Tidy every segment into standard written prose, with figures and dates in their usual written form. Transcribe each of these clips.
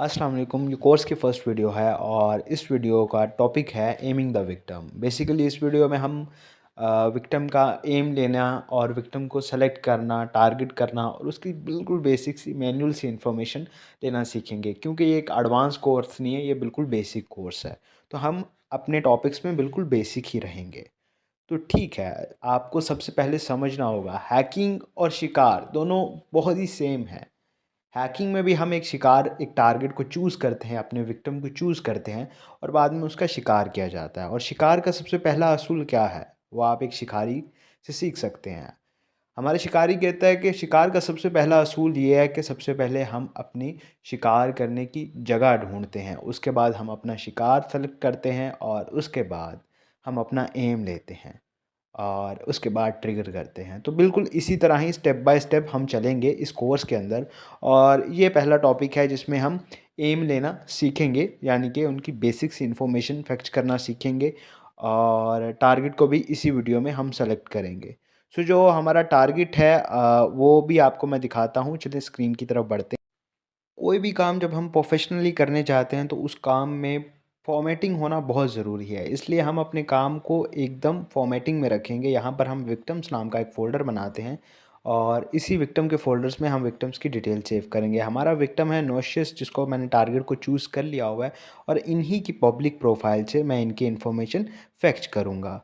अस्सलाम वालेकुम। ये कोर्स की फ़र्स्ट वीडियो है और इस वीडियो का टॉपिक है एमिंग द विक्टिम। बेसिकली इस वीडियो में हम विक्टिम का एम लेना और विक्टिम को सेलेक्ट करना, टारगेट करना और उसकी बिल्कुल बेसिक सी मैनुअल सी इन्फॉर्मेशन लेना सीखेंगे, क्योंकि ये एक एडवांस कोर्स नहीं है, ये बिल्कुल बेसिक कोर्स है। तो हम अपने टॉपिक्स में बिल्कुल बेसिक ही रहेंगे। तो ठीक है, आपको सबसे पहले समझना होगा हैकिंग और शिकार दोनों बहुत ही सेम है। हैकिंग में भी हम एक शिकार, एक टारगेट को चूज़ करते हैं, अपने विक्टिम को चूज़ करते हैं और बाद में उसका शिकार किया जाता है। और शिकार का सबसे पहला असूल क्या है? वो आप एक शिकारी से सीख सकते हैं। हमारे शिकारी कहता है कि शिकार का सबसे पहला असूल ये है कि सबसे पहले हम अपनी शिकार करने की जगह ढूँढते हैं। उसके बाद हम अपना शिकार सेलेक्ट करते हैं और उसके बाद हम अपना एम लेते हैं। और उसके बाद ट्रिगर करते हैं। तो बिल्कुल इसी तरह ही स्टेप बाय स्टेप हम चलेंगे इस कोर्स के अंदर। और ये पहला टॉपिक है जिसमें हम एम लेना सीखेंगे, यानी कि उनकी बेसिक्स इन्फॉर्मेशन फैक्ट करना सीखेंगे और टारगेट को भी इसी वीडियो में हम सेलेक्ट करेंगे। सो जो हमारा टारगेट है वो भी आपको मैं दिखाता हूँ। चलिए स्क्रीन की तरफ बढ़ते हैं। कोई भी काम जब हम प्रोफेशनली करने चाहते हैं तो उस काम में फॉर्मेटिंग होना बहुत ज़रूरी है, इसलिए हम अपने काम को एकदम फॉर्मेटिंग में रखेंगे। यहाँ पर हम विक्टिम्स नाम का एक फ़ोल्डर बनाते हैं और इसी विक्टिम के फ़ोल्डर्स में हम विक्टिम्स की डिटेल सेव करेंगे। हमारा विक्टिम है नोशियस, जिसको मैंने टारगेट को चूज़ कर लिया हुआ है और इन्हीं की पब्लिक प्रोफाइल से मैं इनकी इन्फॉर्मेशन फैक्ट करूँगा।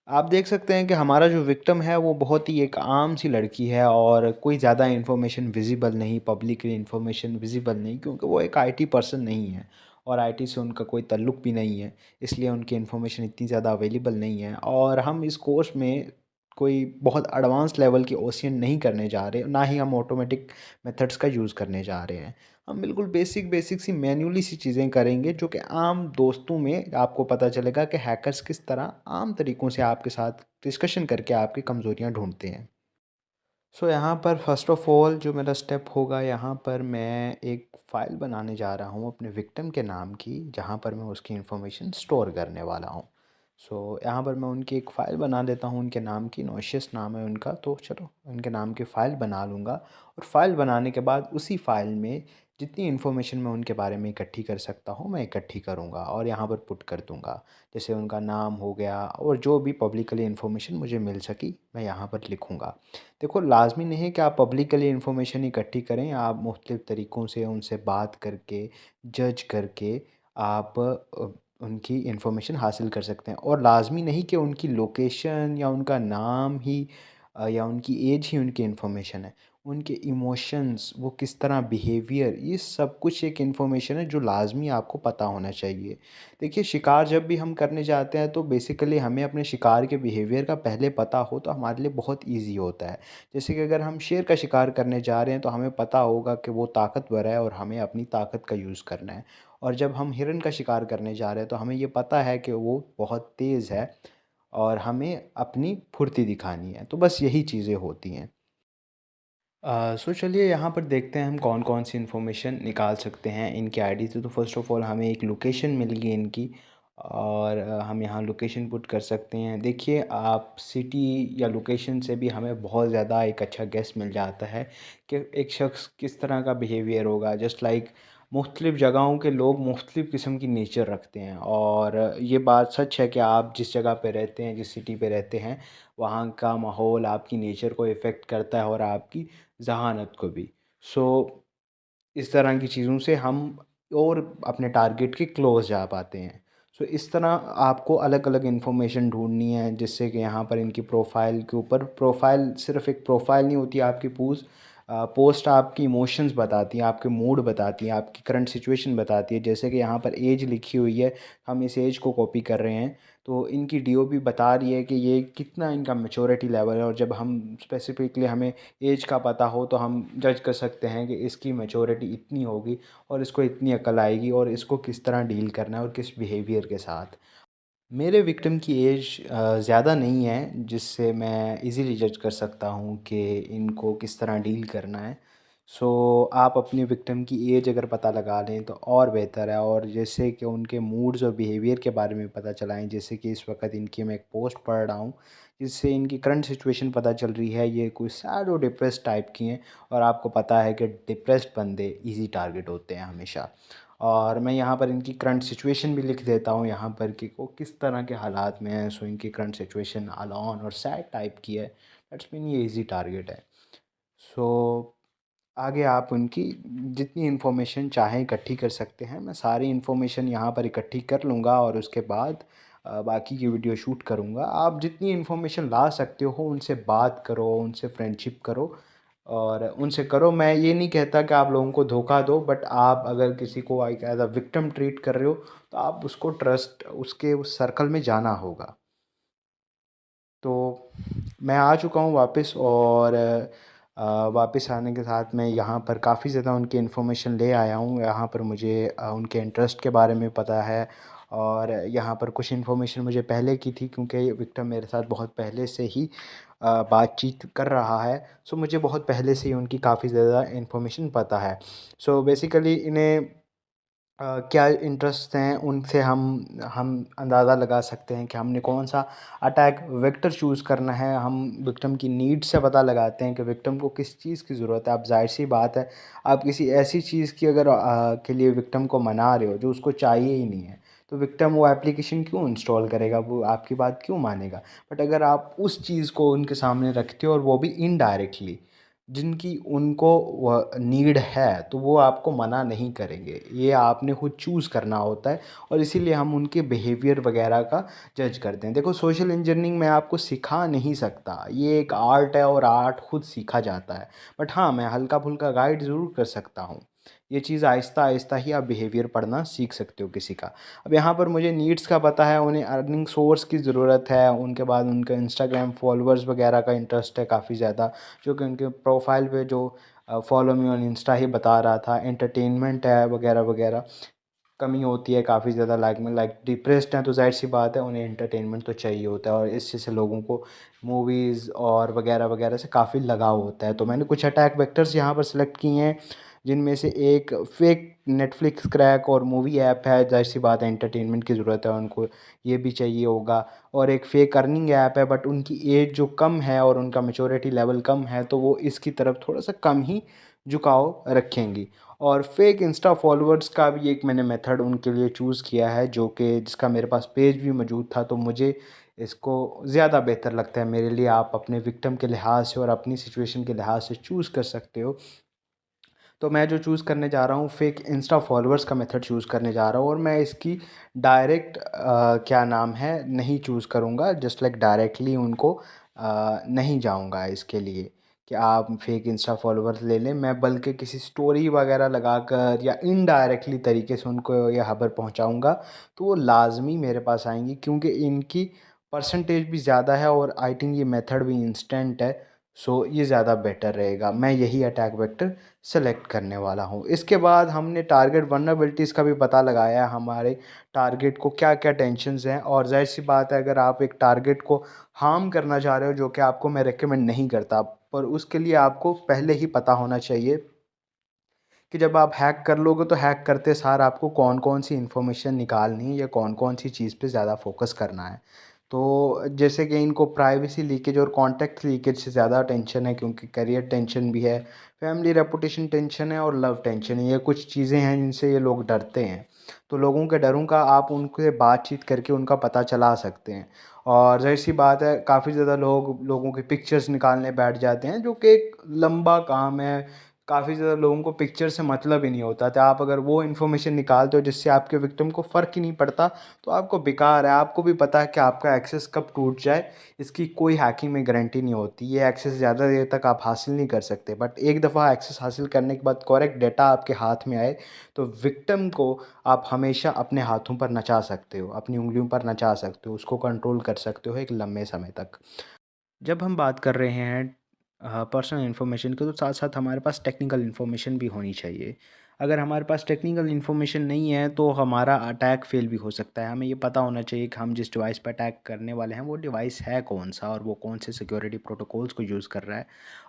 आप देख सकते हैं कि हमारा जो विक्टिम है वो बहुत ही एक आम सी लड़की है और कोई ज़्यादा इन्फॉर्मेशन विजिबल नहीं, पब्लिकली इन्फॉर्मेशन विजिबल नहीं, क्योंकि वो एक आईटी पर्सन नहीं है और आईटी से उनका कोई ताल्लुक भी नहीं है, इसलिए उनकी इन्फॉर्मेशन इतनी ज़्यादा अवेलेबल नहीं है। और हम इस कोर्स में कोई बहुत एडवांस लेवल की ओसियन नहीं करने जा रहे, ना ही हम ऑटोमेटिक मेथड्स का यूज़ करने जा रहे हैं। हम बिल्कुल बेसिक बेसिक सी मैन्युअली सी चीज़ें करेंगे, जो कि आम दोस्तों में आपको पता चलेगा कि हैकर्स किस तरह आम तरीक़ों से आपके साथ डिस्कशन करके आपकी कमज़ोरियाँ ढूँढते हैं। सो यहाँ पर फ़र्स्ट ऑफ़ ऑल जो मेरा स्टेप होगा, यहाँ पर मैं एक फ़ाइल बनाने जा रहा हूँ अपने विक्टिम के नाम की, जहाँ पर मैं उसकी इन्फॉर्मेशन स्टोर करने वाला हूँ। सो यहाँ पर मैं उनकी एक फ़ाइल बना लेता हूँ उनके नाम की, नोशियस नाम है उनका, तो चलो उनके नाम की फ़ाइल बना लूँगा। और फ़ाइल बनाने के बाद उसी फ़ाइल में जितनी इन्फॉर्मेशन मैं उनके बारे में इकट्ठी कर सकता हूँ, मैं इकट्ठी करूँगा और यहाँ पर पुट कर दूँगा। जैसे उनका नाम हो गया और जो भी पब्लिकली इन्फॉर्मेशन मुझे मिल सकी, मैं यहाँ पर लिखूँगा। देखो, लाज़मी नहीं है कि आप पब्लिकली इन्फॉर्मेशन इकट्ठी करें, आप मुख्तलिफ़ तरीक़ों से उनसे बात करके, जज करके आप उनकी इन्फॉर्मेशन हासिल कर सकते हैं। और लाज़मी नहीं कि उनकी लोकेशन या उनका नाम ही या उनकी एज ही उनकी इन्फॉर्मेशन है। उनके इमोशंस, वो किस तरह बिहेवियर, ये सब कुछ एक इन्फॉर्मेशन है जो लाज़मी आपको पता होना चाहिए। देखिए, शिकार जब भी हम करने जाते हैं तो बेसिकली हमें अपने शिकार के बिहेवियर का पहले पता हो तो हमारे लिए बहुत ईज़ी होता है। जैसे कि अगर हम शेर का शिकार करने जा रहे हैं तो हमें पता होगा कि वो ताकतवर है और हमें अपनी ताकत का यूज़ करना है। और जब हम हिरन का शिकार करने जा रहे हैं तो हमें ये पता है कि वो बहुत तेज़ है और हमें अपनी फुर्ती दिखानी है। तो बस यही चीज़ें होती हैं। सो चलिए यहाँ पर देखते हैं हम कौन-कौन सी इन्फॉर्मेशन निकाल सकते हैं इनकी आईडी से। तो फ़र्स्ट ऑफ़ ऑल हमें एक लोकेशन मिल गई इनकी और हम यहाँ लोकेशन पुट कर सकते हैं। देखिए, आप सिटी या लोकेशन से भी हमें बहुत ज़्यादा एक अच्छा गेस मिल जाता है कि एक शख्स किस तरह का बिहेवियर होगा। जस्ट लाइक मुख्तलिफ़ जगहों के लोग मुख्तलिफ़ किस्म की नेचर रखते हैं और ये बात सच है कि आप जिस जगह पे रहते हैं, जिस सिटी पे रहते हैं, वहाँ का माहौल आपकी नेचर को इफ़ेक्ट करता है और आपकी ज़हानत को भी। सो इस तरह की चीज़ों से हम और अपने टारगेट के क्लोज़ जा पाते हैं। सो इस तरह आपको अलग-अलग इन्फॉर्मेशन ढूँढनी है, जिससे कि यहाँ पर इनकी प्रोफ़ाइल के ऊपर, प्रोफ़ाइल सिर्फ़ एक प्रोफ़ाइल नहीं होती, आपकी पोस्ट आपकी इमोशंस बताती हैं, आपके मूड बताती हैं, आपकी करंट सिचुएशन बताती है। जैसे कि यहाँ पर ऐज लिखी हुई है, हम इस ऐज को कॉपी कर रहे हैं, तो इनकी डीओबी बता रही है कि ये कितना इनका मैच्योरिटी लेवल है। और जब हम स्पेसिफ़िकली हमें ऐज का पता हो तो हम जज कर सकते हैं कि इसकी मैच्योरिटी इतनी होगी और इसको इतनी अक्ल आएगी और इसको किस तरह डील करना है और किस बिहेवियर के साथ। मेरे विक्टिम की एज ज़्यादा नहीं है, जिससे मैं इजीली जज कर सकता हूँ कि इनको किस तरह डील करना है। सो आप अपनी विक्टिम की एज अगर पता लगा लें तो और बेहतर है। और जैसे कि उनके मूड्स और बिहेवियर के बारे में पता चलाएं, जैसे कि इस वक्त इनकी मैं एक पोस्ट पढ़ रहा हूँ जिससे इनकी करंट सिचुएशन पता चल रही है। ये कोई सैड और डिप्रेस्ड टाइप की हैं और आपको पता है कि डिप्रेस्ड बंदे ईज़ी टारगेट होते हैं हमेशा। और मैं यहाँ पर इनकी करंट सिचुएशन भी लिख देता हूँ यहाँ पर कि वो किस तरह के हालात में हैं। सो इनकी करंट सिचुएशन अलोन और सैड टाइप की है, दैट्स मीन ये ईज़ी टारगेट है। सो आगे आप उनकी जितनी इन्फॉर्मेशन चाहें इकट्ठी कर सकते हैं। मैं सारी इन्फॉर्मेशन यहाँ पर इकट्ठी कर लूँगा और उसके बाद बाकी की वीडियो शूट करूँगा। आप जितनी इन्फॉर्मेशन ला सकते हो उनसे बात करो, उनसे फ्रेंडशिप करो और उनसे करो। मैं ये नहीं कहता कि आप लोगों को धोखा दो, बट आप अगर किसी को एक एज़ अ विक्टिम ट्रीट कर रहे हो तो आप उसको ट्रस्ट उसके उस सर्कल में जाना होगा। तो मैं आ चुका हूँ वापस और वापस आने के साथ मैं यहाँ पर काफ़ी ज़्यादा उनकी इन्फॉर्मेशन ले आया हूँ। यहाँ पर मुझे उनके इंटरेस्ट के बारे में पता है और यहाँ पर कुछ इन्फॉर्मेशन मुझे पहले की थी क्योंकि विक्टिम मेरे साथ बहुत पहले से ही बातचीत कर रहा है। सो मुझे बहुत पहले से ही उनकी काफ़ी ज़्यादा इन्फॉर्मेशन पता है। सो बेसिकली इन्हें क्या इंटरेस्ट हैं उनसे हम अंदाज़ा लगा सकते हैं कि हमने कौन-सा अटैक वेक्टर चूज़ करना है। हम विक्टिम की नीड से पता लगाते हैं कि विक्टिम को किस चीज़ की ज़रूरत है। अब ज़ाहिर-सी बात है, आप किसी ऐसी चीज़ की अगर के लिए विक्टिम को मना रहे हो जो उसको चाहिए ही नहीं है, तो विक्टिम वो एप्लीकेशन क्यों इंस्टॉल करेगा? वो आपकी बात क्यों मानेगा? बट अगर आप उस चीज़ को उनके सामने रखते हो और वो भी इनडायरेक्टली, जिनकी उनको नीड है, तो वो आपको मना नहीं करेंगे। ये आपने खुद चूज़ करना होता है और इसीलिए हम उनके बिहेवियर वगैरह का जज करते हैं। देखो, सोशल इंजीनियरिंग मैं आपको सिखा नहीं सकता, ये एक आर्ट है और आर्ट खुद सीखा जाता है। बट हाँ, मैं हल्का-फुल्का गाइड ज़रूर कर सकता हूँ। ये चीज़ आहिस्ता-आहिस्ता ही आप बिहेवियर पढ़ना सीख सकते हो किसी का। अब यहाँ पर मुझे नीड्स का पता है, उन्हें अर्निंग सोर्स की ज़रूरत है, उनके बाद उनका इंस्टाग्राम फॉलोअर्स वगैरह का इंटरेस्ट है काफ़ी ज़्यादा, जो कि उनके प्रोफाइल पे जो फॉलो मी ऑन इंस्टा ही बता रहा था। एंटरटेनमेंट है वगैरह-वगैरह, कमी होती है काफ़ी ज़्यादा लाइक में, लाइक डिप्रेस्ड हैं तो ज़ाहिर-सी बात है उन्हें एंटरटेनमेंट तो चाहिए होता है और इस चीज़ से लोगों को मूवीज़ और वगैरह-वगैरह से काफ़ी लगाव होता है। तो मैंने कुछ अटैक वेक्टर्स यहाँ पर सिलेक्ट किए हैं, जिनमें से एक फ़ेक नेटफ्लिक्स क्रैक और मूवी ऐप है। ज़ाहिर-सी बात है एंटरटेनमेंट की ज़रूरत है उनको, ये भी चाहिए होगा। और एक फ़ेक अर्निंग ऐप है, बट उनकी एज जो कम है और उनका मैच्योरिटी लेवल कम है, तो वो इसकी तरफ थोड़ा-सा कम ही झुकाव रखेंगी। और फेक इंस्टा फॉलोअर्स का भी एक मैंने मेथड उनके लिए चूज़ किया है, जो कि जिसका मेरे पास पेज भी मौजूद था, तो मुझे इसको ज़्यादा बेहतर लगता है मेरे लिए। आप अपने विक्टिम के लिहाज से और अपनी सिचुएशन के लिहाज से चूज़ कर सकते हो। तो मैं जो चूज़ करने जा रहा हूँ, फेक इंस्टा फॉलोअर्स का मेथड चूज़ करने जा रहा हूँ और मैं इसकी डायरेक्ट क्या नाम है, नहीं चूज़ करूँगा। जस्ट लाइक डायरेक्टली उनको नहीं जाऊँगा इसके लिए कि आप फेक इंस्टा फॉलोअर्स ले लें। मैं बल्कि किसी स्टोरी वगैरह लगाकर या इनडायरेक्टली तरीके से उनको ये खबर पहुँचाऊँगा, तो वो लाज़मी मेरे पास आएँगी क्योंकि इनकी परसेंटेज भी ज़्यादा है और आई थिंक ये मेथड भी इंस्टेंट है। सो ये ज़्यादा बेटर रहेगा। मैं यही अटैक वेक्टर सेलेक्ट करने वाला हूँ। इसके बाद हमने टारगेट वल्नरेबिलिटीज़ का भी पता लगाया है, हमारे टारगेट को क्या-क्या टेंशन्स हैं। और ज़ाहिर-सी बात है, अगर आप एक टारगेट को हार्म करना चाह रहे हो, जो कि आपको मैं रिकमेंड नहीं करता, पर उसके लिए आपको पहले ही पता होना चाहिए कि जब आप हैक कर लोगे तो हैक करते सार आपको कौन-कौन सी इन्फॉर्मेशन निकालनी है या कौन-कौन सी चीज़ पे ज़्यादा फ़ोकस करना है। तो जैसे कि इनको प्राइवेसी लीकेज और कॉन्टैक्ट लीकेज से ज़्यादा टेंशन है, क्योंकि करियर टेंशन भी है, फैमिली रेपुटेशन टेंशन है और लव टेंशन है। ये कुछ चीज़ें हैं जिनसे ये लोग डरते हैं। तो लोगों के डरों का आप उनसे बातचीत करके उनका पता चला सकते हैं। और ज़ाहिर-सी बात है, काफ़ी ज़्यादा लोग लोगों की पिक्चर्स निकालने बैठ जाते हैं, जो कि एक लंबा काम है। काफ़ी ज़्यादा लोगों को पिक्चर से मतलब ही नहीं होता। तो आप अगर वो इन्फॉर्मेशन निकालते हो जिससे आपके विक्टिम को फ़र्क ही नहीं पड़ता, तो आपको बेकार है। आपको भी पता है कि आपका एक्सेस कब टूट जाए, इसकी कोई हैकिंग में गारंटी नहीं होती। ये एक्सेस ज़्यादा देर तक आप हासिल नहीं कर सकते। बट एक दफ़ा एक्सेस हासिल करने के बाद करेक्ट डेटा आपके हाथ में आए, तो विक्टिम को आप हमेशा अपने हाथों पर नचा सकते हो, अपनी उँगलियों पर नचा सकते हो, उसको कंट्रोल कर सकते हो एक लंबे समय तक। जब हम बात कर रहे हैं पर्सनल इन्फॉर्मेशन की, तो साथ-साथ हमारे पास टेक्निकल इन्फॉर्मेशन भी होनी चाहिए। अगर हमारे पास टेक्निकल इन्फॉर्मेशन नहीं है, तो हमारा अटैक फ़ेल भी हो सकता है। हमें ये पता होना चाहिए कि हम जिस डिवाइस पे अटैक करने वाले हैं, वो डिवाइस है कौन-सा और वो कौन से सिक्योरिटी प्रोटोकॉल्स को यूज़ कर रहा है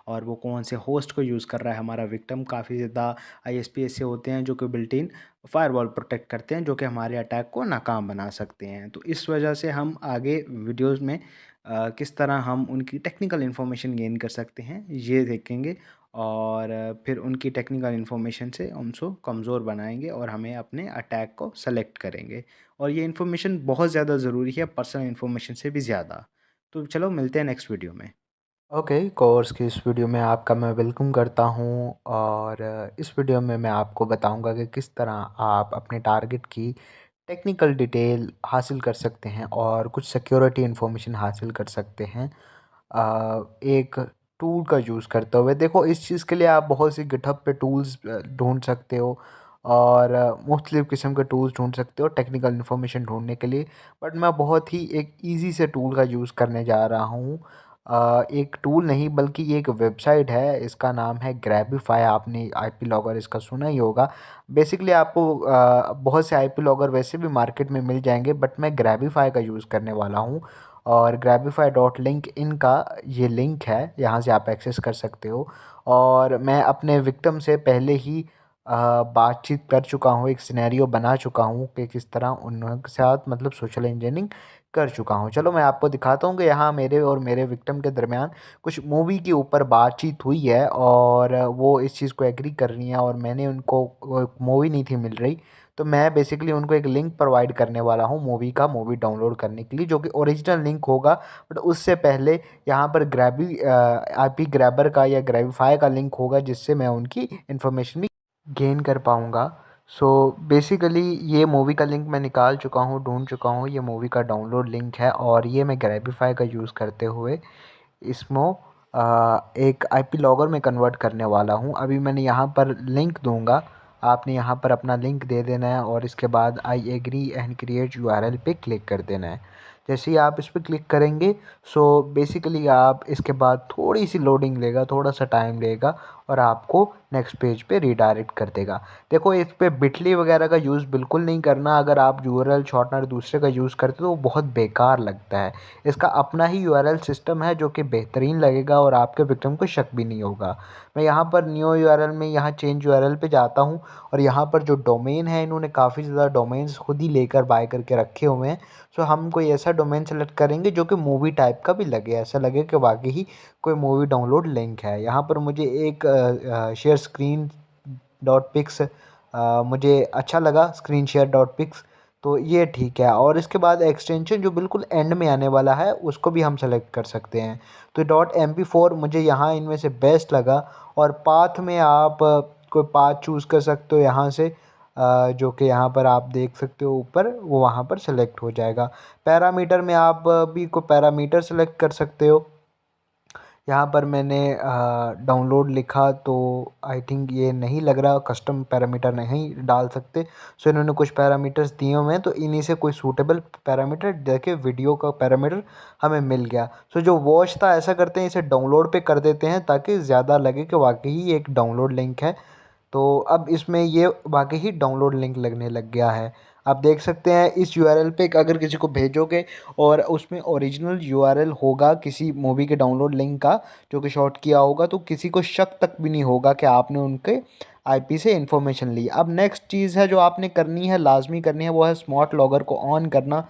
और वो कौन से होस्ट को यूज़ कर रहा है। हमारा विक्टिम काफ़ी ज़्यादा आईएसपी ऐसे होते हैं जो कि बिल्ट इन फायरवॉल प्रोटेक्ट करते हैं, जो कि हमारे अटैक को नाकाम बना सकते हैं। तो इस वजह से हम आगे वीडियोज़ में किस तरह हम उनकी टेक्निकल इन्फॉर्मेशन गेन कर सकते हैं ये देखेंगे और फिर उनकी टेक्निकल इन्फॉर्मेशन से उनको कमज़ोर बनाएंगे और हमें अपने अटैक को सेलेक्ट करेंगे। और ये इन्फॉर्मेशन बहुत ज़्यादा ज़रूरी है पर्सनल इन्फॉर्मेशन से भी ज़्यादा। तो चलो मिलते हैं नेक्स्ट वीडियो में। ओके, कोर्स की इस वीडियो में आपका मैं वेलकम करता हूँ और इस वीडियो में मैं आपको बताऊँगा कि किस तरह आप अपने टारगेट की टेक्निकल डिटेल हासिल कर सकते हैं और कुछ सिक्योरिटी इन्फॉर्मेशन हासिल कर सकते हैं एक टूल का यूज़ करते हुए। देखो, इस चीज़ के लिए आप बहुत सी गिटहब पे टूल्स ढूँढ सकते हो और मुख्तलिफ़ किस्म के टूल्स ढूँढ सकते हो टेक्निकल इन्फॉर्मेशन ढूँढने के लिए। बट मैं बहुत ही एक ईज़ी से टूल का यूज़ करने जा रहा हूँ। एक टूल नहीं बल्कि ये एक वेबसाइट है, इसका नाम है ग्रैबिफ़ाई। आपने आईपी लॉगर इसका सुना ही होगा। बेसिकली आपको बहुत से आईपी लॉगर वैसे भी मार्केट में मिल जाएँगे, बट मैं ग्रैबिफ़ाई का यूज़ करने वाला हूँ और ग्रैबिफ़ाई डॉट लिंक इन का ये लिंक है, यहाँ से आप एक्सेस कर सकते हो। और मैं अपने विक्टिम से पहले ही बातचीत कर चुका हूँ, एक सिनेरियो बना चुका हूँ कि किस तरह उनके साथ मतलब सोशल इंजीनियरिंग कर चुका हूँ। चलो मैं आपको दिखाता हूँ कि यहाँ मेरे और मेरे विक्टिम के दरमियान कुछ मूवी के ऊपर बातचीत हुई है और वो इस चीज़ को एग्री कर रही हैं और मैंने उनको वो मूवी नहीं थी मिल रही, तो मैं बेसिकली उनको एक लिंक प्रोवाइड करने वाला हूँ मूवी डाउनलोड करने के लिए, जो कि ओरिजिनल लिंक होगा। बट उससे पहले यहाँ पर आईपी ग्रैबर का या ग्रैबिफ़ाई का लिंक होगा, जिससे मैं उनकी इन्फॉर्मेशन भी गेन कर पाऊँगा। सो बेसिकली ये मूवी का लिंक मैं निकाल चुका हूँ, ढूँढ चुका हूँ। ये मूवी का डाउनलोड लिंक है और ये मैं ग्रैबिफ़ाई का यूज़ करते हुए इसको एक आईपी लॉगर में कन्वर्ट करने वाला हूँ। अभी मैंने यहाँ पर लिंक दूँगा, आपने यहाँ पर अपना लिंक दे देना है और इसके बाद I agree and create URL पे क्लिक कर देना है। जैसे ही आप इस पे क्लिक करेंगे, सो बेसिकली आप इसके बाद थोड़ी सी लोडिंग लेगा, थोड़ा सा टाइम लेगा और आपको नेक्स्ट पेज पे रीडायरेक्ट कर देगा। देखो, इस पे बिटली वगैरह का यूज़ बिल्कुल नहीं करना। अगर आप यूआरएल शॉर्टनर दूसरे का यूज़ करते हो तो वो बहुत बेकार लगता है। इसका अपना ही यूआरएल सिस्टम है जो कि बेहतरीन लगेगा और आपके विक्टिम को शक भी नहीं होगा। मैं यहाँ पर न्यू यूआरएल में यहाँ चेंज यूआरएल पे जाता हूँ और यहाँ पर जो डोमेन है, इन्होंने काफ़ी ज़्यादा डोमेन्स खुद ही लेकर बाय करके रखे हुए हैं। सो हम कोई ऐसा डोमेन सेलेक्ट करेंगे जो कि मूवी टाइप का भी लगे, ऐसा लगे कि वाकई ही कोई मूवी डाउनलोड लिंक है। यहाँ पर मुझे एक शेयर स्क्रीन डॉट पिक्स मुझे अच्छा लगा, स्क्रीन शेयर डॉट पिक्स, तो ये ठीक है। और इसके बाद एक्सटेंशन जो बिल्कुल एंड में आने वाला है उसको भी हम सेलेक्ट कर सकते हैं। तो डॉट MP4 मुझे यहाँ इनमें से बेस्ट लगा। और पाथ में आप कोई पाथ चूज़ कर सकते हो यहाँ से, जो कि यहाँ पर आप देख सकते हो ऊपर, वो वहाँ पर सेलेक्ट हो जाएगा। पैरामीटर में आप भी कोई पैरामीटर सेलेक्ट कर सकते हो। यहाँ पर मैंने डाउनलोड लिखा तो आई थिंक ये नहीं लग रहा, कस्टम पैरामीटर नहीं डाल सकते। सो इन्होंने कुछ पैरामीटर्स दिए हुए हैं, तो इन्हीं से कोई सूटेबल पैरामीटर देखिए, वीडियो का पैरामीटर हमें मिल गया। सो जो वॉच था, ऐसा करते हैं इसे डाउनलोड पे कर देते हैं ताकि ज़्यादा लगे कि वाकई ही एक डाउनलोड लिंक है। तो अब इसमें ये वाकई ही डाउनलोड लिंक लगने लग गया है। आप देख सकते हैं इस यूआरएल पे अगर किसी को भेजोगे और उसमें ओरिजिनल यूआरएल होगा किसी मूवी के डाउनलोड लिंक का जो कि शॉर्ट किया होगा, तो किसी को शक तक भी नहीं होगा कि आपने उनके आईपी से इन्फॉर्मेशन ली। अब नेक्स्ट चीज़ है जो आपने करनी है, लाजमी करनी है, वो है स्मार्ट लॉगर को ऑन करना।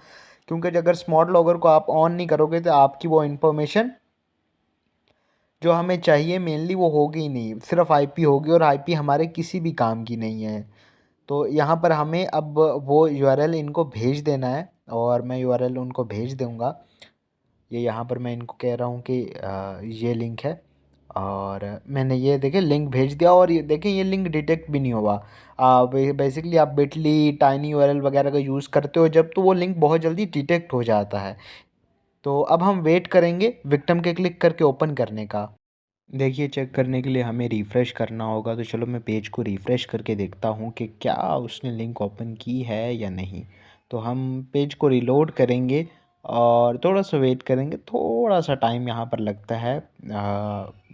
क्योंकि अगर स्मार्ट लॉगर को आप ऑन नहीं करोगे तो आपकी वो इन्फॉर्मेशन जो हमें चाहिए मेनली वो होगी ही नहीं, सिर्फ आईपी होगी और आईपी हमारे किसी भी काम की नहीं है। तो यहाँ पर हमें अब वो यूआरएल इनको भेज देना है और मैं यूआरएल उनको भेज दूँगा। ये यहाँ पर मैं इनको कह रहा हूँ कि ये लिंक है और मैंने ये देखिए लिंक भेज दिया और ये देखिए ये लिंक डिटेक्ट भी नहीं हुआ। बेसिकली आप बिटली टाइनी यूआरएल वगैरह का यूज़ करते हो जब, तो वो लिंक बहुत जल्दी डिटेक्ट हो जाता है। तो अब हम वेट करेंगे विक्टिम के क्लिक करके ओपन करने का। देखिए, चेक करने के लिए हमें रिफ़्रेश करना होगा, तो चलो मैं पेज को रिफ़्रेश करके देखता हूँ कि क्या उसने लिंक ओपन की है या नहीं। तो हम पेज को रीलोड करेंगे और थोड़ा सा वेट करेंगे, थोड़ा सा टाइम यहाँ पर लगता है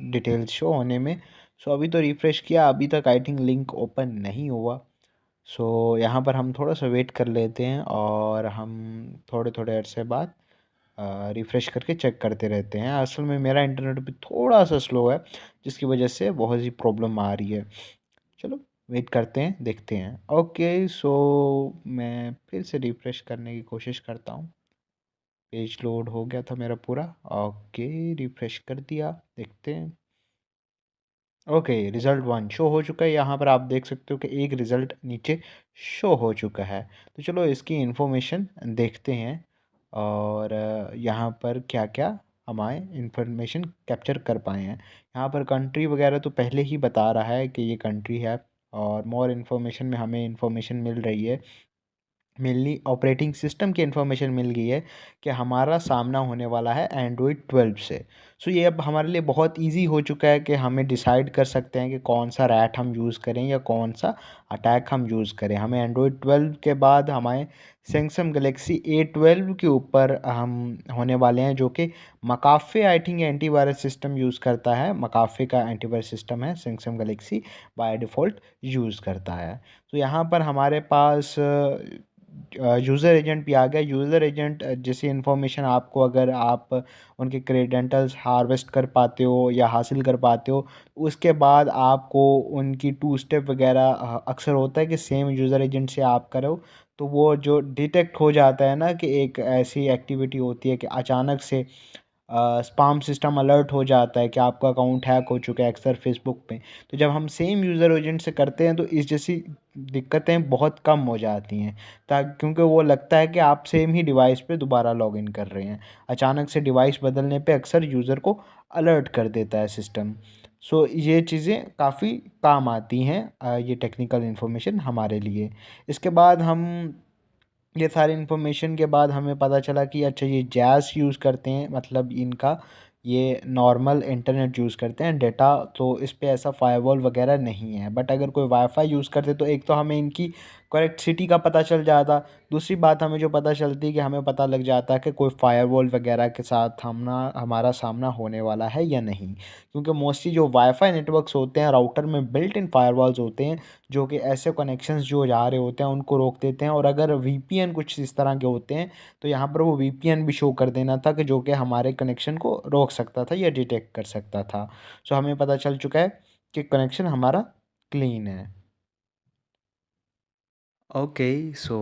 डिटेल्स शो होने में। सो अभी तो रिफ़्रेश किया, अभी तक आई थिंक लिंक ओपन नहीं हुआ। सो यहाँ पर हम थोड़ा सा वेट कर लेते हैं और हम थोड़े थोड़े अरसे बाद रिफ़्रेश करके चेक करते रहते हैं। असल में मेरा इंटरनेट भी थोड़ा सा स्लो है जिसकी वजह से बहुत सी प्रॉब्लम आ रही है। चलो वेट करते हैं, देखते हैं। ओके, सो मैं फिर से रिफ़्रेश करने की कोशिश करता हूँ। पेज लोड हो गया था मेरा पूरा। ओके, रिफ्रेश कर दिया, देखते हैं। ओके, रिज़ल्ट 1 शो हो चुका है। यहाँ पर आप देख सकते हो कि एक रिज़ल्ट नीचे शो हो चुका है। तो चलो इसकी इन्फॉर्मेशन देखते हैं और यहाँ पर क्या क्या हमारे इन्फॉर्मेशन कैप्चर कर पाए हैं। यहाँ पर कंट्री वगैरह तो पहले ही बता रहा है कि ये कंट्री है, और मोर इन्फॉर्मेशन में हमें इन्फॉर्मेशन मिल रही है, मेनली ऑपरेटिंग सिस्टम की इन्फॉर्मेशन मिल गई है कि हमारा सामना होने वाला है एंड्रॉयड 12 से। सो ये अब हमारे लिए बहुत इजी हो चुका है कि हमें डिसाइड कर सकते हैं कि कौन सा रैट हम यूज़ करें या कौन सा अटैक हम यूज़ करें। हमें एंड्रॉयड 12 के बाद हमारे सैमसंग गलेक्सी A12 के ऊपर हम होने वाले हैं, जो कि McAfee I think antivirus system use करता है। मकाफ़े का एंटीवायरस सिस्टम है, Samsung Galaxy by default use करता है। तो यहाँ पर हमारे पास यूज़र एजेंट भी आ गया। यूज़र एजेंट जैसे इन्फॉर्मेशन आपको, अगर आप उनके क्रेडेंटल्स हार्वेस्ट कर पाते हो या हासिल कर पाते हो, उसके बाद आपको उनकी टू स्टेप वगैरह अक्सर होता है कि सेम यूज़र एजेंट से आप करो, तो वो जो डिटेक्ट हो जाता है ना कि एक ऐसी एक्टिविटी होती है कि अचानक से स्पाम सिस्टम अलर्ट हो जाता है कि आपका अकाउंट हैक हो चुका है अक्सर फेसबुक पे। तो जब हम सेम यूज़र एजेंट से करते हैं तो इस जैसी दिक्कतें बहुत कम हो जाती हैं, ताकि क्योंकि वो लगता है कि आप सेम ही डिवाइस पे दोबारा लॉगिन कर रहे हैं। अचानक से डिवाइस बदलने पे अक्सर यूज़र को अलर्ट कर देता है सिस्टम। सो ये चीज़ें काफ़ी काम आती हैं, ये टेक्निकल इन्फॉर्मेशन हमारे लिए। इसके बाद हम ये सारी इन्फॉर्मेशन के बाद हमें पता चला कि अच्छा ये जैज़ यूज़ करते हैं, मतलब इनका ये नॉर्मल इंटरनेट यूज़ करते हैं डेटा, तो इस पे ऐसा फायरवॉल वगैरह नहीं है। बट अगर कोई वाईफ़ाई यूज़ करते तो एक तो हमें इनकी करेक्ट सिटी का पता चल जाता। दूसरी बात हमें जो पता चलती है कि हमें पता लग जाता है कि कोई फायरवॉल वगैरह के साथ हमारा सामना होने वाला है या नहीं। क्योंकि मोस्टली जो वाईफ़ाई नेटवर्क्स होते हैं राउटर में बिल्ट इन फायरवॉल्स होते हैं, जो कि ऐसे कनेक्शंस जो जा रहे होते हैं उनको रोक देते हैं। और अगर वीपीएन कुछ इस तरह के होते हैं तो यहाँ पर वो वीपीएन भी शो कर देना था कि जो कि हमारे कनेक्शन को रोक सकता था या डिटेक्ट कर सकता था। सो हमें पता चल चुका है कि कनेक्शन हमारा क्लीन है। Okay, so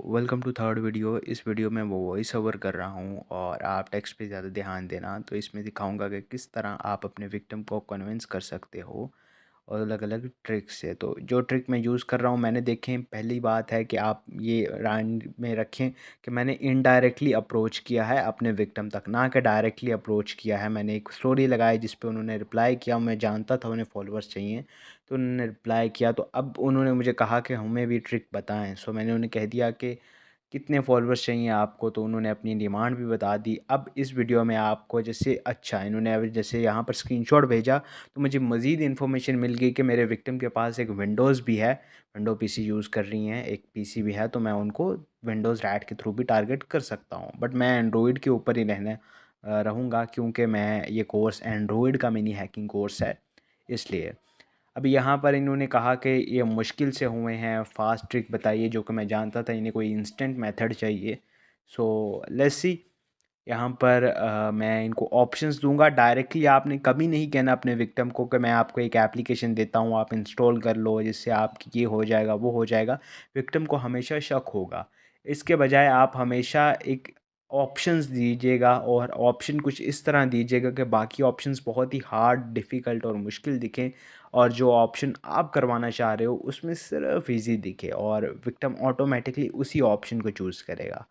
welcome to third video. इस वीडियो में वो वॉइस ओवर कर रहा हूँ और आप टेक्स्ट पे ज़्यादा ध्यान देना। तो इसमें दिखाऊंगा कि किस तरह आप अपने विक्टिम को कन्विंस कर सकते हो और अलग अलग ट्रिक्स से। तो जो ट्रिक मैं यूज़ कर रहा हूँ मैंने देखें, पहली बात है कि आप ये राइंड में रखें कि मैंने इनडायरेक्टली अप्रोच किया है अपने विक्टिम तक, ना कि डायरेक्टली अप्रोच किया है। मैंने एक स्टोरी लगाई जिस पे उन्होंने रिप्लाई किया, मैं जानता था उन्हें फॉलोअर्स चाहिए तो उन्होंने रिप्लाई किया। तो अब उन्होंने मुझे कहा कि हमें भी ट्रिक बताएं। सो मैंने उन्हें कह दिया कि कितने फॉलोअर्स चाहिए आपको, तो उन्होंने अपनी डिमांड भी बता दी। अब इस वीडियो में आपको जैसे अच्छा इन्होंने अब जैसे यहाँ पर स्क्रीनशॉट भेजा तो मुझे मज़ीद इन्फॉर्मेशन मिल गई कि मेरे विक्टिम के पास एक विंडोज़ भी है, विंडो पीसी यूज़ कर रही हैं, एक पीसी भी है। तो मैं उनको विंडोज़ रैट के थ्रू भी टारगेट कर सकता हूँ, बट मैं एंड्रॉयड के ऊपर ही रहूँगा क्योंकि मैं ये कोर्स एंड्रॉयड का मिनी हैकिंग कोर्स है इसलिए। अभी यहाँ पर इन्होंने कहा कि ये मुश्किल से हुए हैं, फास्ट ट्रिक बताइए, जो कि मैं जानता था इन्हें कोई इंस्टेंट मेथड चाहिए। So let's see. यहाँ पर मैं इनको ऑप्शंस दूंगा। डायरेक्टली आपने कभी नहीं कहना अपने विक्टिम को कि मैं आपको एक एप्लीकेशन देता हूँ आप इंस्टॉल कर लो जिससे आपकी ये हो जाएगा वो हो जाएगा। विक्टिम को हमेशा शक होगा। इसके बजाय आप हमेशा एक ऑप्शंस दीजिएगा और ऑप्शन कुछ इस तरह दीजिएगा कि बाकी ऑप्शंस बहुत ही हार्ड, डिफ़िकल्ट और मुश्किल दिखें, और जो ऑप्शन आप करवाना चाह रहे हो उसमें सिर्फ ईजी दिखे और विक्टिम ऑटोमेटिकली उसी ऑप्शन को चूज़ करेगा।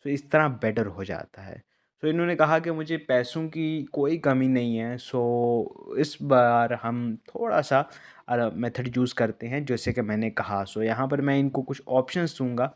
तो इस तरह बेटर हो जाता है। तो इन्होंने कहा कि मुझे पैसों की कोई कमी नहीं है, सो इस बार हम थोड़ा सा मेथड यूज़ करते हैं जैसे कि मैंने कहा। सो यहाँ पर मैं इनको कुछ ऑप्शंस दूंगा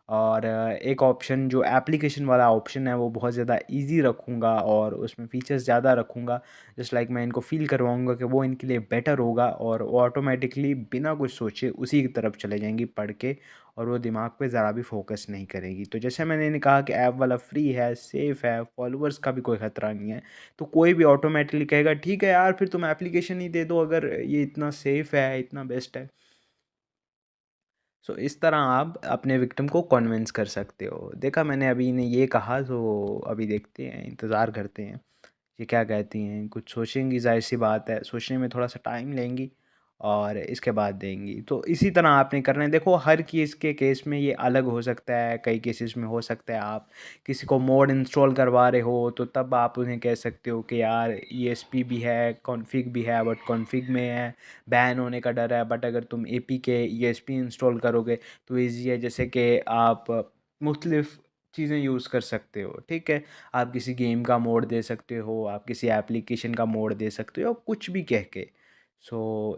और एक ऑप्शन जो एप्लीकेशन वाला ऑप्शन है वो बहुत ज़्यादा इजी रखूँगा और उसमें फ़ीचर्स ज़्यादा रखूँगा। जस्ट लाइक मैं इनको फ़ील करवाऊँगा कि वो इनके लिए बेटर होगा और वो ऑटोमेटिकली बिना कुछ सोचे उसी की तरफ चले जाएंगी पढ़ के, और वो दिमाग पे ज़रा भी फोकस नहीं करेगी। तो जैसे मैंने इन्हें कहा कि ऐप वाला फ्री है, सेफ़ है, फॉलोअर्स का भी कोई ख़तरा नहीं है, तो कोई भी ऑटोमेटिकली कहेगा ठीक है यार फिर तुम एप्लीकेशन ही दे दो अगर ये इतना सेफ़ है, इतना बेस्ट है। सो इस तरह आप अपने विक्टिम को कन्विंस कर सकते हो। देखा मैंने अभी इन्हें ये कहा, तो अभी देखते हैं, इंतज़ार करते हैं ये क्या कहती हैं। कुछ सोचेंगी, ज़ाहिर सी बात है सोचने में थोड़ा सा टाइम लेंगी और इसके बाद देंगी। तो इसी तरह आपने करना है। देखो हर केस के केस में ये अलग हो सकता है, कई केसेस में हो सकता है आप किसी को मोड इंस्टॉल करवा रहे हो तो तब आप उन्हें कह सकते हो कि यार ESP भी है, कॉन्फ़िग भी है, बट कॉन्फ़िग में है बैन होने का डर है, बट अगर तुम APK ESP इंस्टॉल करोगे तो ईज़ी है, जैसे कि आप मुख्तलिफ़ चीज़ें यूज़ कर सकते हो। ठीक है, आप किसी गेम का मोड दे सकते हो, आप किसी एप्लीकेशन का मोड दे सकते हो, कुछ भी कह के।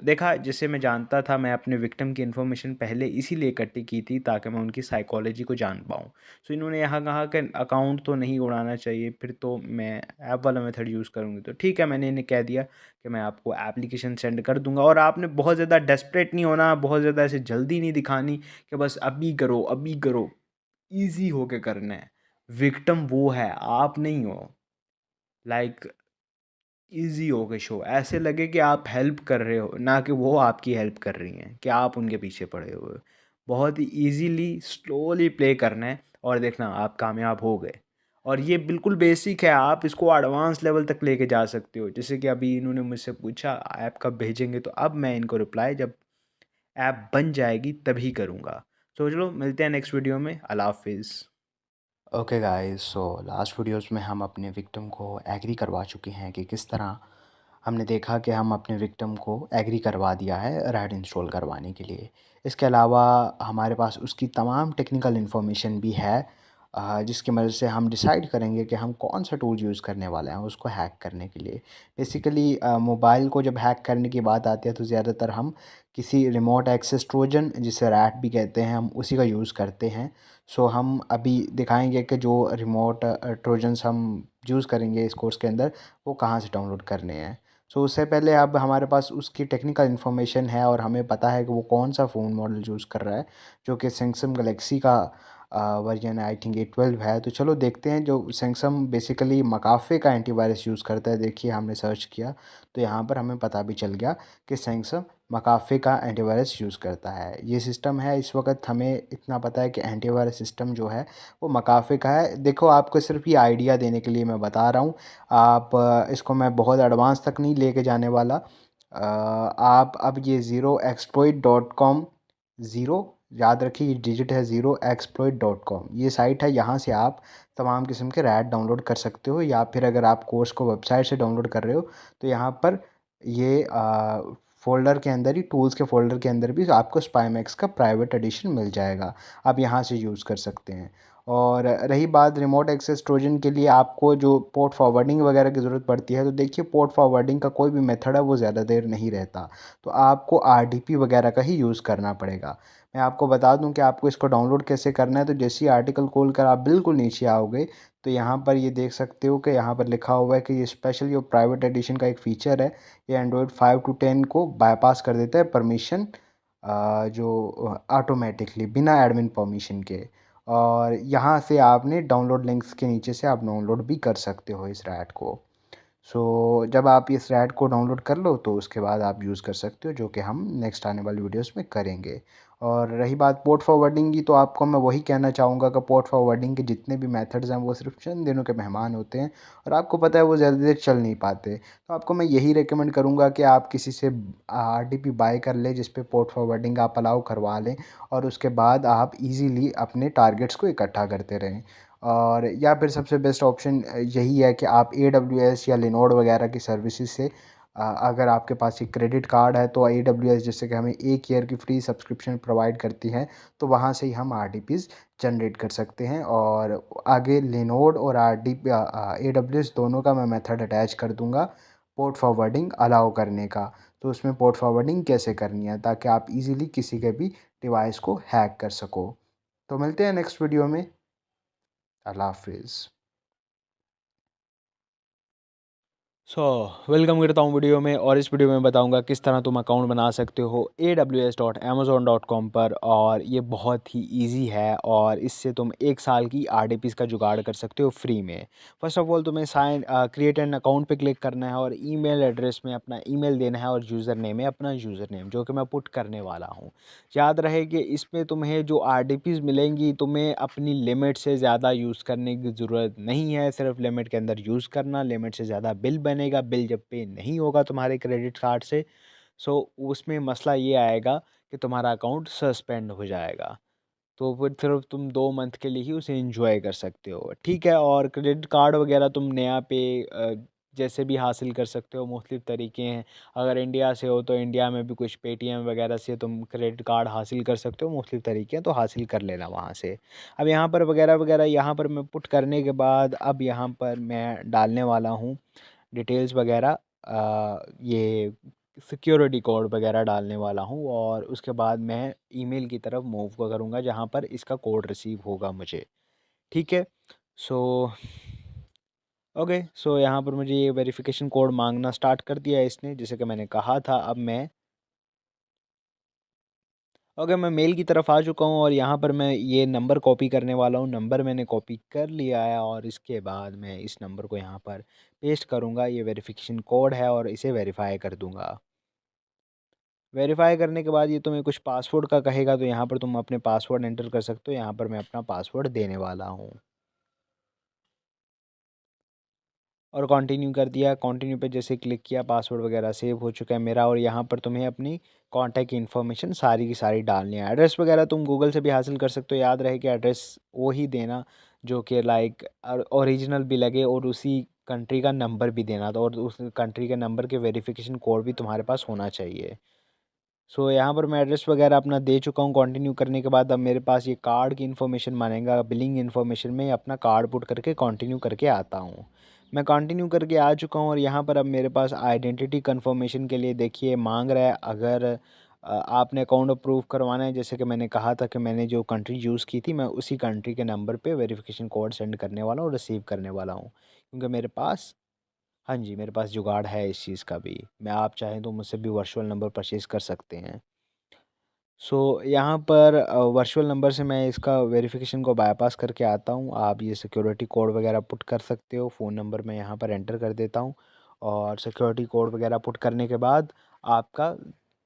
देखा, जिससे मैं जानता था, मैं अपने विक्टिम की इन्फॉर्मेशन पहले इसीलिए इकट्ठी की थी ताकि मैं उनकी साइकोलॉजी को जान पाऊँ। इन्होंने यहाँ कहा कि अकाउंट तो नहीं उड़ाना चाहिए, फिर तो मैं ऐप वाला मेथड यूज़ करूँगी। तो ठीक है, मैंने इन्हें कह दिया कि मैं आपको एप्लीकेशन सेंड कर दूँगा, और आपने बहुत ज़्यादा डेस्परेट नहीं होना, बहुत ज़्यादा ऐसे जल्दी नहीं दिखानी कि बस अभी करो, अभी करो। ईज़ी होके करना है। विक्टिम वो है, आप नहीं हो। लाइक ईज़ी हो के शो, ऐसे लगे कि आप हेल्प कर रहे हो, ना कि वो आपकी हेल्प कर रही हैं, कि आप उनके पीछे पड़े हुए हो। बहुत ही ईज़िली स्लोली प्ले करना है और देखना आप कामयाब हो गए। और ये बिल्कुल बेसिक है, आप इसको एडवांस लेवल तक लेके जा सकते हो। जैसे कि अभी इन्होंने मुझसे पूछा ऐप कब भेजेंगे, तो अब मैं इनको रिप्लाई जब ऐप बन जाएगी तभी करूँगा। तो चलो मिलते हैं नेक्स्ट वीडियो में। अल्लाह हाफ़िज़। Okay guys, so last videos में हम अपने विक्टिम को एग्री करवा चुके हैं कि किस तरह हमने देखा कि हम अपने विक्टिम को एग्री करवा दिया है रैड इंस्टॉल करवाने के लिए। इसके अलावा हमारे पास उसकी तमाम टेक्निकल इन्फॉर्मेशन भी है, जिसकी मदद से हम डिसाइड करेंगे कि हम कौन सा टूल यूज़ करने वाले हैं उसको हैक करने के लिए। बेसिकली मोबाइल को जब हैक करने की बात आती है तो ज़्यादातर हम किसी रिमोट एक्सेस ट्रोजन, जिसे रैट भी कहते हैं, हम उसी का यूज़ करते हैं। हम अभी दिखाएंगे कि जो रिमोट ट्रोजन्स हम यूज़ करेंगे इस कोर्स के अंदर, वो कहाँ से डाउनलोड करने हैं। उससे पहले अब हमारे पास उसकी टेक्निकल इन्फॉर्मेशन है और हमें पता है कि वो कौन सा फ़ोन मॉडल यूज़ कर रहा है, जो कि सैमसंग गलेक्सी का वर्जन आई थिंक A12 है। तो चलो देखते हैं। जो सैमसंग बेसिकली मकाफ़े का एंटीवायरस यूज़ करता है, देखिए हमने सर्च किया तो यहाँ पर हमें पता भी चल गया कि सैमसंग मकाफ़े का एंटीवायरस यूज़ करता है। ये सिस्टम है, इस वक्त हमें इतना पता है कि एंटीवायरस सिस्टम जो है वो मकाफ़े का है। देखो, आपको सिर्फ ये आइडिया देने के लिए मैं बता रहा हूँ। आप इसको मैं बहुत एडवांस तक नहीं लेके जाने वाला। आप अब ये zeroexploit.com, ज़ीरो, याद रखिए ये डिजिट है, zeroexploit.com, ये साइट है। यहाँ से आप तमाम किस्म के रैट डाउनलोड कर सकते हो, या फिर अगर आप कोर्स को वेबसाइट से डाउनलोड कर रहे हो तो यहाँ पर ये फ़ोल्डर के अंदर ही, टूल्स के फ़ोल्डर के अंदर भी आपको स्पाईमैक्स का प्राइवेट एडिशन मिल जाएगा। आप यहाँ से यूज़ कर सकते हैं। और रही बात रिमोट एक्सेस ट्रोजन के लिए आपको जो पोर्ट फॉरवर्डिंग वगैरह की ज़रूरत पड़ती है, तो देखिए पोर्ट फॉरवर्डिंग का कोई भी मेथड है वो ज़्यादा देर नहीं रहता, तो आपको RDP वगैरह का ही यूज़ करना पड़ेगा। मैं आपको बता दूं कि आपको इसको डाउनलोड कैसे करना है। तो जैसे ही आर्टिकल खोल कर आप बिल्कुल नीचे आओगे तो यहाँ पर ये देख सकते हो कि यहाँ पर लिखा हुआ है कि ये स्पेशल जो प्राइवेट एडिशन का एक फ़ीचर है, ये एंड्रॉयड 5 to 10 को बाईपास कर देता है परमिशन, जो ऑटोमेटिकली बिना एडमिन परमिशन के। और यहाँ से आपने डाउनलोड लिंक्स के नीचे से आप डाउनलोड भी कर सकते हो इस रैट को। जब आप इस रैट को डाउनलोड कर लो तो उसके बाद आप यूज़ कर सकते हो, जो कि हम नेक्स्ट आने वाली वीडियोस में करेंगे। और रही बात पोर्ट फॉरवर्डिंग की, तो आपको मैं वही कहना चाहूँगा कि पोर्ट फॉरवर्डिंग के जितने भी मेथड्स हैं वो सिर्फ चंद दिनों के मेहमान होते हैं, और आपको पता है वो ज़्यादा देर चल नहीं पाते। तो आपको मैं यही रिकमेंड करूँगा कि आप किसी से RDP बाय कर लें जिस पे पोर्ट फॉरवर्डिंग आप अलाउ करवा लें, और उसके बाद आप इजीली अपने टारगेट्स को इकट्ठा करते रहें। और या फिर सबसे बेस्ट ऑप्शन यही है कि आप AWS या लिनोड वगैरह की सर्विसेज से, अगर आपके पास एक क्रेडिट कार्ड है, तो AWS जैसे कि हमें 1 ईयर की फ्री सब्सक्रिप्शन प्रोवाइड करती है, तो वहाँ से ही हम RDPs जनरेट कर सकते हैं। और आगे लिनोड और AWS दोनों का मैं मेथड अटैच कर दूंगा पोर्ट फॉरवर्डिंग अलाउ करने का। तो उसमें पोर्ट फॉरवर्डिंग कैसे करनी है ताकि आप इजीली किसी के भी डिवाइस को हैक कर सको। तो मिलते हैं नेक्स्ट वीडियो में। अल्लाह हाफिज़। वेलकम करता हूँ वीडियो में, और इस वीडियो में बताऊंगा किस तरह तुम अकाउंट बना सकते हो aws.amazon.com पर। और ये बहुत ही इजी है, और इससे तुम 1 साल की RDPs का जुगाड़ कर सकते हो फ्री में। फर्स्ट ऑफ ऑल तुम्हें साइन क्रिएट एन अकाउंट पे क्लिक करना है, और ईमेल एड्रेस में अपना ईमेल देना है, और यूज़र नेम में अपना यूज़र नेम, जो कि मैं पुट करने वाला हूँ। याद रहे कि इसमें तुम्हें जो RDPs मिलेंगी, तुम्हें अपनी लिमिट से ज़्यादा यूज़ करने की ज़रूरत नहीं है। सिर्फ लिमिट के अंदर यूज़ करना, लिमिट से ज़्यादा बिल बनेगा। बिल जब पे नहीं होगा तुम्हारे क्रेडिट कार्ड से, सो उसमें मसला ये आएगा कि तुम्हारा अकाउंट सस्पेंड हो जाएगा। तो फिर सिर्फ तुम 2 मंथ के लिए ही उसे एंजॉय कर सकते हो, ठीक है। और क्रेडिट कार्ड वगैरह तुम नया पे जैसे भी हासिल कर सकते हो, मुख्तलिफ तरीके हैं। अगर इंडिया से हो तो इंडिया में भी कुछ पेटीएम वगैरह से तुम क्रेडिट कार्ड हासिल कर सकते हो, मुख्तलिफ तरीके हैं, तो हासिल कर लेना वहाँ से। अब यहाँ पर वगैरह वगैरह यहाँ पर मैं पुट करने के बाद अब यहाँ पर मैं डालने वाला हूँ डिटेल्स वगैरह, ये सिक्योरिटी कोड वगैरह डालने वाला हूँ और उसके बाद मैं ईमेल की तरफ मूव करूँगा जहाँ पर इसका कोड रिसीव होगा मुझे, ठीक है। सो ओके, सो यहाँ पर मुझे ये वेरिफिकेशन कोड मांगना स्टार्ट कर दिया है इसने, जैसे कि मैंने कहा था। अब मैं ओके, मैं मेल की तरफ आ चुका हूँ और यहाँ पर मैं ये नंबर कॉपी करने वाला हूँ। नंबर मैंने कॉपी कर लिया है और इसके बाद मैं इस नंबर को यहाँ पर पेस्ट करूँगा। ये वेरिफिकेशन कोड है और इसे वेरीफाई कर दूँगा। वेरीफाई करने के बाद ये तुम्हें कुछ पासवर्ड का कहेगा, तो यहाँ पर तुम अपने पासवर्ड एंटर कर सकते हो। यहाँ पर मैं अपना पासवर्ड देने वाला हूँ और कंटिन्यू कर दिया। कंटिन्यू पे जैसे क्लिक किया, पासवर्ड वगैरह सेव हो चुका है मेरा। और यहाँ पर तुम्हें अपनी कॉन्टैक्ट इन्फॉर्मेशन सारी की सारी डालनी है। एड्रेस वगैरह तुम गूगल से भी हासिल कर सकते हो। याद रहे कि एड्रेस वो ही देना जो कि लाइक ओरिजिनल भी लगे और उसी कंट्री का नंबर भी देना, तो और उस कंट्री के नंबर के वेरिफिकेशन कोड भी तुम्हारे पास होना चाहिए। सो यहाँ पर मैं एड्रेस वगैरह अपना दे चुका हूँ। कंटिन्यू करने के बाद अब मेरे पास ये कार्ड की इन्फॉर्मेशन मांगेगा। बिलिंग इन्फॉर्मेशन में अपना कार्ड पुट करके कंटिन्यू करके आता हूँ। मैं कंटिन्यू करके आ चुका हूँ और यहाँ पर अब मेरे पास आइडेंटिटी कन्फर्मेशन के लिए देखिए मांग रहा है। अगर आपने अकाउंट अप्रूव करवाना है, जैसे कि मैंने कहा था कि मैंने जो कंट्री यूज़ की थी, मैं उसी कंट्री के नंबर पे वेरिफिकेशन कोड सेंड करने वाला हूँ और रिसीव करने वाला हूँ, क्योंकि मेरे पास, हाँ जी, मेरे पास जुगाड़ है इस चीज़ का भी। मैं, आप चाहें तो मुझसे भी वर्चुअल नंबर परचेज़ कर सकते हैं। सो यहाँ पर वर्चुअल नंबर से मैं इसका वेरिफिकेशन को बाईपास करके आता हूँ। आप ये सिक्योरिटी कोड वगैरह पुट कर सकते हो। फ़ोन नंबर मैं यहाँ पर एंटर कर देता हूँ और सिक्योरिटी कोड वगैरह पुट करने के बाद आपका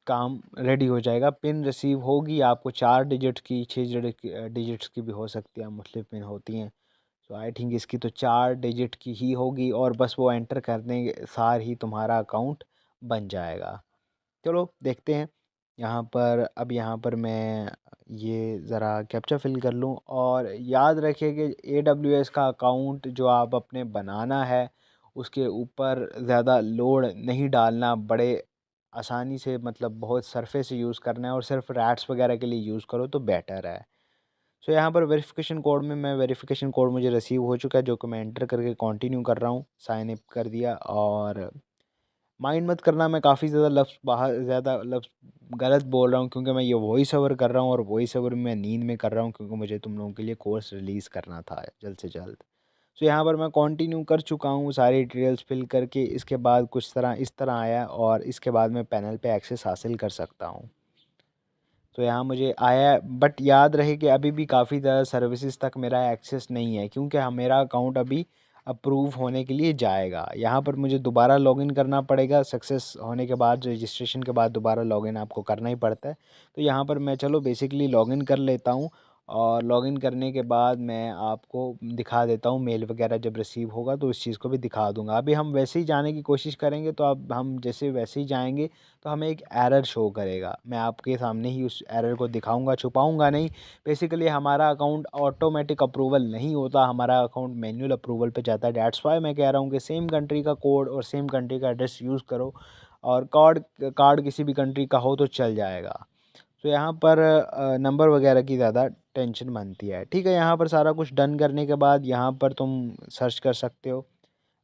काम रेडी हो जाएगा। पिन रिसीव होगी आपको 4 डिजिट की, 6 डिजिट्स की भी हो सकती है, मुख्तलिफ पिन होती हैं। सो आई थिंक इसकी तो 4 डिजिट की ही होगी और बस वो एंटर करने के सार ही तुम्हारा अकाउंट बन जाएगा। चलो देखते हैं। यहाँ पर अब यहाँ पर मैं ये ज़रा कैप्चा फिल कर लूँ और याद रखिए कि AWS का अकाउंट जो आप अपने बनाना है उसके ऊपर ज़्यादा लोड नहीं डालना, बड़े आसानी से, मतलब बहुत सरफेस से यूज़ करना है और सिर्फ रैट्स वगैरह के लिए यूज़ करो तो बेटर है। सो यहाँ पर वेरिफिकेशन कोड में मैं, वेरिफिकेशन कोड मुझे रिसीव हो चुका है जो कि मैं एंटर करके कंटिन्यू कर रहा हूँ। साइन अप कर दिया और माइंड मत करना, मैं काफ़ी ज़्यादा लफ्ज़ बाहर, ज़्यादा लफ्ज़ गलत बोल रहा हूँ क्योंकि मैं ये वॉइस ओवर कर रहा हूँ और वॉइस ओवर मैं नींद में कर रहा हूँ क्योंकि मुझे तुम लोगों के लिए कोर्स रिलीज़ करना था जल्द से जल्द। सो यहाँ पर मैं कंटिन्यू कर चुका हूँ सारी डिटेल्स फिल करके। इसके बाद कुछ तरह इस तरह आया और इसके बाद मैं पैनल पे एक्सेस हासिल कर सकता हूँ। तो यहाँ मुझे आया है, बट याद रहे कि अभी भी काफ़ी ज़्यादा सर्विसेज तक मेरा एक्सेस नहीं है क्योंकि मेरा अकाउंट अभी अप्रूव होने के लिए जाएगा। यहाँ पर मुझे दोबारा लॉगिन करना पड़ेगा। सक्सेस होने के बाद, रजिस्ट्रेशन के बाद दोबारा लॉगिन आपको करना ही पड़ता है। तो यहाँ पर मैं, चलो बेसिकली लॉगिन कर लेता हूँ और लॉगिन करने के बाद मैं आपको दिखा देता हूँ। मेल वगैरह जब रिसीव होगा तो उस चीज़ को भी दिखा दूँगा। अभी हम वैसे ही जाने की कोशिश करेंगे, तो अब हम जैसे वैसे ही जाएँगे तो हमें एक एरर शो करेगा। मैं आपके सामने ही उस एरर को दिखाऊंगा, छुपाऊंगा नहीं। बेसिकली हमारा अकाउंट ऑटोमेटिक अप्रूवल नहीं होता, हमारा अकाउंट मैन्युअल अप्रूवल पे जाता है। डेट्स वाई मैं कह रहा हूँ कि सेम कंट्री का कोड और सेम कंट्री का एड्रेस यूज़ करो और कार्ड कार्ड किसी भी कंट्री का हो तो चल जाएगा। तो यहाँ पर नंबर वगैरह की ज़्यादा टेंशन बनती है, ठीक है। यहाँ पर सारा कुछ डन करने के बाद यहाँ पर तुम सर्च कर सकते हो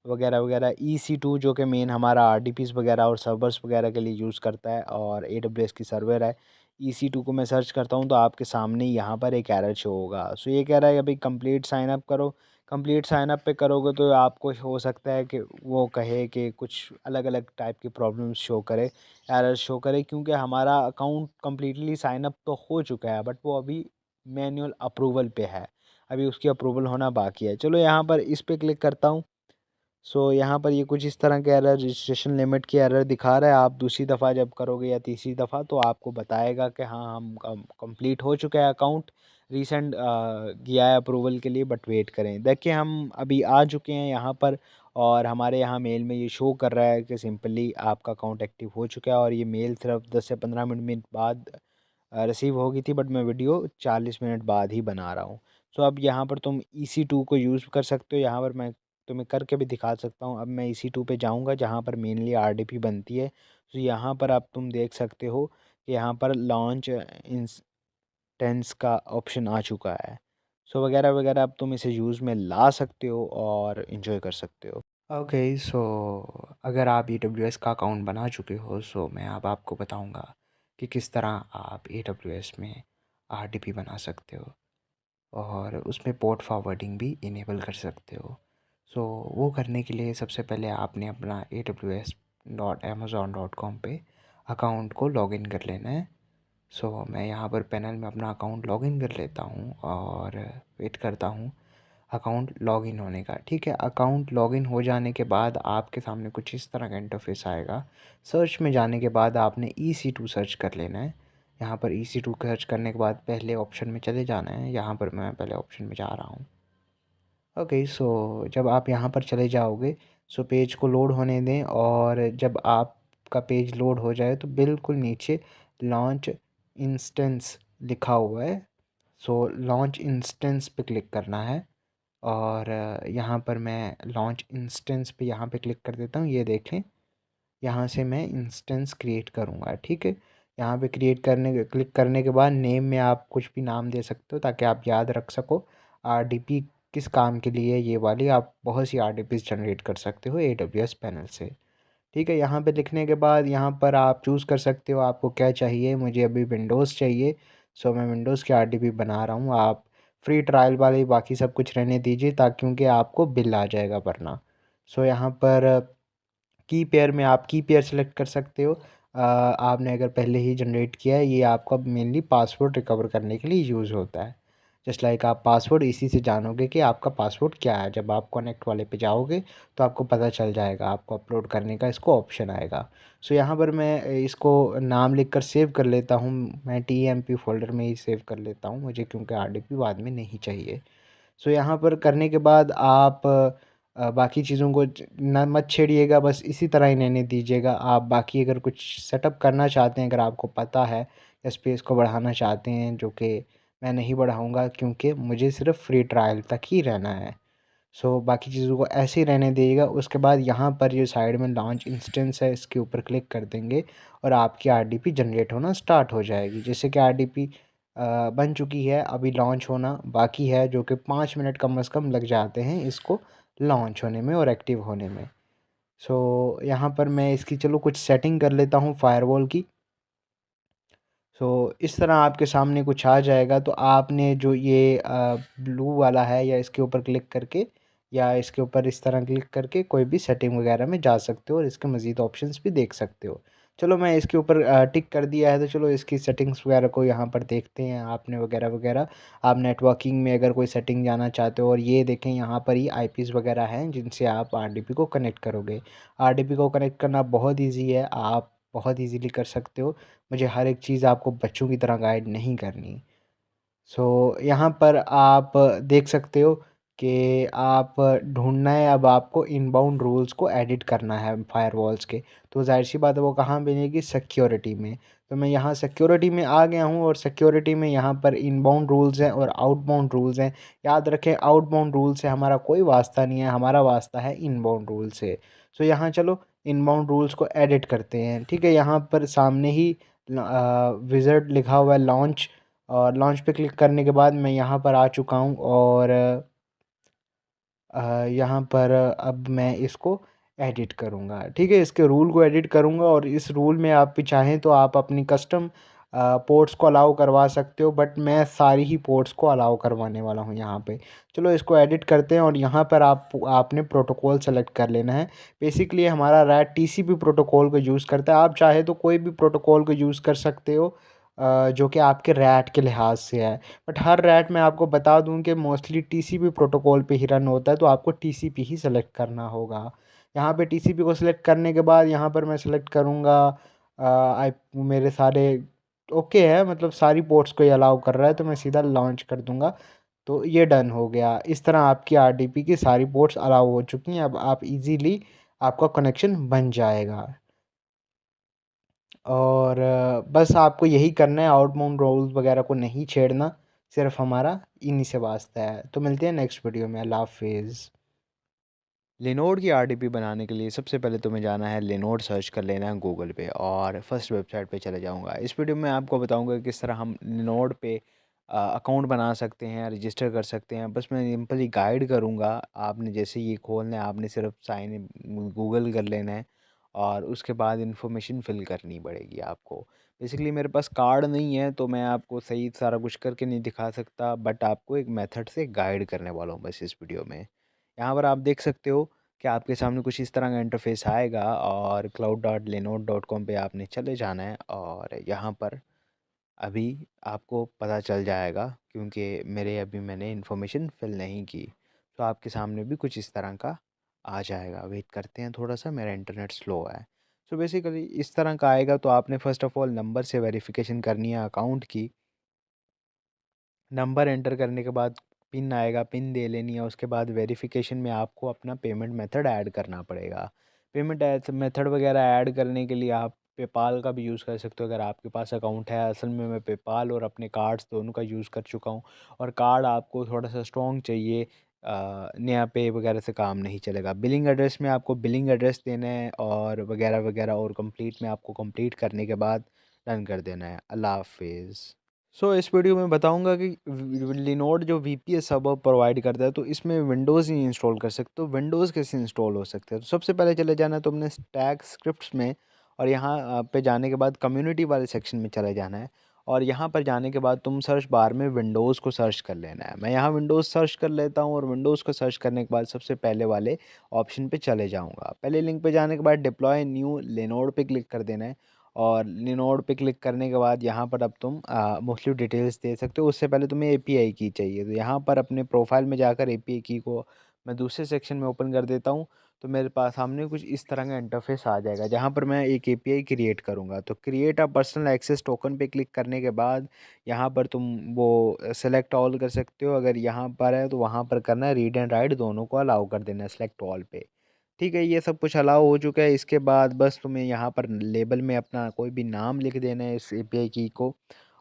वगैरह वगैरह। EC2 जो कि मेन हमारा RDPs वगैरह और सर्वर्स वगैरह के लिए यूज़ करता है और AWS की सर्वर है। EC2 को मैं सर्च करता हूँ तो आपके सामने ही यहाँ पर एक एरर शो होगा। सो ये कह रहा है अभी कंप्लीट साइन अप करो। कंप्लीट साइन अप पे करोगे तो आपको हो सकता है कि वो कहे कि कुछ अलग अलग टाइप की प्रॉब्लम्स शो करे, एरर शो करे, क्योंकि हमारा अकाउंट कम्प्लीटली साइन अप तो हो चुका है बट वो अभी मैनुअल अप्रूवल पे है, अभी उसकी अप्रूवल होना बाकी है। चलो यहाँ पर इस पे क्लिक करता हूँ। सो यहाँ पर ये कुछ इस तरह के एरर, रजिस्ट्रेशन लिमिट की एरर दिखा रहा है। आप दूसरी दफ़ा जब करोगे या तीसरी दफ़ा तो आपको बताएगा कि हाँ, हम कंप्लीट हो चुका है अकाउंट, रीसेंट किया है अप्रूवल के लिए, बट वेट करें। देखिए हम अभी आ चुके हैं यहाँ पर और हमारे यहाँ मेल में ये शो कर रहा है कि सिंपली आपका अकाउंट एक्टिव हो चुका है, और ये मेल सिर्फ 10 से 15 मिनट बाद रिसीव होगी थी, बट मैं वीडियो 40 मिनट बाद ही बना रहा हूँ। सो अब यहाँ पर तुम EC2 को यूज़ कर सकते हो। यहाँ पर मैं तुम्हें करके भी दिखा सकता हूँ। अब मैं EC2 पे जाऊँगा जहाँ पर मेनली RDP बनती है। तो यहाँ पर अब तुम देख सकते हो कि यहाँ पर लॉन्च इंस्टेंस का ऑप्शन आ चुका है। सो वगैरह वगैरह अब तुम इसे यूज़ में ला सकते हो और इन्जॉय कर सकते हो। ओके, सो अगर आप AWS का अकाउंट बना चुके हो, सो मैं अब आपको बताऊंगा कि किस तरह आप AWS में RDP बना सकते हो और उसमें पोर्ट फॉरवर्डिंग भी इनेबल कर सकते हो। सो वो करने के लिए सबसे पहले आपने अपना aws.amazon.com पे अकाउंट को लॉगिन कर लेना है। सो मैं यहाँ पर पैनल में अपना अकाउंट लॉगिन कर लेता हूँ और वेट करता हूँ अकाउंट लॉगिन होने का। ठीक है, अकाउंट लॉगिन हो जाने के बाद आपके सामने कुछ इस तरह का इंटरफेस आएगा। सर्च में जाने के बाद आपने EC2 सर्च कर लेना है। यहाँ पर EC2 सर्च करने के बाद पहले ऑप्शन में चले जाना है। यहाँ पर मैं पहले ऑप्शन में जा रहा हूँ। ओके, सो जब आप यहाँ पर चले जाओगे, सो पेज को लोड होने दें, और जब आपका पेज लोड हो जाए तो बिल्कुल नीचे लॉन्च इंस्टेंस लिखा हुआ है। सो लॉन्च इंस्टेंस पे क्लिक करना है, और यहाँ पर मैं लॉन्च इंस्टेंस पे यहाँ पे क्लिक कर देता हूँ। ये देखें, यहाँ से मैं इंस्टेंस क्रिएट करूँगा। ठीक है, यहाँ पे क्लिक करने के बाद नेम में आप कुछ भी नाम दे सकते हो ताकि आप याद रख सको RDP किस काम के लिए है। ये वाली आप बहुत सी RDPs जनरेट कर सकते हो AWS पैनल से। ठीक है, यहाँ पे लिखने के बाद यहाँ पर आप चूज़ कर सकते हो आपको क्या चाहिए। मुझे अभी विंडोज़ चाहिए, सो मैं विंडोज़ की RDP बना रहा हूँ। आप फ्री ट्रायल वाले बाकी सब कुछ रहने दीजिए ताकि क्योंकि आपको बिल आ जाएगा वरना। सो यहाँ पर की पेयर में आप की पेयर सेलेक्ट कर सकते हो। आपने अगर पहले ही जनरेट किया है, ये आपका मेनली पासवर्ड रिकवर करने के लिए यूज़ होता है। जस्ट लाइक आप पासवर्ड इसी से जानोगे कि आपका पासवर्ड क्या है। जब आप कनेक्ट वाले पे जाओगे तो आपको पता चल जाएगा, आपको अपलोड करने का इसको ऑप्शन आएगा। सो यहाँ पर मैं इसको नाम लिखकर सेव कर लेता हूँ। मैं TMP फ़ोल्डर में ही सेव कर लेता हूँ मुझे, क्योंकि RDP बाद में नहीं चाहिए। सो यहाँ पर करने के बाद आप बाकी चीज़ों को ना मत छेड़िएगा, बस इसी तरह ही रहने दीजिएगा। आप बाकी अगर कुछ सेटअप करना चाहते हैं, अगर आपको पता है, या स्पेस को बढ़ाना चाहते हैं, जो कि मैं नहीं बढ़ाऊँगा क्योंकि मुझे सिर्फ फ्री ट्रायल तक ही रहना है। सो बाकी चीज़ों को ऐसे ही रहने दीजिएगा। उसके बाद यहाँ पर जो साइड में लॉन्च इंस्टेंस है, इसके ऊपर क्लिक कर देंगे और आपकी RDP जनरेट होना स्टार्ट हो जाएगी। जैसे कि RDP बन चुकी है, अभी लॉन्च होना बाकी है, जो कि 5 मिनट कम से कम लग जाते हैं इसको लॉन्च होने में और एक्टिव होने में। सो यहाँ पर मैं इसकी चलो कुछ सेटिंग कर लेता हूँ फ़ायरवॉल की। सो इस तरह आपके सामने कुछ आ जाएगा। तो आपने जो ये ब्लू वाला है, या इसके ऊपर क्लिक करके, या इसके ऊपर इस तरह क्लिक करके कोई भी सेटिंग वगैरह में जा सकते हो और इसके मज़ीद ऑप्शंस भी देख सकते हो। चलो मैं इसके ऊपर टिक कर दिया है, तो चलो इसकी सेटिंग्स वगैरह को यहाँ पर देखते हैं आपने वगैरह वगैरह। आप नेटवर्किंग में अगर कोई सेटिंग जाना चाहते हो, और ये देखें यहाँ पर ही IPs वगैरह हैं जिनसे आप RDP को कनेक्ट करोगे। RDP को कनेक्ट करना बहुत ईजी है, आप बहुत ईजीली कर सकते हो। मुझे हर एक चीज़ आपको बच्चों की तरह गाइड नहीं करनी। सो यहाँ पर आप देख सकते हो कि आप ढूँढना है, अब आपको इनबाउंड रूल्स को एडिट करना है फ़ायरवॉल्स के। तो ज़ाहिर-सी बात है वो कहाँ मिलेगी, सिक्योरिटी में। तो मैं यहाँ सिक्योरिटी में आ गया हूँ, और सिक्योरिटी में यहाँ पर इनबाउंड रूल्स हैं और आउटबाउंड रूल्स हैं। याद रखें, आउटबाउंड रूल से हमारा कोई वास्ता नहीं है, हमारा वास्ता है इनबाउंड रूल से। सो यहाँ चलो इनबाउंड रूल्स को एडिट करते हैं। ठीक है, यहाँ पर सामने ही विज़ार्ड लिखा हुआ है लॉन्च, और लॉन्च पे क्लिक करने के बाद मैं यहाँ पर आ चुका हूँ, और यहाँ पर अब मैं इसको एडिट करूँगा। ठीक है, इसके रूल को एडिट करूँगा, और इस रूल में आप भी चाहें तो आप अपनी कस्टम पोर्ट्स को अलाउ करवा सकते हो, बट मैं सारी ही पोर्ट्स को अलाउ करवाने वाला हूँ यहाँ पे। चलो इसको एडिट करते हैं, और यहाँ पर आपने प्रोटोकॉल सेलेक्ट कर लेना है। बेसिकली हमारा रैट TCP प्रोटोकॉल को यूज़ करता है। आप चाहे तो कोई भी प्रोटोकॉल को यूज़ कर सकते हो जो कि आपके रैट के लिहाज से है। बट हर रैट मैं आपको बता दूं कि मोस्टली TCP प्रोटोकॉल पे ही रन होता है, तो आपको TCP ही सेलेक्ट करना होगा। यहाँ पे TCP को सिलेक्ट करने के बाद यहाँ पर मैं सिलेक्ट करूँगा आई मेरे सारे ओके है, मतलब सारी पोर्ट्स को ये अलाउ कर रहा है, तो मैं सीधा लॉन्च कर दूंगा। तो ये डन हो गया। इस तरह आपकी आरडीपी की सारी पोर्ट्स अलाउ हो चुकी हैं। अब आप इजीली आपका कनेक्शन बन जाएगा। और बस आपको यही करना है, आउटबाउंड रोल्स वगैरह को नहीं छेड़ना, सिर्फ हमारा इन्हीं से वास्ता है। तो मिलते हैं नेक्स्ट वीडियो में। अल्लाह हाफिज़। लिनोड की आरडीपी बनाने के लिए सबसे पहले तुम्हें जाना है, लिनोड सर्च कर लेना है गूगल पे और फर्स्ट वेबसाइट पे चले जाऊंगा। इस वीडियो में आपको बताऊंगा किस तरह हम लिनोड पे अकाउंट बना सकते हैं, रजिस्टर कर सकते हैं। बस मैं सिंपली गाइड करूंगा। आपने जैसे ये खोलना है, आपने सिर्फ साइन इन गूगल कर लेना है और उसके बाद इन्फॉर्मेशन फिल करनी पड़ेगी आपको। बेसिकली मेरे पास कार्ड नहीं है तो मैं आपको सही सारा कुछ करके नहीं दिखा सकता, बट आपको एक मेथड से गाइड करने वाला हूँ बस इस वीडियो में। यहाँ पर आप देख सकते हो कि आपके सामने कुछ इस तरह का इंटरफेस आएगा और cloud.linode.com पे आपने चले जाना है और यहाँ पर अभी आपको पता चल जाएगा, क्योंकि मैंने इन्फॉर्मेशन फिल नहीं की। तो आपके सामने भी कुछ इस तरह का आ जाएगा। वेट करते हैं थोड़ा सा, मेरा इंटरनेट स्लो है। सो बेसिकली इस तरह का आएगा। तो आपने फ़र्स्ट ऑफ़ ऑल नंबर से वेरिफिकेशन करनी है अकाउंट की। नंबर एंटर करने के बाद पिन आएगा, पिन दे लेनी है। उसके बाद वेरिफिकेशन में आपको अपना पेमेंट मेथड ऐड करना पड़ेगा। पेमेंट मेथड वगैरह ऐड करने के लिए आप पेपाल का भी यूज़ कर सकते हो अगर आपके पास अकाउंट है। असल में मैं पेपाल और अपने कार्ड्स दोनों का यूज़ कर चुका हूँ। और कार्ड आपको थोड़ा सा स्ट्रॉन्ग चाहिए, नया पे वगैरह से काम नहीं चलेगा। बिलिंग एड्रेस में आपको बिलिंग एड्रेस देना है और वगैरह वगैरह, और कंप्लीट में आपको कंप्लीट करने के बाद डन कर देना है। अल्लाह हाफिज़। इस वीडियो में बताऊंगा कि लिनोड जो वीपीएस सर्वर प्रोवाइड करता है, तो इसमें विंडोज़ ही इंस्टॉल कर सकते हो। विंडोज़ कैसे इंस्टॉल हो सकते हैं? तो सबसे पहले चले जाना है तुमने स्टैक स्क्रिप्ट्स में, और यहाँ पे जाने के बाद कम्युनिटी वाले सेक्शन में चले जाना है। और यहाँ पर जाने के बाद तुम सर्च बार में विंडोज़ को सर्च कर लेना है। मैं यहाँ विंडोज़ सर्च कर लेता हूँ और विंडोज़ को सर्च करने के बाद सबसे पहले वाले ऑप्शन पे चले जाऊँगा। पहले लिंक पे जाने के बाद डिप्लॉय न्यू लिनोड पे क्लिक कर देना है। और लिनोड पे क्लिक करने के बाद यहाँ पर अब तुम मुख्तलिफ डिटेल्स दे सकते हो। उससे पहले तुम्हें एपीआई की चाहिए, तो यहाँ पर अपने प्रोफाइल में जाकर एपीआई की को मैं दूसरे सेक्शन में ओपन कर देता हूँ। तो मेरे पास सामने कुछ इस तरह का इंटरफेस आ जाएगा जहाँ पर मैं एक एपीआई क्रिएट करूँगा। तो create a personal access token पे क्लिक करने के बाद यहाँ पर तुम वो सेलेक्ट ऑल कर सकते हो। अगर यहाँ पर है तो वहाँ पर करना है, रीड एंड राइट दोनों को अलाउ कर देना है सेलेक्ट ऑल पे। ठीक है, ये सब कुछ अलाउ हो चुका है। इसके बाद बस तुम्हें यहाँ पर लेबल में अपना कोई भी नाम लिख देना है इस एपीआई की को,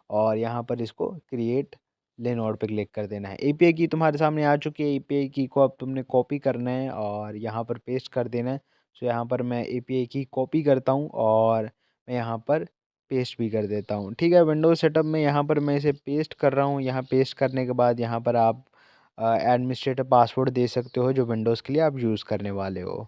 और यहाँ पर इसको क्रिएट लेनोड पे क्लिक कर देना है। एपीआई की तुम्हारे सामने आ चुकी है। एपीआई की को अब तुमने कॉपी करना है और यहाँ पर पेस्ट कर देना है। तो यहाँ पर मैं एपीआई की कॉपी करता हूँ और मैं यहाँ पर पेस्ट भी कर देता हूँ। ठीक है, विंडोज सेटअप में यहाँ पर मैं इसे पेस्ट कर रहा हूँ। यहाँ पेस्ट करने के बाद यहाँ पर आप एडमिनिस्ट्रेटर पासवर्ड दे सकते हो जो विंडोज़ के लिए आप यूज़ करने वाले हो।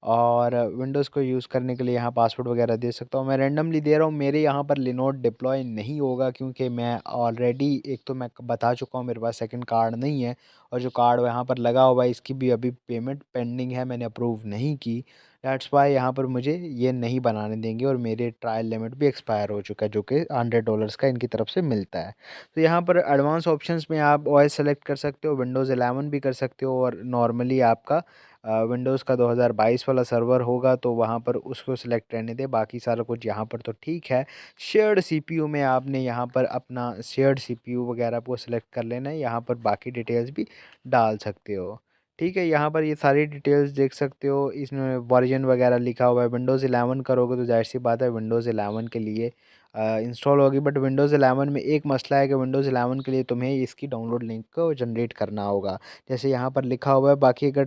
और विंडोज़ को यूज़ करने के लिए यहाँ पासवर्ड वगैरह दे सकता हूँ। मैं रैंडमली दे रहा हूँ। मेरे यहाँ पर लिनोड डिप्लॉय नहीं होगा, क्योंकि मैं ऑलरेडी, एक तो मैं बता चुका हूँ मेरे पास सेकंड कार्ड नहीं है, और जो कार्ड यहाँ पर लगा हुआ है इसकी भी अभी पेमेंट पेंडिंग है, मैंने अप्रूव नहीं की। दैट्स वाई यहाँ पर मुझे ये नहीं बनाने देंगे, और मेरे ट्रायल लिमिट भी एक्सपायर हो चुका है जो कि $100 का इनकी तरफ से मिलता है। तो यहाँ पर एडवांस ऑप्शंस में आप ओएस सेलेक्ट कर सकते हो, विंडोज़ 11 भी कर सकते हो, और नॉर्मली आपका विंडोज़ का 2022 वाला सर्वर होगा तो वहाँ पर उसको सिलेक्ट रहने दें। बाकी सारा कुछ यहाँ पर तो ठीक है। शेयर्ड सीपीयू में आपने यहाँ पर अपना शेयर्ड सीपीयू वगैरह को सिलेक्ट कर लेना है। यहाँ पर बाकी डिटेल्स भी डाल सकते हो। ठीक है, यहाँ पर ये सारी डिटेल्स देख सकते हो। इसमें वर्जन वगैरह लिखा हुआ है। विंडोज़ 11 करोगे तो ज़ाहिर सी बात है विंडोज़ 11 के लिए इंस्टॉल होगी। बट विंडोज़ 11 में एक मसला है कि विंडोज़ 11 के लिए तुम्हें इसकी डाउनलोड लिंक को जनरेट करना होगा, जैसे यहाँ पर लिखा हुआ है। बाकी अगर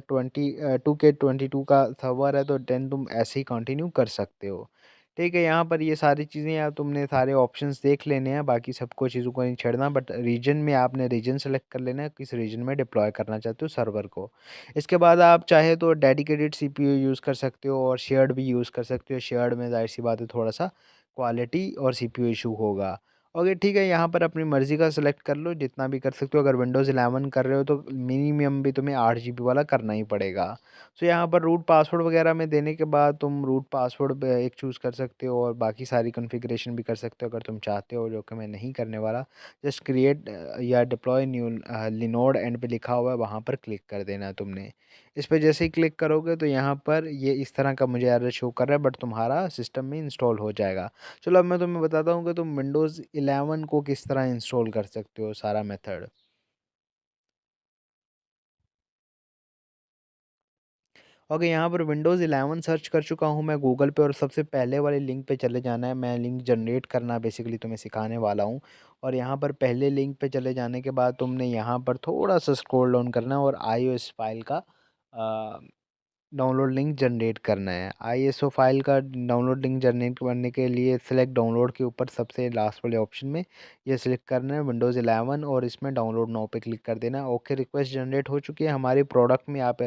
2K22 का सर्वर है तो 10 तुम ऐसे ही कंटिन्यू कर सकते हो। ठीक है, यहाँ पर ये सारी चीज़ें यार तुमने सारे ऑप्शंस देख लेने हैं, बाकी सबको चीज़ों को नहीं छेड़ना। बट रीजन में आपने रीजन सेलेक्ट कर लेना है, किस रीजन में डिप्लॉय करना चाहते हो सर्वर को। इसके बाद आप चाहे तो डेडिकेटेड सीपीयू यूज़ कर सकते हो और शेयर्ड भी यूज़ कर सकते हो। शेयर्ड में ज़ाहिर सी बात है थोड़ा सा क्वालिटी और सीपीयू इशू होगा। ओके, ठीक है, यहाँ पर अपनी मर्ज़ी का सिलेक्ट कर लो, जितना भी कर सकते हो। अगर विंडोज़ 11 कर रहे हो तो मिनिमम भी तुम्हें 8 जीबी वाला करना ही पड़ेगा। सो यहाँ पर रूट पासवर्ड वगैरह में देने के बाद तुम रूट पासवर्ड एक चूज़ कर सकते हो और बाकी सारी कॉन्फ़िगरेशन भी कर सकते हो अगर तुम चाहते हो, जो कि मैं नहीं करने वाला। जस्ट क्रिएट या डिप्लॉय न्यू लिनोड एंड पे लिखा हुआ है, वहाँ पर क्लिक कर देना है तुमने। इस पे जैसे ही क्लिक करोगे तो यहाँ पर ये इस तरह का मुझे एरर शो कर रहा है, बट तुम्हारा सिस्टम में इंस्टॉल हो जाएगा। चलो अब मैं तुम्हें बताता हूँ कि तुम विंडोज़ 11 को किस तरह इंस्टॉल कर सकते हो, सारा मेथड। ओके, यहाँ पर विंडोज़ 11 सर्च कर चुका हूँ मैं गूगल पे और सबसे पहले वाले लिंक पे चले जाना है। मैं लिंक जनरेट करना बेसिकली तुम्हें सिखाने वाला हूँ। और यहाँ पर पहले लिंक पे चले जाने के बाद तुमने यहाँ पर थोड़ा सा स्क्रॉल डाउन करना है और आईओएस फाइल का डाउनलोड लिंक जनरेट करना है। आईएसओ फाइल का डाउनलोड लिंक जनरेट करने के लिए सिलेक्ट डाउनलोड के ऊपर सबसे लास्ट वाले ऑप्शन में ये सिलेक्ट करना है विंडोज़ 11 और इसमें डाउनलोड नाउ पे क्लिक कर देना है। ओके, रिक्वेस्ट जनरेट हो चुकी है। हमारे प्रोडक्ट में आप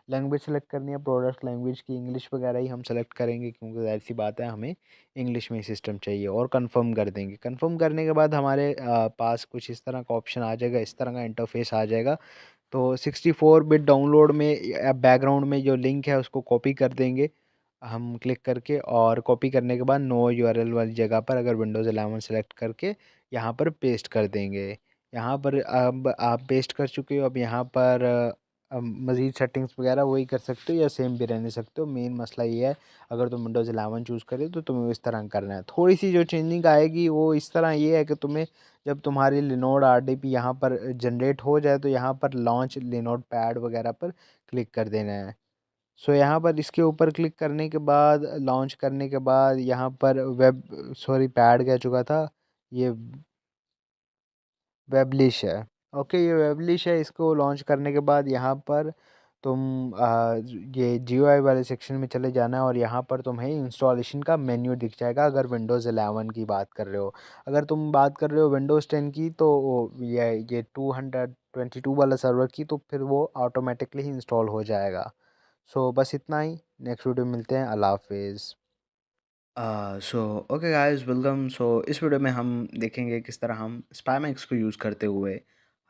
लैंग्वेज सेलेक्ट करनी है, प्रोडक्ट लैंग्वेज की इंग्लिश वगैरह ही हम सेलेक्ट करेंगे क्योंकि ज़ाहिर सी बात है हमें इंग्लिश में ही सिस्टम चाहिए। और कंफर्म कर देंगे। कंफर्म करने के बाद हमारे पास कुछ इस तरह का ऑप्शन आ जाएगा, इस तरह का इंटरफेस आ जाएगा। तो 64 बिट डाउनलोड में बैकग्राउंड में जो लिंक है उसको कॉपी कर देंगे हम क्लिक करके, और कॉपी करने के बाद नो यूआरएल वाली जगह पर अगर विंडोज़ 11 सेलेक्ट करके यहाँ पर पेस्ट कर देंगे। यहाँ पर अब आप पेस्ट कर चुके हो। अब यहाँ पर मज़ीद सेटिंग्स वगैरह वही कर सकते हो या सेम भी रहने सकते हो। मेन मसला ये है, अगर तुम विंडोज़ 11 चूज़ करें तो तुम्हें इस तरह करना है। थोड़ी सी जो चेंजिंग आएगी वो इस तरह ये है कि तुम्हें जब तुम्हारी लिनोड आरडीपी यहाँ पर जनरेट हो जाए तो यहाँ पर लॉन्च लिनोड पैड वगैरह पर क्लिक कर देना है। सो यहाँ पर इसके ऊपर क्लिक करने के बाद लॉन्च करने के बाद यहाँ पर पैड कह चुका था, ये वेबलिश है। ओके, ये वेबलिश है। इसको लॉन्च करने के बाद यहाँ पर तुम ये जीयूआई वाले सेक्शन में चले जाना है और यहाँ पर तुम्हें इंस्टॉलेशन का मेन्यू दिख जाएगा अगर विंडोज़ 11 की बात कर रहे हो। अगर तुम बात कर रहे हो विंडोज़ 10 की तो ये 222 वाला सर्वर की, तो फिर वो ऑटोमेटिकली ही इंस्टॉल हो जाएगा। सो बस इतना ही। नेक्स्ट वीडियो में मिलते हैं। अल्लाह हाफिज़। So okay guys, welcome. So इस वीडियो में हम देखेंगे किस तरह हम स्पैमैक्स को यूज़ करते हुए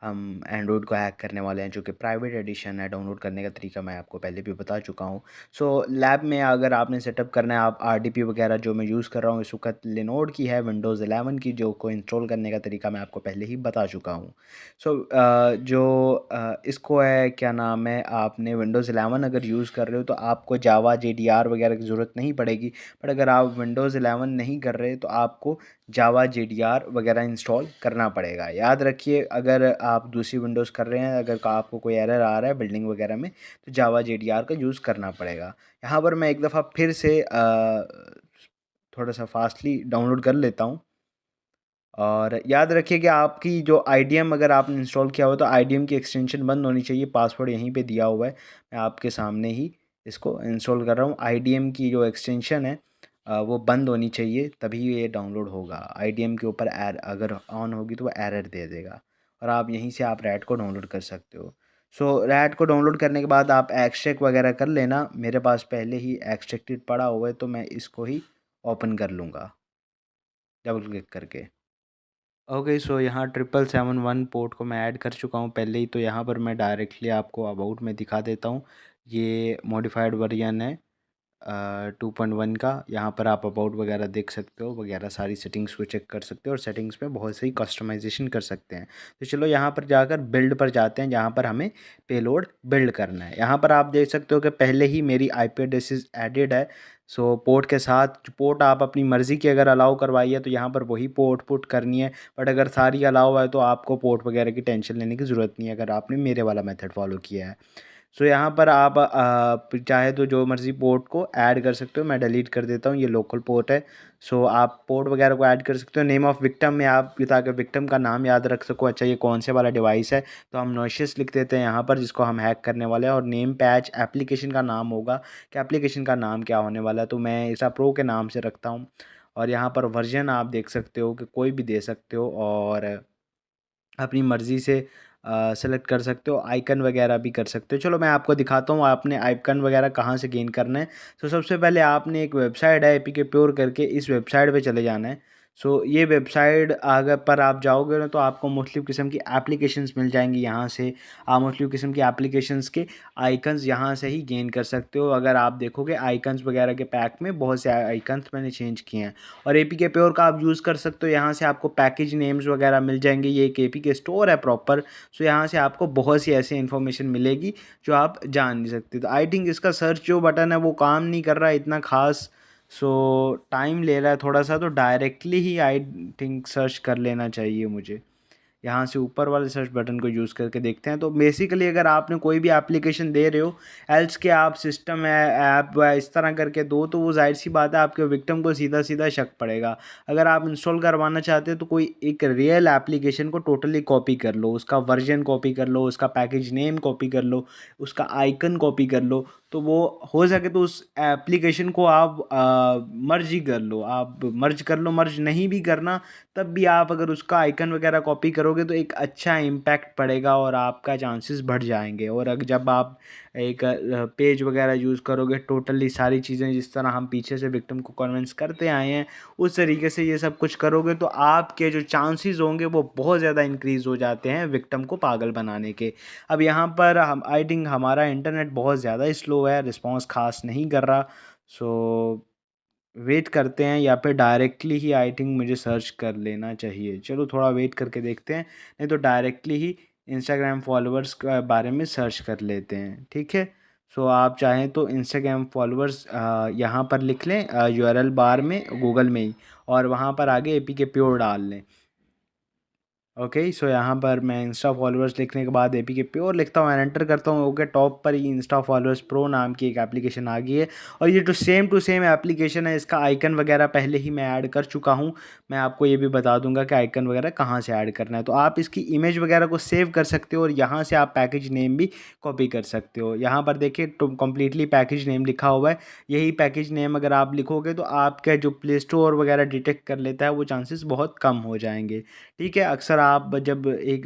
हम एंड्रॉयड को हैक करने वाले हैं, जो कि प्राइवेट एडिशन है। डाउनलोड करने का तरीका मैं आपको पहले भी बता चुका हूँ। सो लैब में अगर आपने सेटअप करना है, आप आरडीपी वगैरह जो मैं यूज़ कर रहा हूँ इस वक्त लिनोड की है, विंडोज़ 11 की, जो को इंस्टॉल करने का तरीका मैं आपको पहले ही बता चुका हूँ। सो इसको है क्या नाम है, आपने विंडोज़ 11 अगर यूज़ कर रहे हो तो आपको जावा जेडीआर वगैरह की ज़रूरत नहीं पड़ेगी। बट अगर आप विंडोज़ 11 नहीं कर रहे तो आपको जावा जेडीआर वगैरह इंस्टॉल करना पड़ेगा। याद रखिए, अगर आप दूसरी विंडोज़ कर रहे हैं, अगर आपको कोई एरर आ रहा है बिल्डिंग वगैरह में, तो जावा जेडीआर का यूज़ करना पड़ेगा। यहाँ पर मैं एक दफ़ा फिर से थोड़ा सा फास्टली डाउनलोड कर लेता हूँ। और याद रखिए कि आपकी जो आईडीएम अगर आपने इंस्टॉल किया हो तो आईडीएम की एक्सटेंशन बंद होनी चाहिए। पासवर्ड यहीं पे दिया हुआ है, मैं आपके सामने ही इसको इंस्टॉल कर रहा हूँ। आईडीएम की जो एक्सटेंशन है वो बंद होनी चाहिए, तभी ये डाउनलोड होगा। आईडीएम के ऊपर एर अगर ऑन होगी तो वो एरर दे देगा। और आप यहीं से आप रैट को डाउनलोड कर सकते हो। सो रैट को डाउनलोड करने के बाद आप एक्सट्रैक्ट वगैरह कर लेना। मेरे पास पहले ही एक्सट्रैक्टेड पड़ा हुआ है तो मैं इसको ही ओपन कर लूँगा डबल क्लिक करके। ओके, सो यहाँ 7771 पोर्ट को मैं ऐड कर चुका हूँ पहले ही। तो यहाँ पर मैं डायरेक्टली आपको अबाउट में दिखा देता हूँ। ये मॉडिफाइड वर्जन है 2.1 का। यहाँ पर आप अबाउट वगैरह देख सकते हो, वगैरह सारी सेटिंग्स को चेक कर सकते हो और सेटिंग्स में बहुत सही कस्टमाइजेशन कर सकते हैं। तो चलो यहाँ पर जाकर बिल्ड पर जाते हैं, जहाँ पर हमें पेलोड बिल्ड करना है। यहाँ पर आप देख सकते हो कि पहले ही मेरी आईपी एड्रेस एडेड है। सो पोर्ट के साथ पोर्ट आप अपनी मर्ज़ी की अगर अलाउ करवाइए तो यहाँ पर वही पोर्ट पुट करनी है। बट अगर सारी अलाउ है तो आपको पोर्ट वगैरह की टेंशन लेने की ज़रूरत नहीं है, अगर आपने मेरे वाला मेथड फॉलो किया है। सो यहाँ पर आप चाहे तो जो मर्ज़ी पोर्ट को ऐड कर सकते हो। मैं डिलीट कर देता हूँ, ये लोकल पोर्ट है। सो आप पोर्ट वगैरह को ऐड कर सकते हो। नेम ऑफ़ विक्टिम में आप, ताकि विक्टिम का नाम याद रख सको, अच्छा ये कौन से वाला डिवाइस है, तो हम नोशियस लिख देते हैं यहाँ पर, जिसको हम हैक करने वाले हैं। और नेम पैच एप्लीकेशन का नाम होगा कि एप्लीकेशन का नाम क्या होने वाला है, तो मैं इसा प्रो के नाम से रखता हूँ। और यहाँ पर वर्जन आप देख सकते हो कि कोई भी दे सकते हो और अपनी मर्ज़ी से सेलेक्ट कर सकते हो। आइकन वगैरह भी कर सकते हो। चलो मैं आपको दिखाता हूँ आपने आइकन वगैरह कहाँ से गेन करना है। तो सबसे पहले आपने एक वेबसाइट है एपीके प्योर करके, इस वेबसाइट पे चले जाना है। सो ये वेबसाइट अगर पर आप जाओगे ना तो आपको मुख्तलिफ़ किस्म की एप्लीकेशंस मिल जाएंगी यहाँ से। आप मुख्तलिफ़ किस्म की एप्लीकेशंस के आइकन्स यहाँ से ही गेन कर सकते हो। अगर आप देखोगे आइकन्स वगैरह के पैक में बहुत से आइकन्स मैंने चेंज किए हैं। और एपीके प्योर का आप यूज़ कर सकते हो। यहाँ से आपको पैकेज नेम्स वगैरह मिल जाएंगे। ये एक एपीके स्टोर है प्रॉपर। सो यहाँ से आपको बहुत सी ऐसी इन्फॉर्मेशन मिलेगी जो आप जान नहीं सकते। तो आई थिंक इसका सर्च जो बटन है वो काम नहीं कर रहा है इतना ख़ास। सो टाइम ले रहा है थोड़ा सा। तो directly he I think search कर लेना चाहिए मुझे। यहाँ से ऊपर वाले सर्च बटन को यूज़ करके देखते हैं। तो बेसिकली अगर आपने कोई भी एप्लीकेशन दे रहे हो एल्स के आप सिस्टम है ऐप है इस तरह करके दो, तो वो जाहिर सी बात है आपके विक्टिम को सीधा सीधा शक पड़ेगा। अगर आप इंस्टॉल करवाना चाहते हो तो कोई एक रियल एप्लीकेशन को टोटली कॉपी कर लो, उसका वर्जन कॉपी कर लो, उसका पैकेज नेम कॉपी कर लो, उसका आइकन कॉपी कर लो। तो वो हो सके तो उस एप्लीकेशन को आप मर्ज ही कर लो। आप मर्ज कर लो, मर्ज नहीं भी करना तब भी आप अगर उसका आइकन वगैरह कॉपी करोगे तो एक अच्छा इम्पैक्ट पड़ेगा और आपका चांसेस बढ़ जाएंगे। और अगर जब आप एक पेज वगैरह यूज़ करोगे टोटली सारी चीज़ें जिस तरह हम पीछे से विक्टिम को कन्विंस करते आए हैं उस तरीके से ये सब कुछ करोगे तो आपके जो चांसेस होंगे वो बहुत ज़्यादा इंक्रीज़ हो जाते हैं विक्टिम को पागल बनाने के। अब यहाँ पर हम आई थिंक हमारा इंटरनेट बहुत ज़्यादा स्लो है, रिस्पॉन्स खास नहीं कर रहा। सो वेट करते हैं या फिर डायरेक्टली ही आई थिंक मुझे सर्च कर लेना चाहिए। चलो थोड़ा वेट करके देखते हैं, नहीं तो डायरेक्टली ही इंस्टाग्राम फॉलोअर्स के बारे में सर्च कर लेते हैं। ठीक है। सो आप चाहें तो इंस्टाग्राम फॉलोअर्स यहाँ पर लिख लें यूआरएल बार में गूगल में ही, और वहाँ पर आगे एपीके प्योर डाल लें। ओके। सो यहाँ पर मैं इंस्टा फॉलोअर्स लिखने के बाद एपीके प्योर लिखता हूँ, एंटर करता हूँ। ओके, टॉप पर ही इंस्टा फॉलोअर्स प्रो नाम की एक एप्लीकेशन आ गई है और ये टू सेम एप्लीकेशन है। इसका आइकन वगैरह पहले ही मैं ऐड कर चुका हूँ। मैं आपको ये भी बता दूंगा कि आइकन वगैरह कहाँ से ऐड करना है। तो आप इसकी इमेज वगैरह को सेव कर सकते हो और यहाँ से आप पैकेज नेम भी कॉपी कर सकते हो। यहाँ पर देखिए कम्प्लीटली पैकेज नेम लिखा हुआ है। यही पैकेज नेम अगर आप लिखोगे तो आपका जो प्ले स्टोर वगैरह डिटेक्ट कर लेता है वो चांसेस बहुत कम हो जाएंगे। ठीक है। अक्सर आप जब एक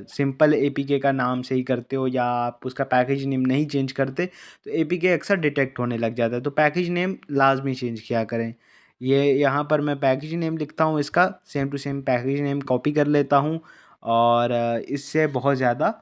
सिंपल एपीके का नाम से ही करते हो या आप उसका पैकेज नेम नहीं चेंज करते तो एपीके अक्सर डिटेक्ट होने लग जाता है। तो पैकेज नेम लाजमी चेंज किया करें। ये यहाँ पर मैं पैकेज नेम लिखता हूँ, इसका same to same package name copy कर लेता हूँ और इससे बहुत ज़्यादा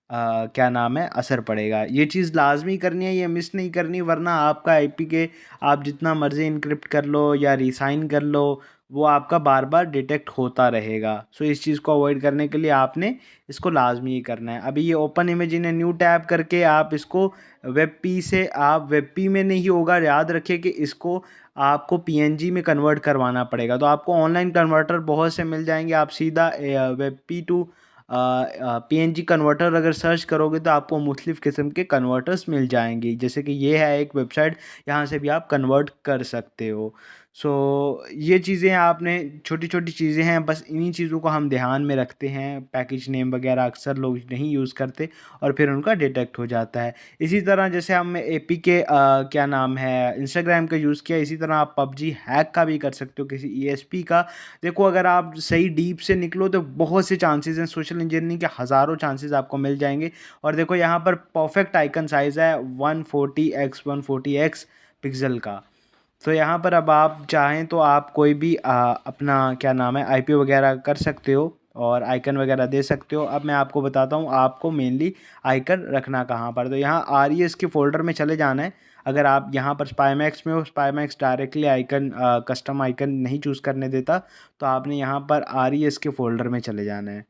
क्या नाम है असर पड़ेगा। ये चीज़ लाजमी करनी है, ये मिस नहीं करनी, वरना आपका एपीके आप जितना मर्ज़ी इनक्रिप्ट कर लो या रिसाइन कर लो वो आपका बार बार डिटेक्ट होता रहेगा। सो इस चीज़ को अवॉइड करने के लिए आपने इसको लाजमी ही करना है। अभी ये open image in a new tab करके आप इसको वेब पी से, आप वेब पी में नहीं होगा, याद रखिए कि इसको आपको पीएनजी में कन्वर्ट करवाना पड़ेगा। तो आपको ऑनलाइन कन्वर्टर बहुत से मिल जाएंगे। आप सीधा web P to PNG converter अगर सर्च करोगे तो आपको मुख्तलिफ़ किस्म के कन्वर्टर्स मिल जाएंगे। जैसे कि ये है एक वेबसाइट, यहाँ से भी आप कन्वर्ट कर सकते हो। सो ये चीज़ें आपने, छोटी छोटी चीज़ें हैं, बस इन्हीं चीज़ों को हम ध्यान में रखते हैं। पैकेज नेम वगैरह अक्सर लोग नहीं यूज़ करते और फिर उनका डिटेक्ट हो जाता है। इसी तरह जैसे हम एपीके क्या नाम है इंस्टाग्राम का यूज़ किया, इसी तरह आप पबजी हैक का भी कर सकते हो किसी ईएसपी का। देखो अगर आप सही डीप से निकलो तो बहुत से चांसेस हैं, सोशल इंजीनियरिंग के हज़ारों चांसेस आपको मिल जाएंगे। और देखो यहाँ पर परफेक्ट आइकन साइज़ है 140x140x पिक्सल का। तो यहाँ पर अब आप चाहें तो आप कोई भी अपना क्या नाम है आईपी वगैरह कर सकते हो और आइकन वगैरह दे सकते हो। अब मैं आपको बताता हूँ आपको मेनली आइकन रखना कहाँ पर। तो यहाँ आरईएस के फ़ोल्डर में चले जाना है। अगर आप यहाँ पर स्पाईमैक्स में हो, स्पाईमैक्स डायरेक्टली आइकन कस्टम आइकन नहीं चूज़ करने देता, तो आपने यहाँ पर आरईएस के फ़ोल्डर में चले जाना है।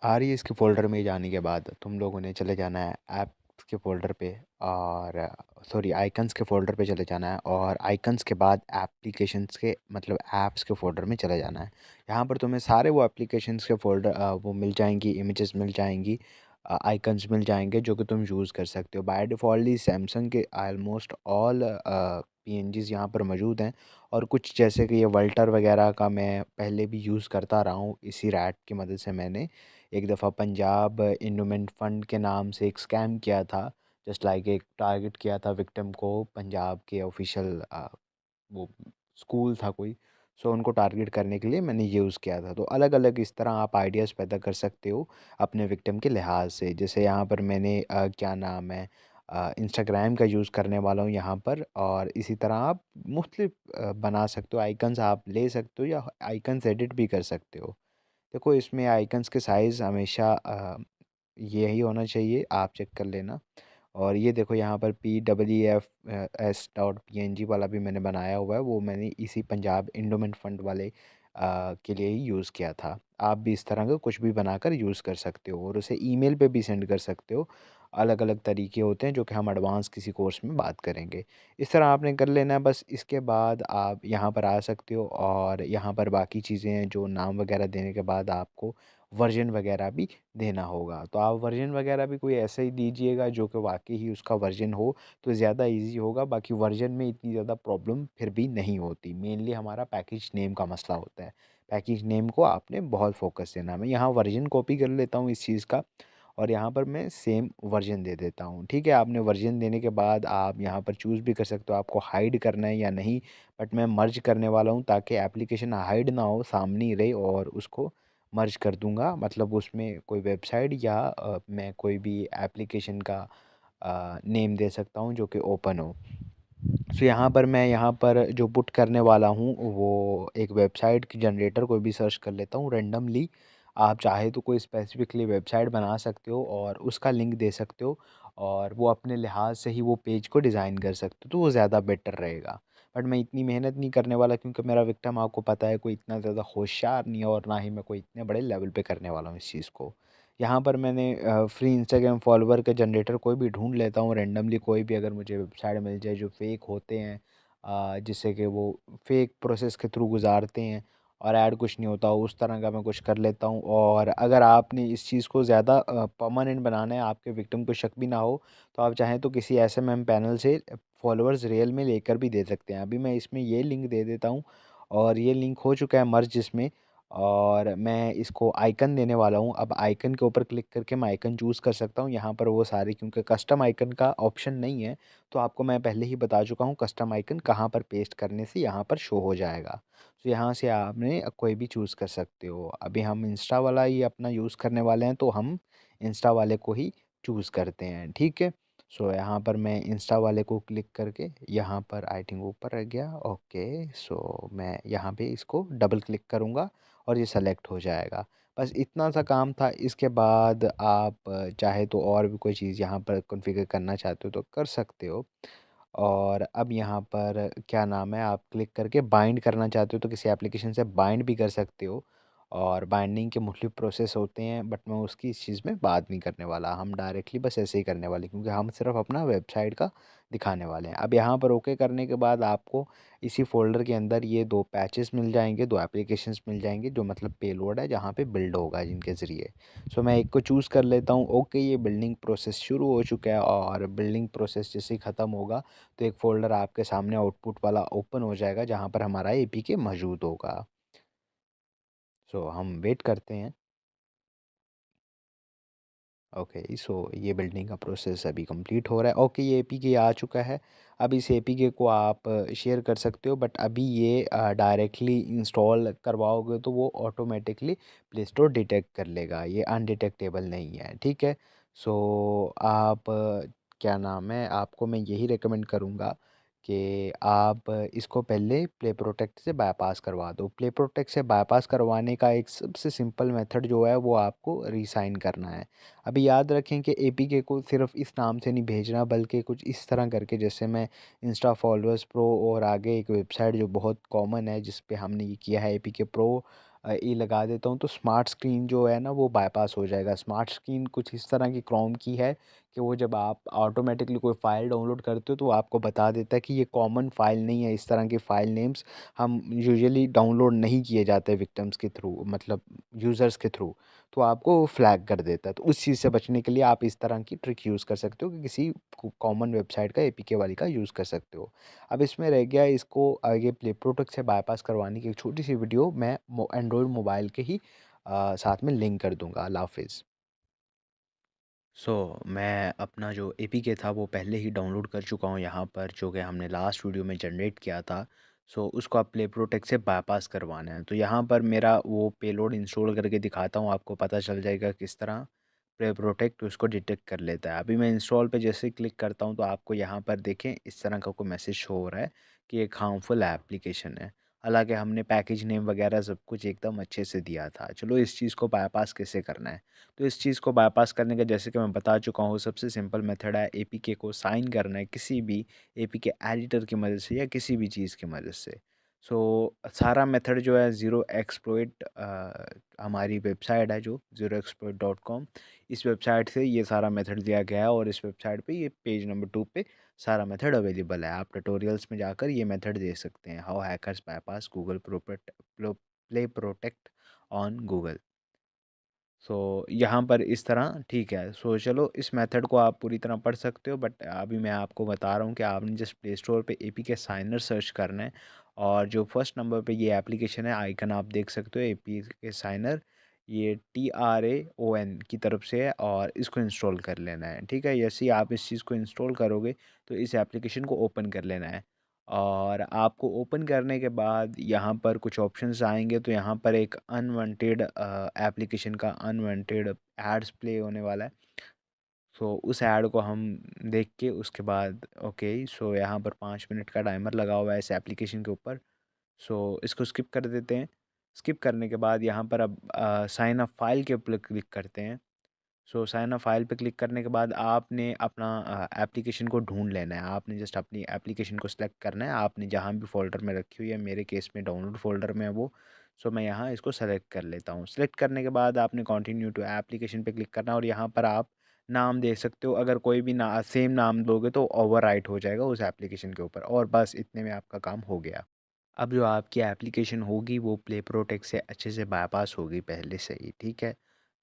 आरईएस के फ़ोल्डर में जाने के बाद तुम लोगों ने चले जाना है ऐप्स के फ़ोल्डर पे, और सॉरी आइकन्स के फ़ोल्डर पे चले जाना है, और आइकन्स के बाद एप्लीकेशंस के मतलब ऐप्स के फ़ोल्डर में चले जाना है। यहाँ पर तुम्हें सारे वो एप्लीकेशंस के फ़ोल्डर वो मिल जाएंगी, इमेजेस मिल जाएंगी, आइकन्स मिल जाएंगे जो कि तुम यूज़ कर सकते हो। बाय डिफ़ॉल्ट ही सैमसंग के ऑलमोस्ट ऑल पीएनजीज़ यहाँ पर मौजूद हैं। और कुछ जैसे कि ये वल्टर वगैरह का मैं पहले भी यूज़ करता रहा हूँ, इसी रैट की मदद से मैंने एक दफ़ा पंजाब इंडोमेंट फ़ंड के नाम से एक स्कैम किया था। जस्ट लाइक एक टारगेट किया था विक्टिम को, पंजाब के ऑफिशियल वो स्कूल था कोई, सो उनको टारगेट करने के लिए मैंने यूज़ किया था। तो अलग अलग इस तरह आप आइडियाज़ पैदा कर सकते हो अपने विक्टिम के लिहाज से। जैसे यहाँ पर मैंने क्या नाम है इंस्टाग्राम का यूज़ करने वाला हूँ यहाँ पर। और इसी तरह आप मुख्तलिफ बना सकते हो, आइकन्स आप ले सकते हो या आइकन्स एडिट भी कर सकते हो। देखो इसमें आइकन्स के साइज़ हमेशा यही होना चाहिए, आप चेक कर लेना। और ये देखो यहाँ पर PWF S.PNG वाला भी मैंने बनाया हुआ है, वो मैंने इसी पंजाब इंडोमेंट फंड वाले के लिए ही यूज़ किया था। आप भी इस तरह का कुछ भी बनाकर यूज़ कर सकते हो और उसे ईमेल पे भी सेंड कर सकते हो। अलग अलग तरीके होते हैं जो कि हम एडवांस किसी कोर्स में बात करेंगे। इस तरह आपने कर लेना है बस। इसके बाद आप यहाँ पर आ सकते हो और यहाँ पर बाकी चीज़ें हैं जो नाम वगैरह देने के बाद आपको वर्जन वगैरह भी देना होगा। तो आप वर्जन वगैरह भी कोई ऐसा ही दीजिएगा जो कि वाक़ई ही उसका वर्जन हो, तो ज़्यादा ईज़ी होगा। बाकी वर्जन में इतनी ज़्यादा प्रॉब्लम फिर भी नहीं होती। मेनली हमारा पैकेज नेम का मसला होता है। पैकेज नेम को आपने बहुत फ़ोकस देना है। मैं यहाँ वर्जन कॉपी कर लेता हूँ इस चीज़ का और यहाँ पर मैं सेम वर्जन दे देता हूँ। ठीक है, आपने वर्जन देने के बाद आप यहाँ पर चूज़ भी कर सकते हो आपको हाइड करना है या नहीं। बट मैं मर्ज करने वाला हूँ ताकि एप्लीकेशन हाइड ना हो, सामने ही रहे और उसको मर्ज कर दूँगा। मतलब उसमें कोई वेबसाइट या मैं कोई भी एप्लीकेशन का नेम दे सकता हूँ जो कि ओपन हो। सो यहाँ पर मैं यहाँ पर जो पुट करने वाला हूँ वो एक वेबसाइट की जनरेटर कोई भी सर्च कर लेता हूँ रैंडमली। आप चाहे तो कोई स्पेसिफिकली वेबसाइट बना सकते हो और उसका लिंक दे सकते हो और वो अपने लिहाज से ही वो पेज को डिज़ाइन कर सकते हो, तो वो ज़्यादा बेटर रहेगा। बट मैं इतनी मेहनत नहीं करने वाला क्योंकि मेरा विक्टिम आपको पता है कोई इतना ज़्यादा होशियार नहीं है और ना ही मैं कोई इतने बड़े लेवल पे करने वाला हूँ इस चीज़ को। यहाँ पर मैंने फ्री इंस्टाग्राम फॉलोवर का जनरेटर कोई भी ढूँढ लेता हूँ रैंडमली, कोई भी अगर मुझे वेबसाइट मिल जाए जो फ़ेक होते हैं, जिससे कि वो फ़ेक प्रोसेस के थ्रू गुज़ारते हैं और ऐड कुछ नहीं होता, उस तरह का मैं कुछ कर लेता हूँ। और अगर आपने इस चीज़ को ज़्यादा परमानेंट बनाना है, आपके विक्टिम को शक भी ना हो, तो आप चाहें तो किसी एसएमएम पैनल से फॉलोअर्स रियल में लेकर भी दे सकते हैं। अभी मैं इसमें ये लिंक दे देता हूँ और ये लिंक हो चुका है मर्ज इसमें। और मैं इसको आइकन देने वाला हूँ। अब आइकन के ऊपर क्लिक करके मैं आइकन चूज़ कर सकता हूँ। यहाँ पर वो सारे, क्योंकि कस्टम आइकन का ऑप्शन नहीं है, तो आपको मैं पहले ही बता चुका हूँ कस्टम आइकन कहाँ पर पेस्ट करने से यहाँ पर शो हो जाएगा। तो यहाँ से आपने कोई भी चूज़ कर सकते हो। अभी हम इंस्टा वाला ही अपना यूज़ करने वाले हैं, तो हम इंस्टा वाले को ही चूज़ करते हैं, ठीक है। सो यहाँ पर मैं इंस्टा वाले को क्लिक करके यहाँ पर आई थिंक ऊपर रह गया, ओके। सो मैं यहाँ पे इसको डबल क्लिक करूँगा और ये सेलेक्ट हो जाएगा। बस इतना सा काम था। इसके बाद आप चाहे तो और भी कोई चीज़ यहाँ पर कॉन्फ़िगर करना चाहते हो तो कर सकते हो। और अब यहाँ पर क्या नाम है, आप क्लिक करके बाइंड करना चाहते हो तो किसी एप्लीकेशन से बाइंड भी कर सकते हो। और बाइंडिंग के मुख्तलिफ प्रोसेस होते हैं, बट मैं उसकी इस चीज़ में बात नहीं करने वाला। हम डायरेक्टली बस ऐसे ही करने वाले क्योंकि हम सिर्फ अपना वेबसाइट का दिखाने वाले हैं। अब यहाँ पर ओके करने के बाद आपको इसी फ़ोल्डर के अंदर ये 2 पैचेस मिल जाएँगे, 2 एप्लीकेशंस मिल जाएँगे जो मतलब पेलोड है जहाँ पे बिल्ड होगा जिनके ज़रिए। सो मैं एक को चूज़ कर लेता हूँ। ओके, ये बिल्डिंग प्रोसेस शुरू हो चुका है और बिल्डिंग प्रोसेस जैसे ही ख़त्म होगा तो एक फ़ोल्डर आपके सामने आउटपुट वाला ओपन हो जाएगा जहाँ पर हमारा एपीके मौजूद होगा। सो हम वेट करते हैं। ओके, सो ये बिल्डिंग का प्रोसेस अभी कंप्लीट हो रहा है। ओके, ये एपीके आ चुका है। अब इस एपीके को आप शेयर कर सकते हो, बट अभी ये डायरेक्टली इंस्टॉल करवाओगे तो वो ऑटोमेटिकली प्ले स्टोर डिटेक्ट कर लेगा, ये अनडिटेक्टेबल नहीं है, ठीक है। सो आप क्या नाम है, आपको मैं यही रिकमेंड करूँगा कि आप इसको पहले प्ले प्रोटेक्ट से बायपास करवा दो। प्ले प्रोटेक्ट से बायपास करवाने का एक सबसे सिंपल मेथड जो है वो आपको रीसाइन करना है। अभी याद रखें कि एपीके को सिर्फ इस नाम से नहीं भेजना, बल्कि कुछ इस तरह करके, जैसे मैं इंस्टा फॉलोअर्स प्रो और आगे एक वेबसाइट जो बहुत कॉमन है जिस पे हमने ये किया है एपीके प्रो, ये लगा देता हूँ तो स्मार्ट स्क्रीन जो है ना वो बायपास हो जाएगा। स्मार्ट स्क्रीन कुछ इस तरह की क्रोम की है कि वो जब आप ऑटोमेटिकली कोई फ़ाइल डाउनलोड करते हो तो वो आपको बता देता है कि ये कॉमन फ़ाइल नहीं है। इस तरह की फ़ाइल नेम्स हम यूजुअली डाउनलोड नहीं किए जाते विक्टिम्स के थ्रू, मतलब यूज़र्स के थ्रू, तो आपको वो फ्लैग कर देता है। तो उस चीज़ से बचने के लिए आप इस तरह की ट्रिक यूज़ कर सकते हो कि किसी कॉमन वेबसाइट का एपीके वाली का यूज़ कर सकते हो। अब इसमें रह गया इसको आगे प्ले प्रोटेक्ट से बायपास करवाने की एक छोटी सी वीडियो मैं एंड्रॉयड मोबाइल के ही साथ में लिंक कर दूंगा। अल्लाह हाफिज़। सो मैं अपना जो एपीके था वो पहले ही डाउनलोड कर चुका हूँ यहाँ पर, जो कि हमने लास्ट वीडियो में जनरेट किया था। सो उसको आप प्ले प्रोटेक्ट से बायपास करवाना है, तो यहाँ पर मेरा वो पेलोड इंस्टॉल करके दिखाता हूँ, आपको पता चल जाएगा किस तरह। प्ले प्रोटेक्ट उसको डिटेक्ट कर लेता है। अभी मैं इंस्टॉल पे जैसे क्लिक करता हूँ तो आपको यहाँ पर देखें इस तरह का कोई मैसेज शो हो रहा है कि एक हार्मफुल एप्लीकेशन है। हालाँकि हमने पैकेज नेम वगैरह सब कुछ एकदम अच्छे से दिया था। चलो इस चीज़ को बायपास कैसे करना है? तो इस चीज़ को बायपास करने का जैसे कि मैं बता चुका हूँ, सबसे सिंपल मेथड है एपीके को साइन करना है किसी भी एपीके एडिटर की मदद से या किसी भी चीज़ की मदद से। सो सारा मेथड जो है ज़ीरो एक्सप्लॉइट हमारी वेबसाइट है जो zeroexploit.com, इस वेबसाइट से ये सारा मेथड दिया गया है और इस वेबसाइट पे ये पेज नंबर 2 पे सारा मेथड अवेलेबल है। आप ट्यूटोरियल्स में जाकर ये मेथड देख सकते हैं, how hackers bypass Google Play Protect on Google. So यहाँ पर इस तरह ठीक है। सो चलो इस मेथड को आप पूरी तरह पढ़ सकते हो, बट अभी मैं आपको बता रहा हूँ कि आपने जस्ट प्ले स्टोर पे एपीके साइनर सर्च करना है और जो फर्स्ट नंबर पे ये एप्लीकेशन है आइकन आप देख सकते हो एपीके साइनर, ये TRAON की तरफ से है और इसको इंस्टॉल कर लेना है। ठीक है, जैसे ही आप इस चीज़ को इंस्टॉल करोगे तो इस एप्लीकेशन को ओपन कर लेना है और आपको ओपन करने के बाद यहाँ पर कुछ ऑप्शंस आएंगे। तो यहाँ पर एक अनवांटेड एप्लीकेशन का अनवांटेड एड्स प्ले होने वाला है। सो उस ऐड को हम देख के उसके बाद ओके, सो यहाँ पर 5 मिनट का टाइमर लगा हुआ है इस एप्लीकेशन के ऊपर। सो इसको स्किप कर देते हैं। स्किप करने के बाद यहाँ पर अब साइन अप फाइल के ऊपर क्लिक करते हैं। सो साइन अप फाइल पे क्लिक करने के बाद आपने अपना एप्लीकेशन को ढूंढ लेना है। आपने जस्ट अपनी एप्लीकेशन को सिलेक्ट करना है, आपने जहाँ भी फ़ोल्डर में रखी हुई है, मेरे केस में डाउनलोड फ़ोल्डर में है वो। सो मैं यहाँ इसको सेलेक्ट कर लेता हूँ। सेलेक्ट करने के बाद आपने कंटिन्यू टू एप्लीकेशन पे क्लिक करना है और यहाँ पर आप नाम दे सकते हो। अगर कोई भी ना सेम नाम दोगे तो ओवरराइट हो जाएगा उस एप्लीकेशन के ऊपर और बस इतने में आपका काम हो गया। अब जो आपकी एप्लीकेशन होगी वो प्ले प्रोटेक्ट से अच्छे से बायपास होगी पहले से ही, ठीक है।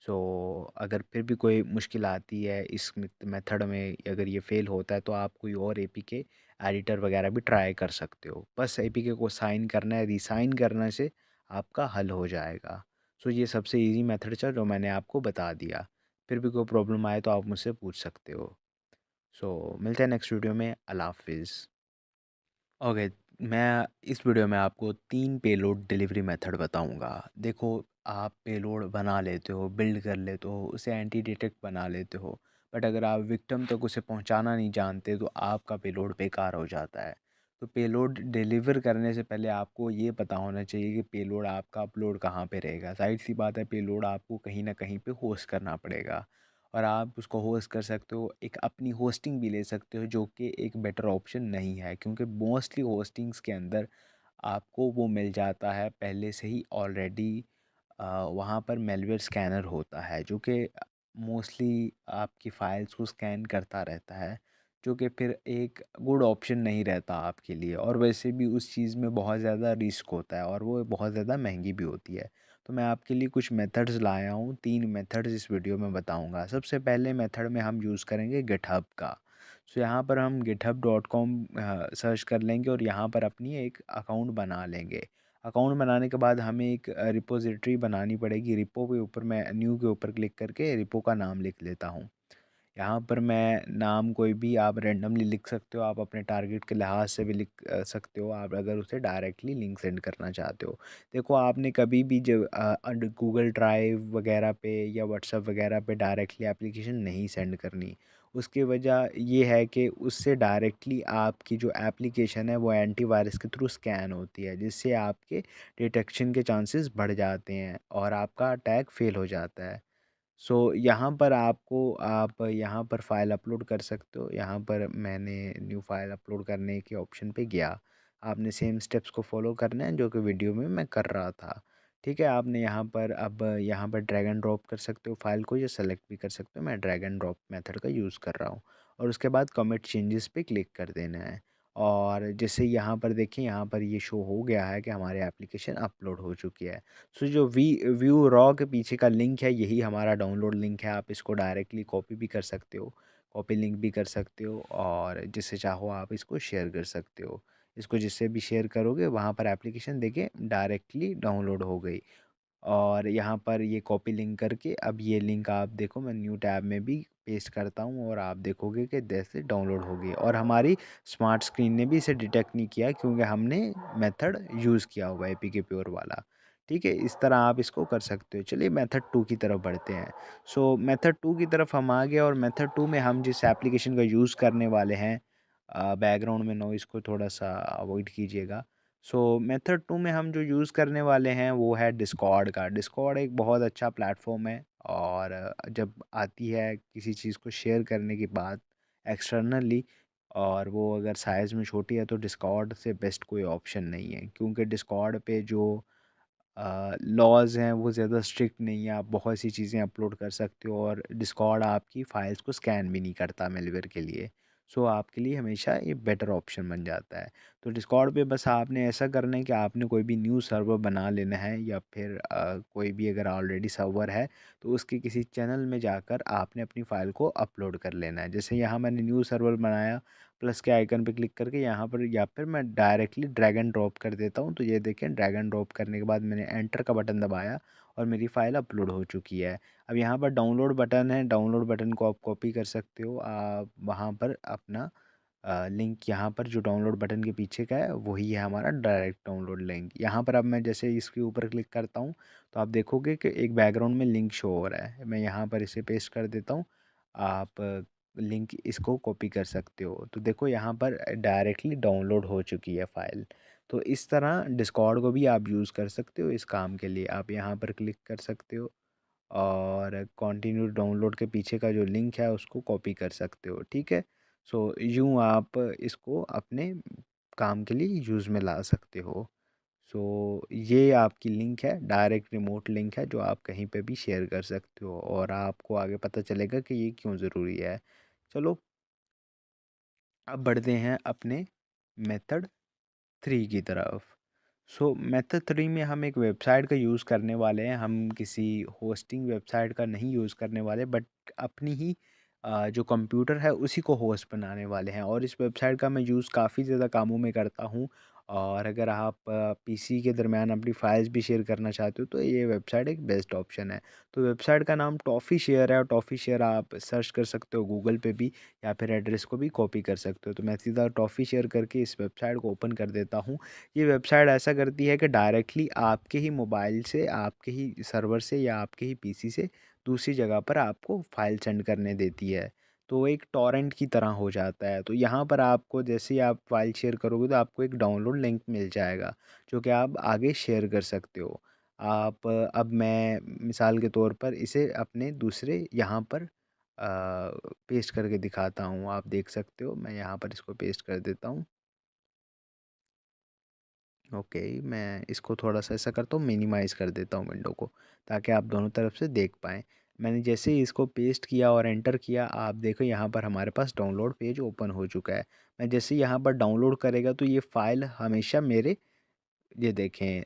सो अगर फिर भी कोई मुश्किल आती है इस मेथड में, अगर ये फ़ेल होता है तो आप कोई और एपीके एडिटर वगैरह भी ट्राई कर सकते हो। बस एपीके को साइन करना है, रीसाइन करने से आपका हल हो जाएगा। सो ये सबसे इजी मेथड था जो मैंने आपको बता दिया। फिर भी कोई प्रॉब्लम आए तो आप मुझसे पूछ सकते हो। सो मिलते हैं नेक्स्ट वीडियो में। अल्लाह हाफिज़। ओके, मैं इस वीडियो में आपको 3 पेलोड डिलीवरी मेथड बताऊंगा। देखो, आप पेलोड बना लेते हो, बिल्ड कर लेते हो, उसे एंटी डिटेक्ट बना लेते हो, बट अगर आप विक्टिम तक उसे पहुंचाना नहीं जानते तो आपका पेलोड बेकार हो जाता है। तो पेलोड डिलीवर करने से पहले आपको ये पता होना चाहिए कि पेलोड आपका अपलोड कहाँ पे रहेगा। जाहिर सी बात है, पेलोड आपको कहीं ना कहीं पे होस्ट करना पड़ेगा और आप उसको होस्ट कर सकते हो। एक अपनी होस्टिंग भी ले सकते हो जो कि एक बेटर ऑप्शन नहीं है, क्योंकि मोस्टली होस्टिंग्स के अंदर आपको वो मिल जाता है पहले से ही ऑलरेडी। वहाँ पर मेलवेयर स्कैनर होता है जो कि मोस्टली आपकी फ़ाइल्स को स्कैन करता रहता है, जो कि फिर एक गुड ऑप्शन नहीं रहता आपके लिए और वैसे भी उस चीज़ में बहुत ज़्यादा रिस्क होता है और वो बहुत ज़्यादा महंगी भी होती है। तो मैं आपके लिए कुछ मेथड्स लाया हूँ, 3 मेथड्स इस वीडियो में बताऊँगा। सबसे पहले मेथड में हम यूज़ करेंगे गिटहब का। सो यहाँ पर हम github.com सर्च कर लेंगे और यहाँ पर अपनी एक अकाउंट बना लेंगे। अकाउंट बनाने के बाद हमें एक रिपोज़िटरी बनानी पड़ेगी। रिपो के ऊपर मैं न्यू के ऊपर क्लिक करके रिपो का नाम लिख लेता हूँ। यहाँ पर मैं नाम कोई भी आप रैंडमली लिख सकते हो, आप अपने टारगेट के लिहाज से भी लिख सकते हो, आप अगर उसे डायरेक्टली लिंक सेंड करना चाहते हो। देखो, आपने कभी भी जब गूगल ड्राइव वगैरह पे या व्हाट्सएप वगैरह पे डायरेक्टली एप्लीकेशन नहीं सेंड करनी। उसकी वजह ये है कि उससे डायरेक्टली आपकी जो एप्लीकेशन है वो एंटीवायरस के थ्रू स्कैन होती है, जिससे आपके डिटेक्शन के चांसेस बढ़ जाते हैं और आपका अटैक फेल हो जाता है। सो यहाँ पर आप यहाँ पर फ़ाइल अपलोड कर सकते हो। यहाँ पर मैंने न्यू फ़ाइल अपलोड करने के ऑप्शन पे गया। आपने सेम स्टेप्स को फॉलो करना है जो कि वीडियो में मैं कर रहा था। ठीक है, आपने यहाँ पर अब यहाँ पर ड्रैग एंड ड्रॉप कर सकते हो फ़ाइल को या सेलेक्ट भी कर सकते हो। मैं ड्रैग एंड ड्रॉप मेथड का यूज़ कर रहा हूँ और उसके बाद कमिट चेंजेस पे क्लिक कर देना है। और जैसे यहाँ पर देखिए, यहाँ पर ये शो हो गया है कि हमारी एप्लीकेशन अपलोड हो चुकी है। सो जो व्यू रॉ के पीछे का लिंक है यही हमारा डाउनलोड लिंक है। आप इसको डायरेक्टली कॉपी भी कर सकते हो, कॉपी लिंक भी कर सकते हो और जिससे चाहो आप इसको शेयर कर सकते हो। इसको जिससे भी शेयर करोगे वहाँ पर एप्लीकेशन देखिए डायरेक्टली डाउनलोड हो गई। और यहाँ पर ये कॉपी लिंक करके अब ये लिंक आप देखो, मैं न्यू टैब में भी पेस्ट करता हूँ और आप देखोगे कि जैसे डाउनलोड हो गई और हमारी स्मार्ट स्क्रीन ने भी इसे डिटेक्ट नहीं किया क्योंकि हमने मेथड यूज़ किया हुआ है एपीके प्योर वाला। ठीक है, इस तरह आप इसको कर सकते हो। चलिए मेथड 2 की तरफ बढ़ते हैं। सो मेथड 2 की तरफ हम आ गए और मेथड 2 में हम जिस एप्लीकेशन का यूज़ करने वाले हैं, बैकग्राउंड में नॉइज़ को थोड़ा-सा अवॉइड कीजिएगा। सो मेथड 2 में हम जो यूज़ करने वाले हैं वो है डिस्कॉर्ड का। डिस्कॉर्ड एक बहुत अच्छा प्लेटफ़ॉर्म है और जब आती है किसी चीज़ को शेयर करने की बात एक्सटर्नली, और वो अगर साइज़ में छोटी है, तो डिस्कॉर्ड से बेस्ट कोई ऑप्शन नहीं है, क्योंकि डिस्कॉर्ड पे जो लॉज़ हैं वो ज़्यादा स्ट्रिक्ट नहीं है। आप बहुत सी चीज़ें अपलोड कर सकते हो और डिस्कॉर्ड आपकी फ़ाइल्स को स्कैन भी नहीं करता मेलवेयर के लिए। सो आपके लिए हमेशा ये बेटर ऑप्शन बन जाता है। तो डिस्कॉर्ड पे बस आपने ऐसा करना है कि आपने कोई भी न्यू सर्वर बना लेना है, या फिर कोई भी अगर ऑलरेडी सर्वर है तो उसके किसी चैनल में जाकर आपने अपनी फ़ाइल को अपलोड कर लेना है। जैसे यहाँ मैंने न्यू सर्वर बनाया, प्लस के आइकन पे क्लिक करके यहाँ पर, या फिर मैं डायरेक्टली ड्रैग एंड ड्रॉप कर देता हूँ। तो ये देखें, ड्रैग एंड ड्रॉप करने के बाद मैंने एंटर का बटन दबाया और मेरी फ़ाइल अपलोड हो चुकी है। अब यहाँ पर डाउनलोड बटन है, डाउनलोड बटन को आप कॉपी कर सकते हो। आप वहाँ पर अपना लिंक, यहाँ पर जो डाउनलोड बटन के पीछे का है वही है हमारा डायरेक्ट डाउनलोड लिंक। यहाँ पर अब मैं जैसे इसके ऊपर क्लिक करता हूँ तो आप देखोगे कि एक बैकग्राउंड में लिंक शो हो रहा है। मैं यहाँ पर इसे पेस्ट कर देता हूँ। आप लिंक इसको कॉपी कर सकते हो। तो देखो यहाँ पर डायरेक्टली डाउनलोड हो चुकी है फ़ाइल। तो इस तरह डिस्कॉर्ड को भी आप यूज़ कर सकते हो इस काम के लिए। आप यहाँ पर क्लिक कर सकते हो और कंटिन्यू डाउनलोड के पीछे का जो लिंक है उसको कॉपी कर सकते हो, ठीक है। सो यूँ आप इसको अपने काम के लिए यूज़ में ला सकते हो। सो ये आपकी लिंक है, डायरेक्ट रिमोट लिंक है, जो आप कहीं पे भी शेयर कर सकते हो और आपको आगे पता चलेगा कि ये क्यों ज़रूरी है। चलो, अब बढ़ते हैं अपने मेथड 3 की तरफ। सो मेथड 3 में हम एक वेबसाइट का यूज़ करने वाले हैं। हम किसी होस्टिंग वेबसाइट का नहीं यूज़ करने वाले, बट अपनी ही जो कंप्यूटर है उसी को होस्ट बनाने वाले हैं। और इस वेबसाइट का मैं यूज़ काफ़ी ज़्यादा कामों में करता हूँ। और अगर आप पीसी के दरमियान अपनी फाइल्स भी शेयर करना चाहते हो तो ये वेबसाइट एक बेस्ट ऑप्शन है। तो वेबसाइट का नाम टॉफ़ी शेयर है और टॉफ़ी शेयर आप सर्च कर सकते हो गूगल पे भी, या फिर एड्रेस को भी कॉपी कर सकते हो। तो मैं सीधा टॉफ़ी शेयर करके इस वेबसाइट को ओपन कर देता हूँ। ये वेबसाइट ऐसा करती है कि डायरेक्टली आपके ही मोबाइल से, आपके ही सर्वर से या आपके ही पीसी से दूसरी जगह पर आपको फ़ाइल सेंड करने देती है। तो वो एक टॉरेंट की तरह हो जाता है। तो यहाँ पर आपको जैसे ही आप फ़ाइल शेयर करोगे तो आपको एक डाउनलोड लिंक मिल जाएगा, जो कि आप आगे शेयर कर सकते हो। आप अब मैं मिसाल के तौर पर इसे अपने दूसरे यहाँ पर पेस्ट करके दिखाता हूँ। आप देख सकते हो, मैं यहाँ पर इसको पेस्ट कर देता हूँ। ओके, मैं इसको थोड़ा-सा ऐसा करता हूँ, मिनिमाइज़ कर देता हूँ विंडो को, ताकि आप दोनों तरफ से देख पाएँ। मैंने जैसे ही इसको पेस्ट किया और एंटर किया, आप देखो यहाँ पर हमारे पास डाउनलोड पेज ओपन हो चुका है। मैं जैसे ही यहाँ पर डाउनलोड करेगा तो ये फ़ाइल हमेशा मेरे, ये देखें,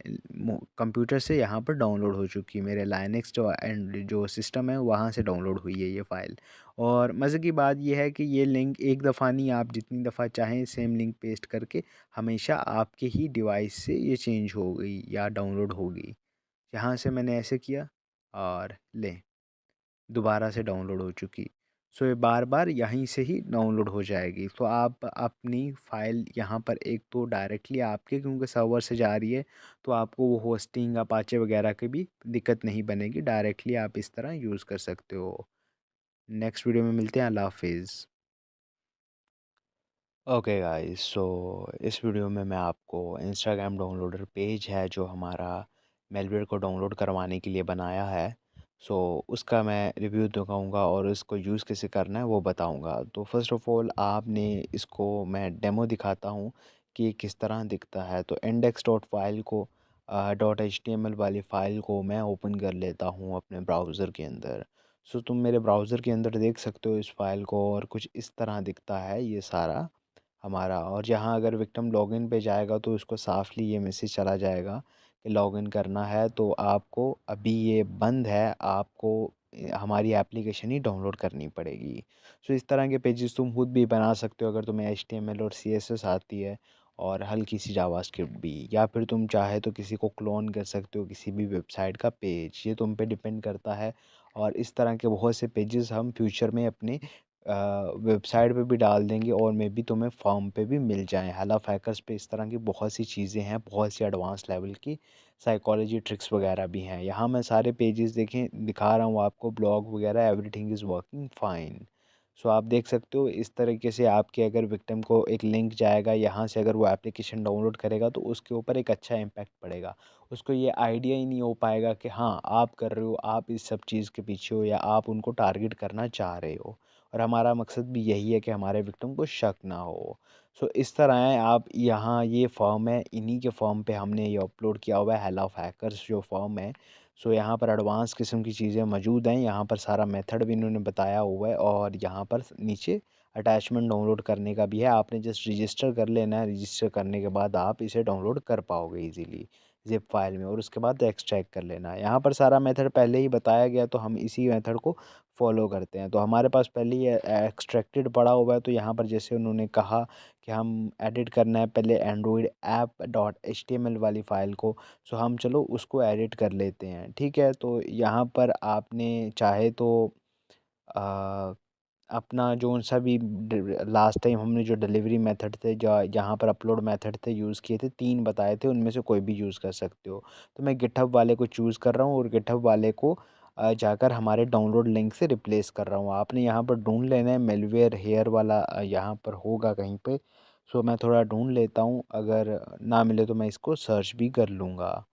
कंप्यूटर से यहाँ पर डाउनलोड हो चुकी है। मेरे लाइनक्स जो एंड जो सिस्टम है वहाँ से डाउनलोड हुई है ये फ़ाइल। और मज़े की बात ये है कि ये लिंक एक दफ़ा नहीं, आप जितनी दफ़ा चाहें सेम लिंक पेस्ट करके हमेशा आपके ही डिवाइस से ये चेंज हो गई या डाउनलोड हो गई। यहाँ से मैंने ऐसे किया और लें, दोबारा से डाउनलोड हो चुकी। सो ये बार-बार यहीं से ही डाउनलोड हो जाएगी। तो आप अपनी फ़ाइल यहाँ पर, एक तो डायरेक्टली आपके क्योंकि सर्वर से जा रही है, तो आपको वो होस्टिंग अपाचे वगैरह की भी दिक्कत नहीं बनेगी। डायरेक्टली आप इस तरह यूज़ कर सकते हो। नेक्स्ट वीडियो में मिलते हैं। अल्लाह हाफ़िज़। ओके गाइस, सो इस वीडियो में मैं आपको इंस्टाग्राम डाउनलोडर पेज है जो हमारा मेलवेयर को डाउनलोड करवाने के लिए बनाया है, सो उसका मैं रिव्यू दिखाऊंगा और इसको यूज़ कैसे करना है वो बताऊंगा। तो फर्स्ट ऑफ़ ऑल आपने इसको, मैं डेमो दिखाता हूँ कि किस तरह दिखता है। तो इंडेक्स डॉट फाइल को, डॉट एच वाली फ़ाइल को मैं ओपन कर लेता हूँ अपने ब्राउज़र के अंदर। सो तुम मेरे ब्राउज़र के अंदर देख सकते हो इस फ़ाइल को, और कुछ इस तरह दिखता है ये सारा हमारा। और जहाँ अगर विक्टिम लॉगिन पे जाएगा तो उसको साफली ये मैसेज चला जाएगा कि लॉगिन करना है, तो आपको अभी ये बंद है, आपको हमारी एप्लीकेशन ही डाउनलोड करनी पड़ेगी। सो इस तरह के पेजेस तुम खुद भी बना सकते हो अगर तुम्हें एचटीएमएल और सीएसएस आती है, और हल्की सी जावास्क्रिप्ट भी, या फिर तुम चाहे तो किसी को क्लोन कर सकते हो किसी भी वेबसाइट का पेज, ये तुम पे डिपेंड करता है। और इस तरह के बहुत से पेजेस हम फ्यूचर में अपने वेबसाइट पे भी डाल देंगे और मे बी तुम्हें फॉर्म पे भी मिल जाएँ। हलफ हैकर्स पे इस तरह की बहुत सी चीज़ें हैं, बहुत सी एडवांस लेवल की साइकोलॉजी ट्रिक्स वगैरह भी हैं। यहाँ मैं सारे पेजेस देखें दिखा रहा हूँ आपको, ब्लॉग वगैरह एवरीथिंग इज़ वर्किंग फाइन। सो आप देख सकते हो इस तरीके से आपके अगर विक्टिम को एक लिंक जाएगा, यहाँ से अगर वो एप्लीकेशन डाउनलोड करेगा तो उसके ऊपर एक अच्छा इम्पैक्ट पड़ेगा। उसको ये आइडिया ही नहीं हो पाएगा कि हाँ, आप कर रहे हो, आप इस सब चीज़ के पीछे हो या आप उनको टारगेट करना चाह रहे हो। और हमारा मकसद भी यही है कि हमारे विक्टिम को शक ना हो। सो इस तरह है, आप यहाँ ये फॉर्म है, इन्हीं के फॉर्म पे हमने ये अपलोड किया हुआ है, हेल ऑफ़ हैकर्स जो फॉर्म है। सो यहाँ पर एडवांस किस्म की चीज़ें मौजूद हैं, यहाँ पर सारा मेथड भी इन्होंने बताया हुआ है और यहाँ पर नीचे अटैचमेंट डाउनलोड करने का भी है। आपने जस्ट रजिस्टर कर लेना है, रजिस्टर करने के बाद आप इसे डाउनलोड कर पाओगे ईज़िली ज़िप फाइल में, और उसके बाद एक्सट्रैक्ट कर लेना है। यहाँ पर सारा मेथड पहले ही बताया गया, तो हम इसी मेथड को फॉलो करते हैं। तो हमारे पास पहले ही एक्सट्रैक्टेड पड़ा हुआ है, तो यहाँ पर जैसे उन्होंने कहा कि हम एडिट करना है पहले एंड्रॉयड ऐप डॉट एचटीएमएल वाली फ़ाइल को। सो हम चलो उसको एडिट कर लेते हैं, ठीक है। तो यहाँ पर आपने चाहे तो अ, अपना जोन सा भी लास्ट टाइम हमने जो डिलीवरी मेथड थे, जहाँ पर अपलोड मेथड थे यूज़ किए थे, 3 बताए थे, उनमें से कोई भी यूज़ कर सकते हो। तो मैं गिटहब वाले को चूज़ कर रहा हूँ और गिटहब वाले को जाकर हमारे डाउनलोड लिंक से रिप्लेस कर रहा हूँ। आपने यहाँ पर ढूँढ लेना है मेलवेयर हेयर वाला, यहाँ पर होगा कहीं पे। सो मैं थोड़ा ढूँढ लेता हूँ, अगर ना मिले तो मैं इसको सर्च भी कर लूँगा।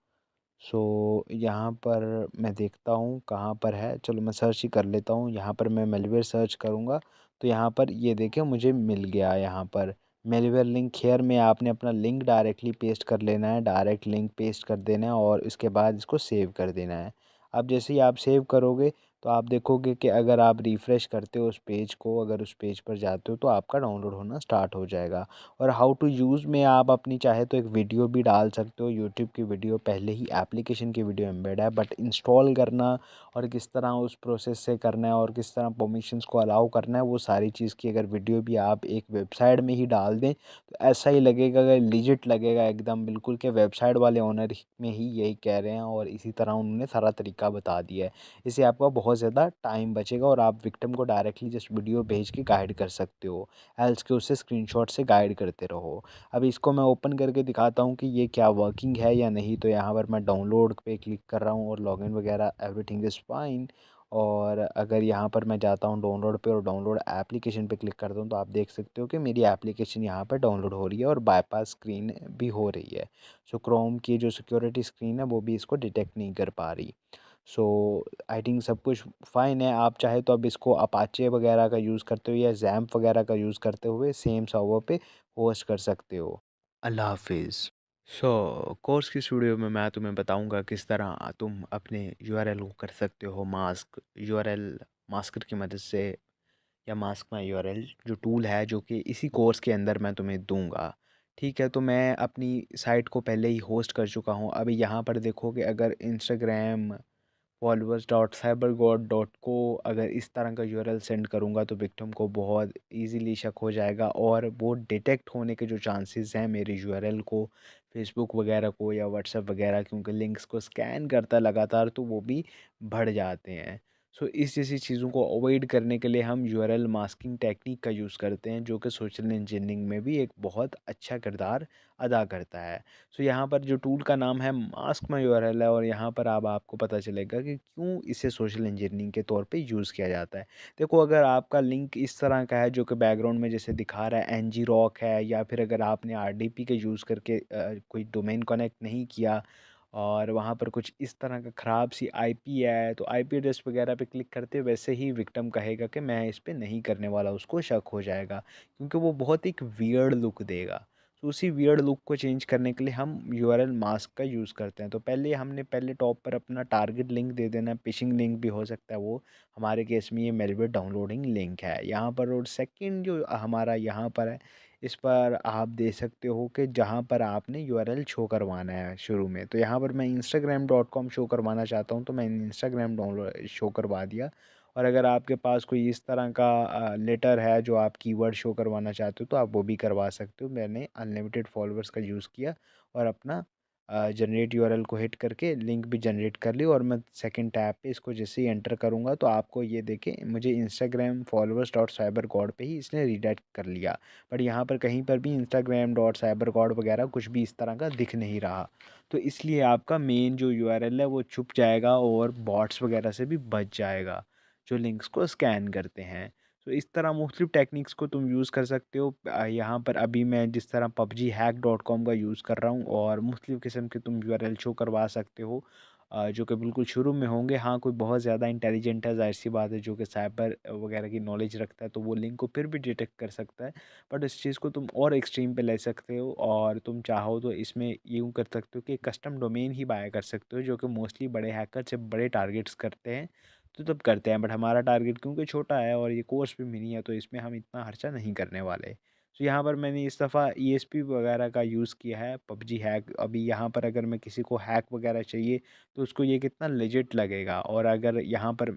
सो यहाँ पर मैं देखता हूँ कहाँ पर है, चलो मैं सर्च ही कर लेता हूँ। यहाँ पर मैं मेलवेयर सर्च करूँगा तो यहाँ पर ये देखिए मुझे मिल गया। यहाँ पर मेलवेयर लिंक हेयर में आपने अपना लिंक डायरेक्टली पेस्ट कर लेना है, डायरेक्ट लिंक पेस्ट कर देना है और इसके बाद इसको सेव कर देना है। अब जैसे ही आप सेव करोगे तो आप देखोगे कि अगर आप रिफ़्रेश करते हो उस पेज को, अगर उस पेज पर जाते हो तो आपका डाउनलोड होना स्टार्ट हो जाएगा। और हाउ टू यूज़ में आप अपनी चाहे तो एक वीडियो भी डाल सकते हो, यूट्यूब की वीडियो, पहले ही एप्लीकेशन की वीडियो एम्बेड है, बट इंस्टॉल करना और किस तरह उस प्रोसेस से करना है और किस तरह परमिशंस को अलाउ करना है, वो सारी चीज़ की अगर वीडियो भी आप एक वेबसाइट में ही डाल दें तो ऐसा ही लगेगा, अगर लीजिट लगेगा एकदम बिल्कुल के वेबसाइट वाले ओनर में ही यही कह रहे हैं और इसी तरह उन्होंने सारा तरीका बता दिया है। इससे आपका बहुत ज़्यादा टाइम बचेगा और आप विक्टिम को डायरेक्टली जस्ट वीडियो भेज के गाइड कर सकते हो, एल्स के उससे स्क्रीनशॉट से गाइड करते रहो। अब इसको मैं ओपन करके दिखाता हूँ कि ये क्या वर्किंग है या नहीं। तो यहाँ पर मैं डाउनलोड पे क्लिक कर रहा हूँ और लॉगिन वगैरह एवरीथिंग इज़ फाइन। और अगर यहाँ पर मैं जाता हूँ डाउनलोड पे और डाउनलोड एप्लीकेशन पे क्लिक करता हूँ तो आप देख सकते हो कि मेरी एप्लीकेशन यहाँ पर डाउनलोड हो रही है और बाईपास स्क्रीन भी हो रही है। सो क्रोम की जो सिक्योरिटी स्क्रीन है वो भी इसको डिटेक्ट नहीं कर पा रही। सो आई थिंक सब कुछ फ़ाइन है। आप चाहे तो अब इसको अपाचे वगैरह का यूज़ करते हुए या ज़ैम्प वगैरह का यूज़ करते हुए सेम सर्वर पे होस्ट कर सकते हो। अल्लाह हाफ़िज़। सो कोर्स की इस वीडियो में मैं तुम्हें बताऊंगा किस तरह तुम अपने यूआरएल को कर सकते हो मास्क। यूआरएल मास्कर की मदद से, या मास्क माई यूआरएल जो टूल है जो कि इसी कोर्स के अंदर मैं तुम्हें दूंगा। ठीक है, तो मैं अपनी साइट को पहले ही होस्ट कर चुका हूँ। अभी यहाँ पर देखोगे अगर Instagram followers dot cyber God dot को अगर इस तरह का यूआरएल सेंड करूँगा तो विक्टिम को बहुत इजीली शक हो जाएगा और वो डिटेक्ट होने के जो चांसेस हैं मेरे यूआरएल को, फेसबुक वगैरह को या व्हाट्सएप वगैरह, क्योंकि लिंक्स को स्कैन करता है लगातार, तो वो भी बढ़ जाते हैं। सो इस जैसी चीज़ों को अवॉइड करने के लिए हम यूआरएल मास्किंग टेक्निक का यूज़ करते हैं, जो कि सोशल इंजीनियरिंग में भी एक बहुत अच्छा किरदार अदा करता है। सो यहाँ पर जो टूल का नाम है मास्क माई यूआरएल है और यहाँ पर अब आपको पता चलेगा कि क्यों इसे सोशल इंजीनियरिंग के तौर पे यूज़ किया जाता है। देखो, अगर आपका लिंक इस तरह का है जो कि बैकग्राउंड में जैसे दिखा रहा है एनजी रॉक है, या फिर अगर आपने आरडीपी के यूज़ करके कोई डोमेन कनेक्ट नहीं किया और वहाँ पर कुछ इस तरह का ख़राब सी आईपी है, तो आईपी एड्रेस वगैरह पे क्लिक करते वैसे ही विक्टिम कहेगा कि मैं इस पे नहीं करने वाला, उसको शक हो जाएगा क्योंकि वो बहुत एक वियर्ड लुक देगा। तो उसी वियर्ड लुक को चेंज करने के लिए हम यूआरएल मास्क का यूज़ करते हैं। तो पहले टॉप पर अपना टारगेट लिंक दे देना है, फिशिंग लिंक भी हो सकता है वो, हमारे केस में ये मेलवेयर डाउनलोडिंग लिंक है यहाँ पर। और सेकंड जो हमारा यहाँ पर है, इस पर आप दे सकते हो कि जहाँ पर आपने यूआरएल शो करवाना है शुरू में। तो यहाँ पर मैं instagram.com शो करवाना चाहता हूँ तो मैंने इंस्टाग्राम डाउनलोड शो करवा दिया। और अगर आपके पास कोई इस तरह का लेटर है जो आप कीवर्ड शो करवाना चाहते हो तो आप वो भी करवा सकते हो। मैंने अनलिमिटेड फॉलोअर्स का यूज़ किया और अपना जनरेट यूआरएल को हिट करके लिंक भी जनरेट कर ली, और मैं सेकंड टैब पे इसको जैसे ही एंटर करूँगा तो आपको ये देखें मुझे Instagram followers dot cyber God पे ही इसने रीडायरेक्ट कर लिया। बट यहाँ पर कहीं पर भी इंस्टाग्राम डॉट साइबर गॉड वगैरह कुछ भी इस तरह का दिख नहीं रहा। तो इसलिए आपका मेन जो यूआरएल है वो छुप जाएगा और बॉट्स वगैरह से भी बच जाएगा जो लिंक्स को स्कैन करते हैं। तो इस तरह मुख्तलिफ टेक्निक्स को तुम यूज़ कर सकते हो। यहाँ पर अभी मैं जिस तरह पबजी हैक डॉट कॉम का यूज़ कर रहा हूँ, और मुख्तलिफ किस्म के तुम यूआरएल शो करवा सकते हो जो कि बिल्कुल शुरू में होंगे। हाँ, कोई बहुत ज़्यादा इंटेलिजेंट है, ज़ाहिर सी बात है, जो कि साइबर वगैरह की नॉलेज रखता है, तो वो लिंक को फिर भी डिटेक्ट कर सकता है। बट इस चीज़ को तुम और एक्सट्रीम पे ले सकते हो, और तुम चाहो तो इसमें यूँ कर सकते हो कि कस्टम डोमेन ही बाय कर सकते हो, जो कि मोस्टली बड़े हैकर से बड़े टारगेट्स करते हैं, तो तब करते हैं। बट हमारा टारगेट क्योंकि छोटा है और ये कोर्स भी मिनी है, तो इसमें हम इतना खर्चा नहीं करने वाले। तो यहाँ पर मैंने इस दफ़ा ईएसपी वगैरह का यूज़ किया है, पबजी हैक। अभी यहाँ पर अगर मैं किसी को हैक वगैरह चाहिए तो उसको ये कितना लेजिट लगेगा, और अगर यहाँ पर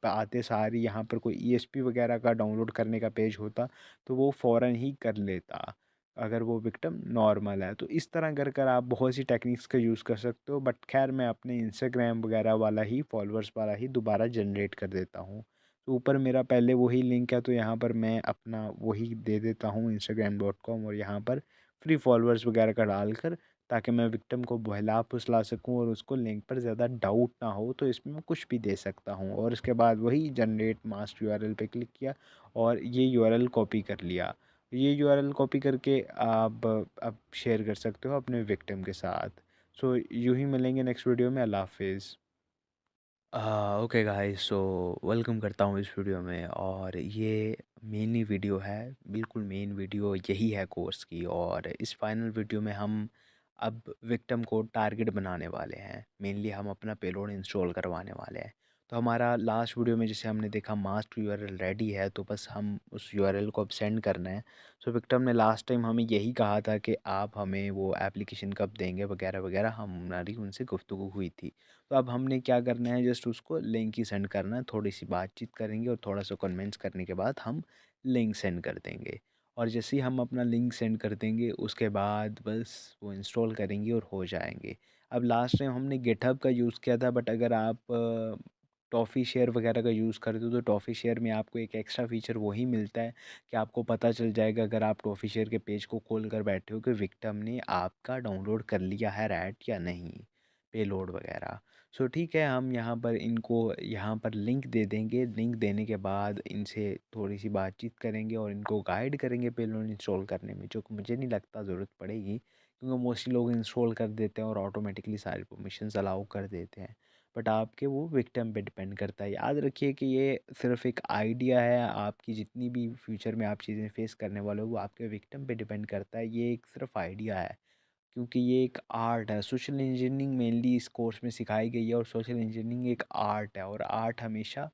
आते सार ही यहाँ पर कोई ईएसपी वगैरह का डाउनलोड करने का पेज होता तो वो फ़ौरन ही कर लेता अगर वो विक्टिम नॉर्मल है। तो इस तरह कर कर आप बहुत सी टेक्निक्स का यूज़ कर सकते हो। बट खैर, मैं अपने इंस्टाग्राम वगैरह वाला ही फॉलोअर्स वाला ही दोबारा जनरेट कर देता हूँ। तो ऊपर मेरा पहले वही लिंक है, तो यहाँ पर मैं अपना वही दे देता हूँ instagram.com, और यहाँ पर फ्री फॉलोअर्स वगैरह का डालकर, ताकि मैं विक्टिम को बहला फुसला सकूँ और उसको लिंक पर ज़्यादा डाउट ना हो, तो इसमें मैं कुछ भी दे सकता हूँ। और इसके बाद वही जनरेट मास्ट यूआरएल पे क्लिक किया और ये यूआरएल कॉपी कर लिया। ये यूआरएल कॉपी करके आप अब शेयर कर सकते हो अपने विक्टिम के साथ। सो यूँ ही मिलेंगे नेक्स्ट वीडियो में। अल्लाह हाफिज़। ओके गाइस, सो वेलकम करता हूँ इस वीडियो में, और ये मेनली वीडियो है, बिल्कुल मेन वीडियो यही है कोर्स की। और इस फाइनल वीडियो में हम अब विक्टिम को टारगेट बनाने वाले हैं, मेनली हम अपना पेलोड इंस्टॉल करवाने वाले हैं। तो हमारा लास्ट वीडियो में जैसे हमने देखा मास्टर यूआरएल रेडी है, तो बस हम उस यूआरएल को अब सेंड करना है। सो विक्टिम ने लास्ट टाइम हमें यही कहा था कि आप हमें वो एप्लीकेशन कब देंगे वगैरह वगैरह, हमारी उनसे गुफ्तगू हुई थी। तो अब हमने क्या करना है, जस्ट उसको लिंक ही सेंड करना है, थोड़ी सी बातचीत करेंगे और थोड़ा सा कन्विंस करने के बाद हम लिंक सेंड कर देंगे। और जैसे ही हम अपना लिंक सेंड कर देंगे उसके बाद बस वो इंस्टॉल करेंगे और हो जाएंगे। अब लास्ट टाइम हमने गिटहब का यूज़ किया था, बट अगर आप टॉफ़ी शेयर वगैरह का यूज़ करते हो तो टॉफ़ी शेयर में आपको एक एक्स्ट्रा फ़ीचर वही मिलता है कि आपको पता चल जाएगा अगर आप टॉफ़ी शेयर के पेज को खोल कर बैठे हो कि विक्टिम ने आपका डाउनलोड कर लिया है रैट या नहीं, पेलोड वगैरह। सो ठीक है, हम यहाँ पर इनको यहाँ पर लिंक दे देंगे। लिंक देने के बाद इनसे थोड़ी सी बातचीत करेंगे और इनको गाइड करेंगे पेलोड इंस्टॉल करने में, जो कि मुझे नहीं लगता ज़रूरत पड़ेगी, क्योंकि मोस्टली लोग इंस्टॉल कर देते हैं और ऑटोमेटिकली सारी परमिशंस अलाउ कर देते हैं। बट आपके वो विक्टिम पे डिपेंड करता है। याद रखिए कि ये सिर्फ एक आइडिया है, आपकी जितनी भी फ्यूचर में आप चीज़ें फेस करने वाले हो वो आपके विक्टिम पे डिपेंड करता है। ये एक सिर्फ आइडिया है, क्योंकि ये एक आर्ट है। सोशल इंजीनियरिंग मेनली इस कोर्स में सिखाई गई है, और सोशल इंजीनियरिंग एक आर्ट है, और आर्ट हमेशा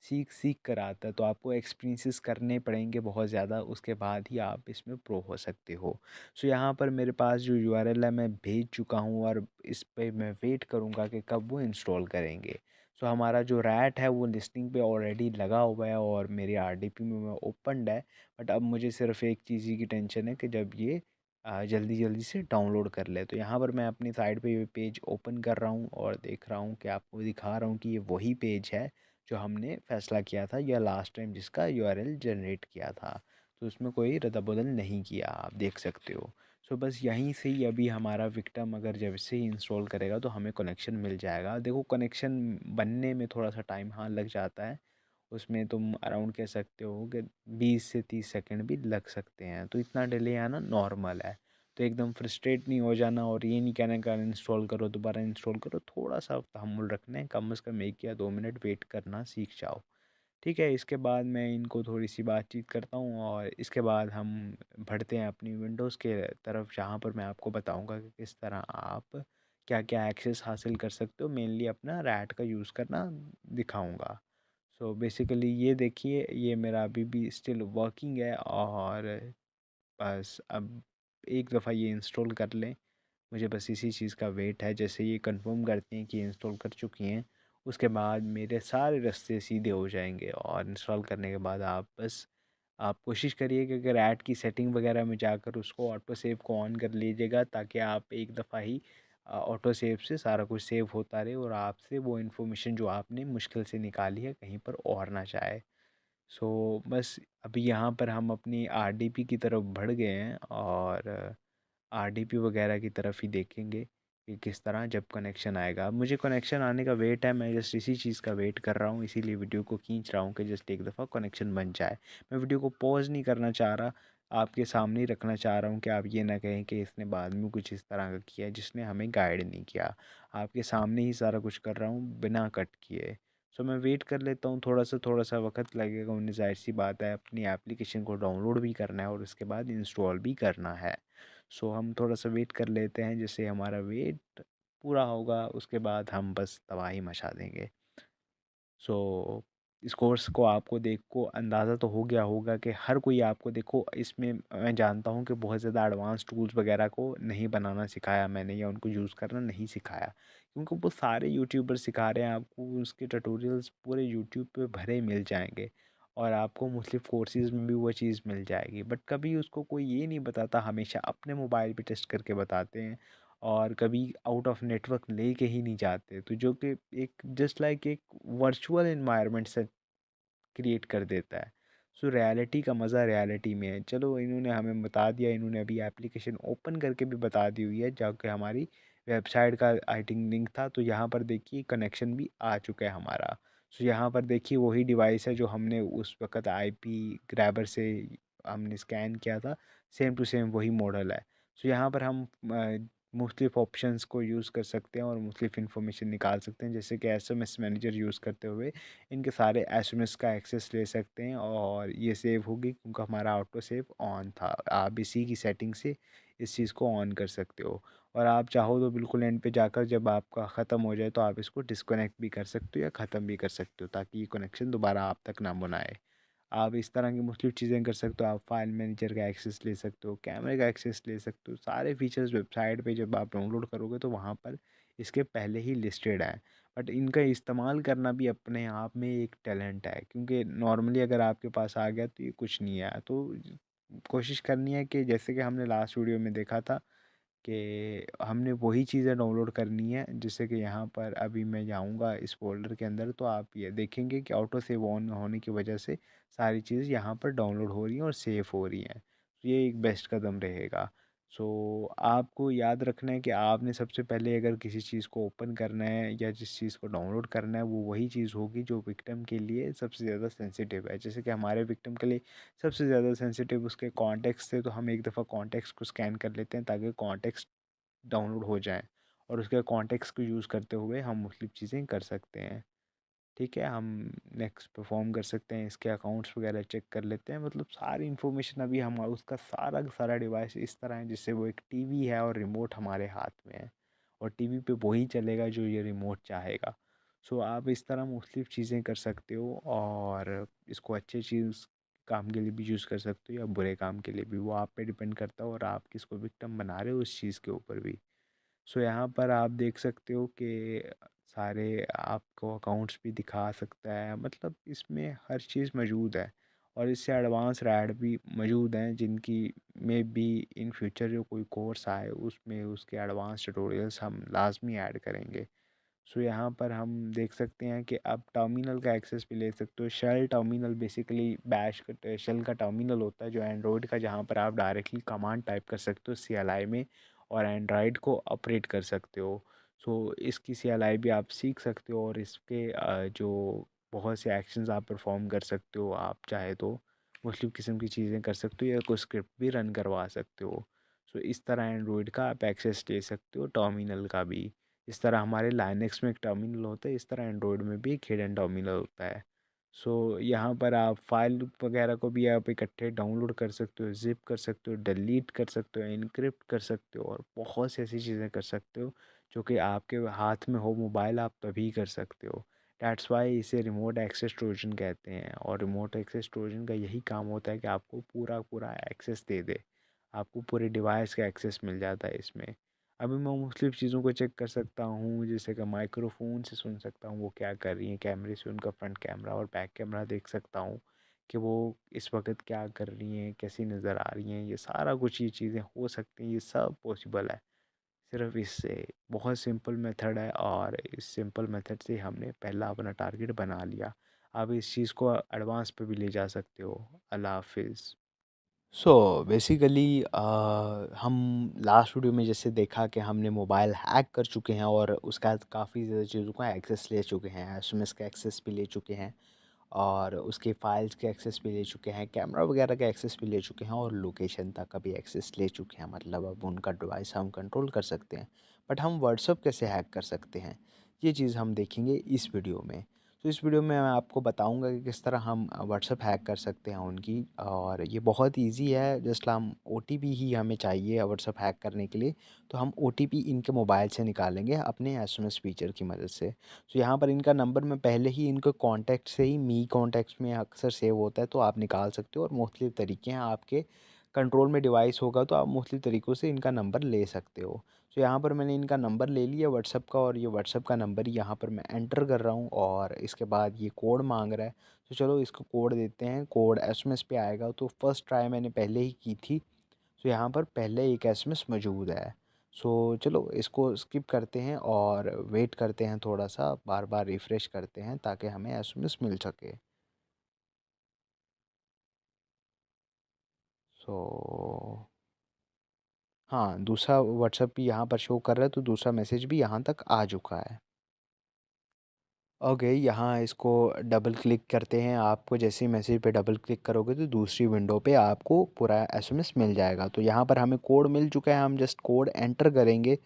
सीख सीख कर आता है। तो आपको एक्सपीरियंसेस करने पड़ेंगे बहुत ज़्यादा, उसके बाद ही आप इसमें प्रो हो सकते हो। सो यहाँ पर मेरे पास जो यूआरएल है मैं भेज चुका हूँ, और इस पे मैं वेट करूँगा कि कब वो इंस्टॉल करेंगे। सो हमारा जो रैट है वो लिस्टिंग पे ऑलरेडी लगा हुआ है और मेरे आरडीपी में वो ओपनड है। बट अब मुझे सिर्फ एक चीज़ ही की टेंशन है कि जब ये जल्दी जल्दी से डाउनलोड कर ले। तो यहाँ पर मैं अपनी साइड पे ये पेज ओपन कर रहा हूँ और देख रहा हूँ कि आपको दिखा रहा हूँ कि ये वही पेज है जो हमने फ़ैसला किया था या लास्ट टाइम जिसका यूआरएल जनरेट किया था। तो उसमें कोई रद्द-बदल नहीं किया, आप देख सकते हो। सो बस यहीं से ही अभी हमारा विक्टिम अगर जब से ही इंस्टॉल करेगा तो हमें कनेक्शन मिल जाएगा। देखो, कनेक्शन बनने में थोड़ा सा टाइम हाँ लग जाता है, उसमें तुम अराउंड कह सकते हो कि 20 से 30 सेकंड भी लग सकते हैं। तो इतना डिले आना नॉर्मल है। तो एकदम फ्रस्ट्रेट नहीं हो जाना, और ये नहीं कहना कि अनइंस्टॉल करो दोबारा इंस्टॉल करो। थोड़ा सा तहम्मुल रखना है, कम से कम 1 या 2 मिनट वेट करना सीख जाओ। ठीक है, इसके बाद मैं इनको थोड़ी सी बातचीत करता हूँ, और इसके बाद हम बढ़ते हैं अपनी विंडोज़ के तरफ, जहाँ पर मैं आपको बताऊँगा कि किस तरह आप क्या क्या एक्सेस हासिल कर सकते हो। मेनली अपना रैट का यूज़ करना दिखाऊँगा। सो बेसिकली ये देखिए, ये मेरा अभी भी स्टिल वर्किंग है, और बस अब एक दफ़ा ये इंस्टॉल कर लें, मुझे बस इसी चीज़ का वेट है। जैसे ये कंफर्म करते हैं कि इंस्टॉल कर चुकी हैं, उसके बाद मेरे सारे रास्ते सीधे हो जाएंगे। और इंस्टॉल करने के बाद आप कोशिश करिए कि अगर ऐड की सेटिंग वगैरह में जाकर उसको ऑटो सेव को ऑन कर लीजिएगा, ताकि आप एक दफ़ा ही ऑटो सेव से सारा कुछ सेव होता रहे और आपसे वो इन्फॉर्मेशन जो आपने मुश्किल से निकाली है कहीं पर और ना जाए। सो बस अभी यहाँ पर हम अपनी आरडीपी की तरफ बढ़ गए हैं और आरडीपी वगैरह की तरफ ही देखेंगे कि किस तरह जब कनेक्शन आएगा। अब मुझे कनेक्शन आने का वेट है, मैं जस्ट इसी चीज़ का वेट कर रहा हूँ, इसीलिए वीडियो को खींच रहा हूँ कि जस्ट एक दफ़ा कनेक्शन बन जाए। मैं वीडियो को पॉज नहीं करना चाह रहा, आपके सामने ही रखना चाह रहा हूँ कि आप ये ना कहें कि इसने बाद में कुछ इस तरह का किया जिसने हमें गाइड नहीं किया। आपके सामने ही सारा कुछ कर रहा हूँ बिना कट किए। सो मैं वेट कर लेता हूँ, थोड़ा सा वक्त लगेगा, उन्हें ज़ाहिर सी बात है अपनी एप्लीकेशन को डाउनलोड भी करना है और उसके बाद इंस्टॉल भी करना है। सो हम थोड़ा सा वेट कर लेते हैं, जैसे हमारा वेट पूरा होगा उसके बाद हम बस तबाही मचा देंगे। सो इस कोर्स को आपको देखो अंदाज़ा तो हो गया होगा कि हर कोई आपको देखो इसमें, मैं जानता हूँ कि बहुत ज़्यादा एडवांस टूल्स वगैरह को नहीं बनाना सिखाया मैंने या उनको यूज़ करना नहीं सिखाया, क्योंकि वो सारे यूट्यूबर सिखा रहे हैं आपको, उसके ट्यूटोरियल्स पूरे यूट्यूब पे भरे मिल जाएंगे और आपको मुख्तलिफ़ कोर्सेज़ में भी वो चीज़ मिल जाएगी, बट कभी उसको कोई ये नहीं बताता, हमेशा अपने मोबाइल पे टेस्ट करके बताते हैं और कभी आउट ऑफ नेटवर्क लेके ही नहीं जाते, तो जो कि एक जस्ट लाइक एक वर्चुअल एनवायरनमेंट से क्रिएट कर देता है। सो रियलिटी का मज़ा रियलिटी में है। चलो इन्होंने हमें बता दिया, इन्होंने अभी एप्लीकेशन ओपन करके भी बता दी हुई है जाके हमारी वेबसाइट का आई थिंक लिंक था, तो यहाँ पर देखिए कनेक्शन भी आ चुका है हमारा। सो यहाँ पर देखिए वही डिवाइस है जो हमने उस वक़्त आईपी ग्रैबर से हमने स्कैन किया था, सेम टू सेम वही मॉडल है। सो यहाँ पर हम मुख्तलिफ़ ऑप्शंस को यूज़ कर सकते हैं और मुख्तलिफ़ इन्फॉर्मेशन निकाल सकते हैं, जैसे कि एसएमएस मैनेजर यूज़ करते हुए इनके सारे एसएमएस का एक्सेस ले सकते हैं और ये सेव होगी क्योंकि हमारा ऑटो सेव ऑन था। आप इसी की सेटिंग से इस चीज़ को ऑन कर सकते हो और आप चाहो तो बिल्कुल एंड पे जाकर जब आपका ख़त्म हो जाए तो आप इसको डिस्कनेक्ट भी कर सकते हो या ख़त्म भी कर सकते हो, ताकि ये कनेक्शन दोबारा आप तक ना बनाए। आप इस तरह की मुख्तलिफ़ चीज़ें कर सकते हो, आप फाइल मैनेजर का एक्सेस ले सकते हो, कैमरे का एक्सेस ले सकते हो, सारे फीचर्स वेबसाइट पे जब आप डाउनलोड करोगे तो वहाँ पर इसके पहले ही लिस्टेड हैं। बट इनका इस्तेमाल करना भी अपने आप में एक टैलेंट है, क्योंकि नॉर्मली अगर आपके पास आ गया तो ये कुछ नहीं है, तो कोशिश करनी है कि जैसे कि हमने लास्ट वीडियो में देखा था कि हमने वही चीज़ें डाउनलोड करनी है, जैसे कि यहाँ पर अभी मैं जाऊँगा इस फ़ोल्डर के अंदर तो आप ये देखेंगे कि ऑटो सेव ऑन होने की वजह से सारी चीज़ यहाँ पर डाउनलोड हो रही हैं और सेव हो रही हैं, तो ये एक बेस्ट कदम रहेगा। सो आपको याद रखना है कि आपने सबसे पहले अगर किसी चीज़ को ओपन करना है या जिस चीज़ को डाउनलोड करना है वो वही चीज़ होगी जो विक्टिम के लिए सबसे ज़्यादा सेंसिटिव है। जैसे कि हमारे विक्टिम के लिए सबसे ज़्यादा सेंसिटिव उसके कॉन्टेक्स्ट थे, तो हम एक दफ़ा कॉन्टेक्स्ट को स्कैन कर लेते हैं ताकि कॉन्टेक्स्ट डाउनलोड हो जाएँ और उसके कॉन्टेक्स्ट को यूज़ करते हुए हम मुख्तलिफ़ चीज़ें कर सकते हैं। ठीक है, हम नेक्स्ट परफॉर्म कर सकते हैं, इसके अकाउंट्स वगैरह चेक कर लेते हैं, मतलब सारी इन्फॉर्मेशन अभी हम उसका सारा का सारा डिवाइस इस तरह है जैसे वो एक टीवी है और रिमोट हमारे हाथ में है और टीवी पे वही चलेगा जो ये रिमोट चाहेगा। सो आप इस तरह मुख्तलिफ़ चीज़ें कर सकते हो और इसको अच्छे चीज़ काम के लिए भी यूज़ कर सकते हो या बुरे काम के लिए भी, वो आप पे डिपेंड करता है और आप किसको विक्टिम बना रहे हो उस चीज़ के ऊपर भी। सो यहाँ पर आप देख सकते हो कि सारे आपको अकाउंट्स भी दिखा सकता है, मतलब इसमें हर चीज़ मौजूद है और इससे एडवांस रैड भी मौजूद हैं जिनकी में भी इन फ्यूचर जो कोई कोर्स आए उसमें उसके एडवांस ट्यूटोरियल्स हम लाजमी ऐड करेंगे। सो यहाँ पर हम देख सकते हैं कि आप टर्मिनल का एक्सेस भी ले सकते हो। शेल टर्मिनल बेसिकली बैश का शेल का टर्मिनल होता है जो एंड्रॉयड का, जहाँ पर आप डायरेक्टली कमांड टाइप कर सकते हो CLI में और एंड्रॉयड को ऑपरेट कर सकते हो। सो इसकी CLI भी आप सीख सकते हो और इसके जो बहुत से एक्शंस आप परफॉर्म कर सकते हो, आप चाहे तो मुख्तलिफ़ किस्म की चीज़ें कर सकते हो या कोई स्क्रिप्ट भी रन करवा सकते हो। सो इस तरह एंड्रॉयड का आप एक्सेस ले सकते हो, टर्मिनल का भी। इस तरह हमारे लाइनेक्स में एक टर्मिनल होता है, इस तरह एंड्रॉयड में भी एक हिडन टर्मिनल होता है। सो यहाँ पर आप फाइल वगैरह को भी आप इकट्ठे डाउनलोड कर सकते हो, ज़िप कर सकते हो, डिलीट कर सकते हो, इनक्रिप्ट कर सकते हो और बहुत सी ऐसी चीज़ें कर सकते हो जो कि आपके हाथ में हो मोबाइल आप तभी कर सकते हो। डैट्स वाई इसे रिमोट एक्सेस ट्रोजन कहते हैं और रिमोट एक्सेस ट्रोजन का यही काम होता है कि आपको पूरा पूरा एक्सेस दे दे, आपको पूरे डिवाइस का एक्सेस मिल जाता है इसमें। अभी मैं मुख्तलिफ़ चीज़ों को चेक कर सकता हूँ, जैसे कि माइक्रोफोन से सुन सकता हूँ वो क्या कर रही हैं, कैमरे से उनका फ्रंट कैमरा और बैक कैमरा देख सकता हूँ कि वो इस वक्त क्या कर रही हैं, कैसी नज़र आ रही हैं, ये सारा कुछ ये चीज़ें हो सकती हैं, ये सब पॉसिबल है। सिर्फ इससे बहुत सिंपल मेथड है और इस सिंपल मेथड से हमने पहला अपना टारगेट बना लिया। आप इस चीज़ को एडवांस पे भी ले जा सकते हो। अल्लाह हाफिज़। सो बेसिकली हम लास्ट वीडियो में जैसे देखा कि हमने मोबाइल हैक कर चुके हैं और उसका काफ़ी ज़्यादा चीज़ों का एक्सेस ले चुके हैं, एसएमएस का एक्सेस भी ले चुके हैं और उसके फाइल्स के एक्सेस भी ले चुके हैं, कैमरा वगैरह का एक्सेस भी ले चुके हैं और लोकेशन तक का भी एक्सेस ले चुके हैं। मतलब अब उनका डिवाइस हम कंट्रोल कर सकते हैं। बट हम व्हाट्सअप कैसे हैक कर सकते हैं, ये चीज़ हम देखेंगे इस वीडियो में। तो इस वीडियो में मैं आपको बताऊंगा कि किस तरह हम व्हाट्सअप हैक कर सकते हैं उनकी, और ये बहुत ईजी है। जस्ट हम ओटीपी ही हमें चाहिए व्हाट्सअप हैक करने के लिए। तो हम ओटीपी इनके मोबाइल से निकालेंगे अपने एसएमएस फीचर की मदद से। तो यहाँ पर इनका नंबर मैं पहले ही इनको कॉन्टैक्ट से ही मी कॉन्टैक्ट्स में अक्सर सेव होता है, तो आप निकाल सकते हो। और मुख्तलिफ तरीके हैं, आपके कंट्रोल में डिवाइस होगा तो आप मुख्तलिफ तरीक़ों से इनका नंबर ले सकते हो। तो यहाँ पर मैंने इनका नंबर ले लिया व्हाट्सअप का, और ये व्हाट्सअप का नंबर यहाँ पर मैं एंटर कर रहा हूँ और इसके बाद ये कोड मांग रहा है। तो चलो इसको कोड देते हैं। कोड एसएमएस पे आएगा। तो फर्स्ट ट्राई मैंने पहले ही की थी, तो यहाँ पर पहले एक एसएमएस मौजूद है। सो चलो इसको स्किप करते हैं और वेट करते हैं, थोड़ा सा बार बार रिफ़्रेश करते हैं ताकि हमें एसएमएस मिल सके। सो हाँ, दूसरा व्हाट्सएप भी यहाँ पर शो कर रहा है, तो दूसरा मैसेज भी यहाँ तक आ चुका है। ओके, यहाँ इसको डबल क्लिक करते हैं। आपको जैसे ही मैसेज पे डबल क्लिक करोगे तो दूसरी विंडो पे आपको पूरा एसएमएस मिल जाएगा। तो यहाँ पर हमें कोड मिल चुका है, हम जस्ट कोड एंटर करेंगे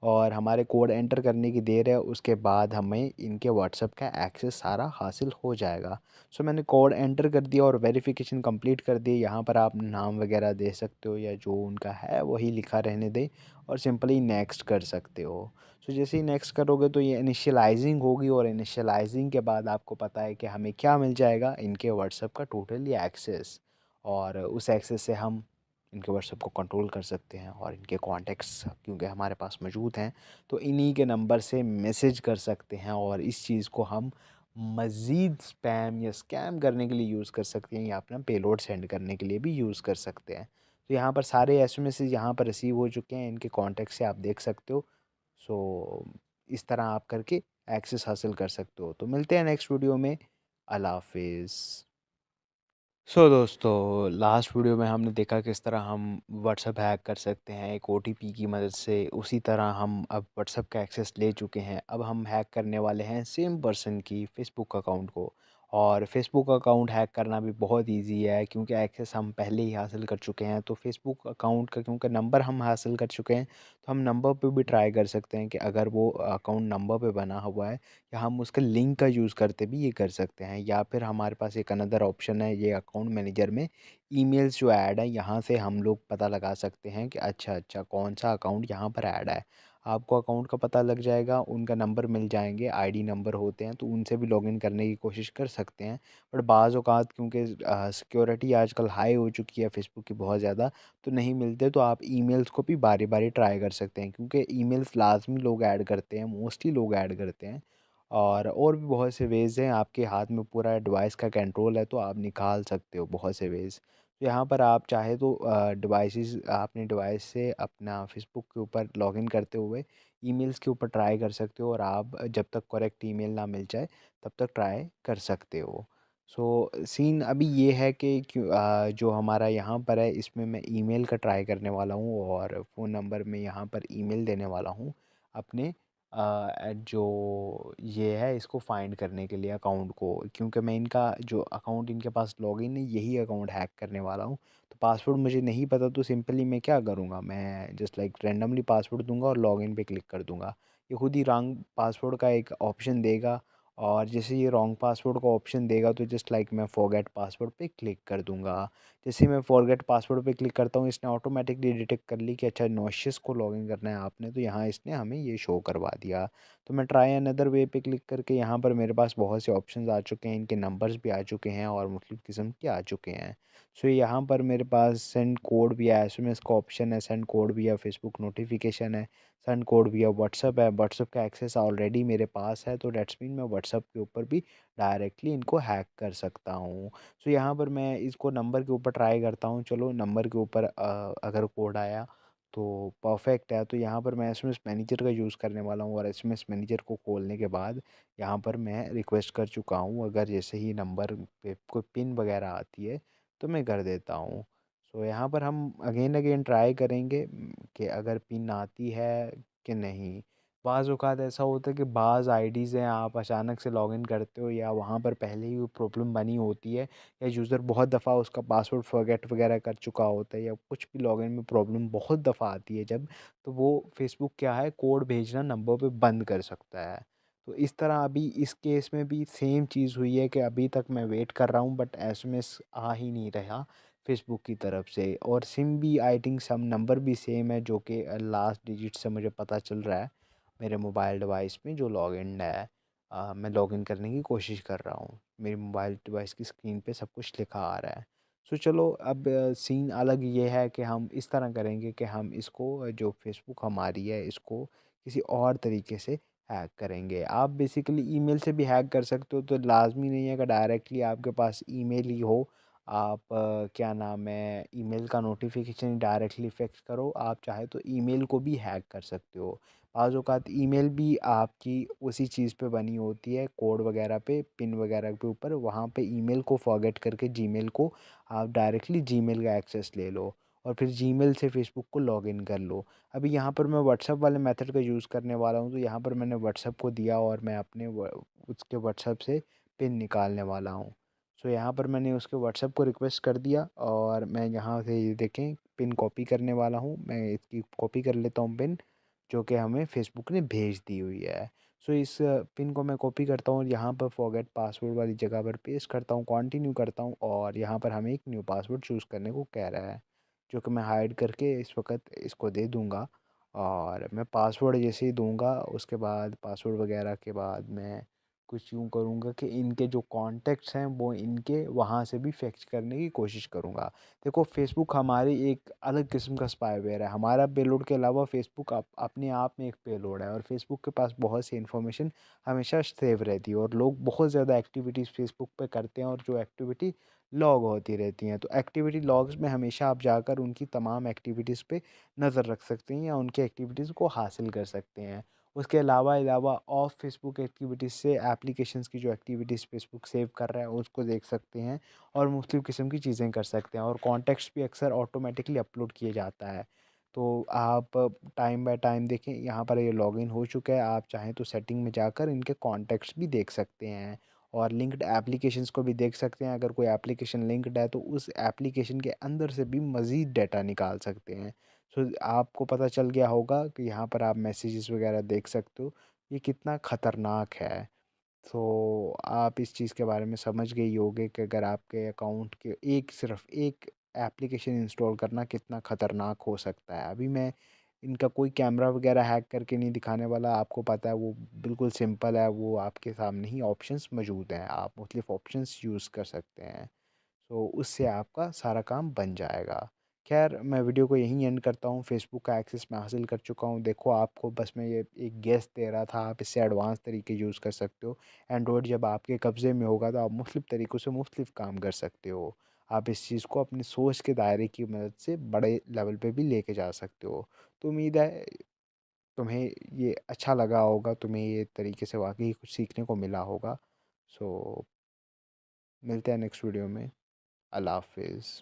और हमारे कोड एंटर करने की देर है, उसके बाद हमें इनके व्हाट्सएप का एक्सेस सारा हासिल हो जाएगा। सो मैंने कोड एंटर कर दिया और वेरिफिकेशन कंप्लीट कर दी। यहाँ पर आप नाम वगैरह दे सकते हो या जो उनका है वही लिखा रहने दें और सिंपली नेक्स्ट कर सकते हो। सो जैसे ही नेक्स्ट करोगे तो ये इनिशियलाइजिंग होगी, और इनिशियलाइजिंग के बाद आपको पता है कि हमें क्या मिल जाएगा, इनके व्हाट्सएप का टोटली एक्सेस। और उस एक्सेस से हम इनके व्हाट्सएप को कंट्रोल कर सकते हैं और इनके कॉन्टैक्ट्स क्योंकि हमारे पास मौजूद हैं तो इन्हीं के नंबर से मैसेज कर सकते हैं। और इस चीज़ को हम मज़ीद स्पैम या स्कैम करने के लिए यूज़ कर सकते हैं, या अपना पेलोड सेंड करने के लिए भी यूज़ कर सकते हैं। तो यहाँ पर सारे एसएमएसेस यहाँ पर रिसीव हो चुके हैं, इनके कॉन्टैक्ट से आप देख सकते हो। सो इस तरह आप करके एक्सेस हासिल कर सकते हो। तो मिलते हैं नेक्स्ट वीडियो में। अल्लाह हाफिज़। सो दोस्तों, लास्ट वीडियो में हमने देखा किस तरह हम व्हाट्सएप हैक कर सकते हैं एक ओटीपी की मदद से। उसी तरह हम अब व्हाट्सएप का एक्सेस ले चुके हैं। अब हम हैक करने वाले हैं सेम पर्सन की फेसबुक अकाउंट को। और फेसबुक अकाउंट हैक करना भी बहुत इजी है क्योंकि एक्सेस हम पहले ही हासिल कर चुके हैं। तो फेसबुक अकाउंट का क्योंकि नंबर हम हासिल कर चुके हैं, तो हम नंबर पे भी ट्राई कर सकते हैं कि अगर वो अकाउंट नंबर पे बना हुआ है, या हम उसके लिंक का यूज़ करते भी ये कर सकते हैं। या फिर हमारे पास एक अनदर ऑप्शन है, ये अकाउंट मैनेजर में ईमेल्स जो ऐड है, यहाँ से हम लोग पता लगा सकते हैं कि अच्छा अच्छा कौन सा अकाउंट यहाँ पर ऐड है। आपको अकाउंट का पता लग जाएगा, उनका नंबर मिल जाएंगे, आईडी नंबर होते हैं, तो उनसे भी लॉगिन करने की कोशिश कर सकते हैं। बट बाज़ औक़ात क्योंकि सिक्योरिटी आजकल हाई हो चुकी है फेसबुक की बहुत ज़्यादा, तो नहीं मिलते। तो आप ईमेल्स को भी बारी बारी ट्राई कर सकते हैं क्योंकि ईमेल्स लाजमी लोग ऐड करते हैं, मोस्टली लोग ऐड करते हैं। और भी बहुत से वेज़ हैं, आपके हाथ में पूरा डिवाइस का कंट्रोल है तो आप निकाल सकते हो बहुत से वेज़। तो यहाँ पर आप चाहे तो डिवाइसेस अपने डिवाइस से अपना फेसबुक के ऊपर लॉगिन करते हुए ईमेल्स के ऊपर ट्राई कर सकते हो, और आप जब तक करेक्ट ईमेल ना मिल जाए तब तक ट्राई कर सकते हो। सो सीन अभी ये है कि जो हमारा यहाँ पर है इसमें मैं ईमेल का ट्राई करने वाला हूँ और फ़ोन नंबर में यहाँ पर ईमेल देने वाला हूँ अपने जो ये है इसको फाइंड करने के लिए अकाउंट को, क्योंकि मैं इनका जो अकाउंट इनके पास लॉगिन है यही अकाउंट हैक करने वाला हूँ। तो पासवर्ड मुझे नहीं पता, तो सिंपली मैं क्या करूँगा, मैं जस्ट लाइक रैंडमली पासवर्ड दूंगा और लॉगिन पे क्लिक कर दूंगा। ये खुद ही रॉन्ग पासवर्ड का एक ऑप्शन देगा, और जैसे ये रॉन्ग पासवर्ड का ऑप्शन देगा तो जस्ट लाइक मैं फॉरगेट पासवर्ड पे क्लिक कर दूंगा। जैसे ही मैं फॉरगेट पासवर्ड पे क्लिक करता हूँ, इसने ऑटोमेटिकली डिटेक्ट कर ली कि अच्छा नॉशियस को लॉगिन करना है आपने, तो यहाँ इसने हमें ये शो करवा दिया। तो मैं ट्राई अनदर वे पे क्लिक करके यहाँ पर मेरे पास बहुत से ऑप्शंस आ चुके हैं, इनके नंबर्स भी आ चुके हैं और मुख्तलिफ़ किस्म के आ चुके हैं। सो यहाँ पर मेरे पास सेंड कोड भी है, एसएमएस का ऑप्शन है, सेंड कोड भी है, फेसबुक नोटिफिकेशन है, सेंड कोड भी है, व्हाट्सअप है। व्हाट्सअप का एक्सेस ऑलरेडी मेरे पास है, तो डेट्स मीन मैं व्हाट्सअप के ऊपर भी डायरेक्टली इनको हैक कर सकता हूँ। सो यहाँ पर मैं इसको नंबर के ऊपर ट्राई करता हूँ। चलो नंबर के ऊपर अगर कोड आया तो परफेक्ट है। तो यहाँ पर मैं एसएमएस मैनेजर का यूज़ करने वाला हूँ और एसएमएस मैनेजर को खोलने के बाद यहाँ पर मैं रिक्वेस्ट कर चुका हूँ। अगर जैसे ही नंबर पे कोई पिन वगैरह आती है तो मैं कर देता हूँ। सो यहाँ पर हम अगेन अगेन ट्राई करेंगे कि अगर पिन आती है कि नहीं। बाज़ औक़ात ऐसा होता है कि बाज़ आईडीज़ हैं, आप अचानक से लॉगिन करते हो या वहाँ पर पहले ही वो प्रॉब्लम बनी होती है या यूज़र बहुत दफ़ा उसका पासवर्ड फ़ॉरगेट वगैरह कर चुका होता है या कुछ भी लॉगिन में प्रॉब्लम बहुत दफ़ा आती है जब, तो वो फ़ेसबुक क्या है कोड भेजना नंबर पे बंद कर सकता है। तो इस तरह अभी इस केस में भी सेम चीज़ हुई है कि अभी तक मैं वेट कर रहा हूँ बट एसएमएस आ ही नहीं रहा फ़ेसबुक की तरफ से, और सिम भी आई थिंक सम नंबर भी सेम है जो कि लास्ट डिजिट से मुझे पता चल रहा है मेरे मोबाइल डिवाइस में जो लॉगिन है। मैं लॉगिन करने की कोशिश कर रहा हूँ, मेरी मोबाइल डिवाइस की स्क्रीन पे सब कुछ लिखा आ रहा है। सो चलो अब सीन अलग ये है कि हम इस तरह करेंगे कि हम इसको जो फ़ेसबुक हमारी है इसको किसी और तरीके से हैक करेंगे। आप बेसिकली ईमेल से भी हैक कर सकते हो, तो लाज़मी नहीं है कि डायरेक्टली आपके पास ईमेल ही हो। आप क्या नाम है ईमेल का नोटिफ़िकेशन डायरेक्टली फ़िक्स करो, आप चाहे तो ईमेल को भी हैक कर सकते हो। बाज़ औक़ात ईमेल भी आपकी उसी चीज़ पे बनी होती है, कोड वगैरह पे, पिन वगैरह के ऊपर, वहाँ पे ईमेल को फ़ॉरगेट करके जीमेल को आप डायरेक्टली जीमेल का एक्सेस ले लो और फिर जीमेल से फ़ेसबुक को लॉगिन कर लो। अभी यहाँ पर मैं व्हाट्सएप वाले मेथड का यूज़ करने वाला हूँ, तो यहाँ पर मैंने व्हाट्सएप को दिया और मैं अपने उसके व्हाट्सएप से पिन निकालने वाला हूँ। सो यहाँ पर मैंने उसके व्हाट्सएप को रिक्वेस्ट कर दिया और मैं यहाँ से ये देखें पिन कॉपी करने वाला हूँ। मैं इसकी कॉपी कर लेता हूँ पिन, जो कि हमें फ़ेसबुक ने भेज दी हुई है। सो इस पिन को मैं कॉपी करता हूँ और यहाँ पर फॉरगेट पासवर्ड वाली जगह पर पेस्ट करता हूँ, कंटिन्यू करता हूँ और यहाँ पर हमें एक न्यू पासवर्ड चूज़ करने को कह रहा है, जो कि मैं हाइड करके इस वक्त इसको दे दूँगा। और मैं पासवर्ड जैसे ही दूँगा उसके बाद पासवर्ड वगैरह के बाद मैं कुछ यूँ करूँगा कि इनके जो कॉन्टैक्ट्स हैं वो इनके वहाँ से भी फेच करने की कोशिश करूँगा। देखो फ़ेसबुक हमारी एक अलग किस्म का स्पाईवेयर है। हमारा पेलोड के अलावा फ़ेसबुक अपने आप में एक पेलोड है और फ़ेसबुक के पास बहुत सी इन्फॉर्मेशन हमेशा सेव रहती है और लोग बहुत ज़्यादा एक्टिविटीज़ फ़ेसबुक पे करते हैं और जो एक्टिविटी लॉग होती रहती हैं। तो एक्टिविटी लॉग्स में हमेशा आप जाकर उनकी तमाम एक्टिविटीज़ पे नज़र रख सकते हैं या उनकी एक्टिविटीज़ को हासिल कर सकते हैं। उसके अलावा ऑफ फ़ेसबुक एक्टिविटीज़ से एप्लीकेशंस की जो एक्टिविटीज़ फ़ेसबुक सेव कर रहा है उसको देख सकते हैं और मुख्तलिफ़ किस्म की चीज़ें कर सकते हैं और कॉन्टेक्ट्स भी अक्सर ऑटोमेटिकली अपलोड किए जाता है। तो आप टाइम बाय टाइम देखें, यहाँ पर ये लॉगिन हो चुका है, आप चाहें तो सेटिंग में जाकर इनके कॉन्टेक्ट्स भी देख सकते हैं और लिंक्ड एप्लीकेशंस को भी देख सकते हैं। अगर कोई एप्लीकेशन लिंक्ड है तो उस एप्लीकेशन के अंदर से भी मज़ीद डेटा निकाल सकते हैं। सो आपको पता चल गया होगा कि यहाँ पर आप मैसेजेस वगैरह देख सकते हो, ये कितना ख़तरनाक है। तो आप इस चीज़ के बारे में समझ गए ही होंगे कि अगर आपके अकाउंट के सिर्फ़ एक एप्लीकेशन इंस्टॉल करना कितना ख़तरनाक हो सकता है। अभी मैं इनका कोई कैमरा वगैरह हैक करके नहीं दिखाने वाला, आपको पता है वो बिल्कुल सिंपल है, वो आपके सामने ही ऑप्शंस मौजूद हैं, आप मुख्तलिफ़ ऑप्शंस यूज़ कर सकते हैं। तो उससे आपका सारा काम बन जाएगा। ख़ैर मैं वीडियो को यहीं एंड करता हूँ, फ़ेसबुक का एक्सेस मैं हासिल कर चुका हूँ। देखो आपको बस मैं ये एक गेस दे रहा था, आप इससे एडवांस तरीके यूज़ कर सकते हो। एंड्रॉयड जब आपके कब्ज़े में होगा तो आप मुख्तलिफ़ तरीक़ों से मुख्तलिफ़ काम कर सकते हो। आप इस चीज़ को अपनी सोच के दायरे की मदद से बड़े लेवल पे भी लेके जा सकते हो। तो उम्मीद है तुम्हें ये अच्छा लगा होगा, तुम्हें ये तरीके से वाक़ई कुछ सीखने को मिला होगा। सो मिलते हैं नेक्स्ट वीडियो में। अल्लाह हाफ़िज़।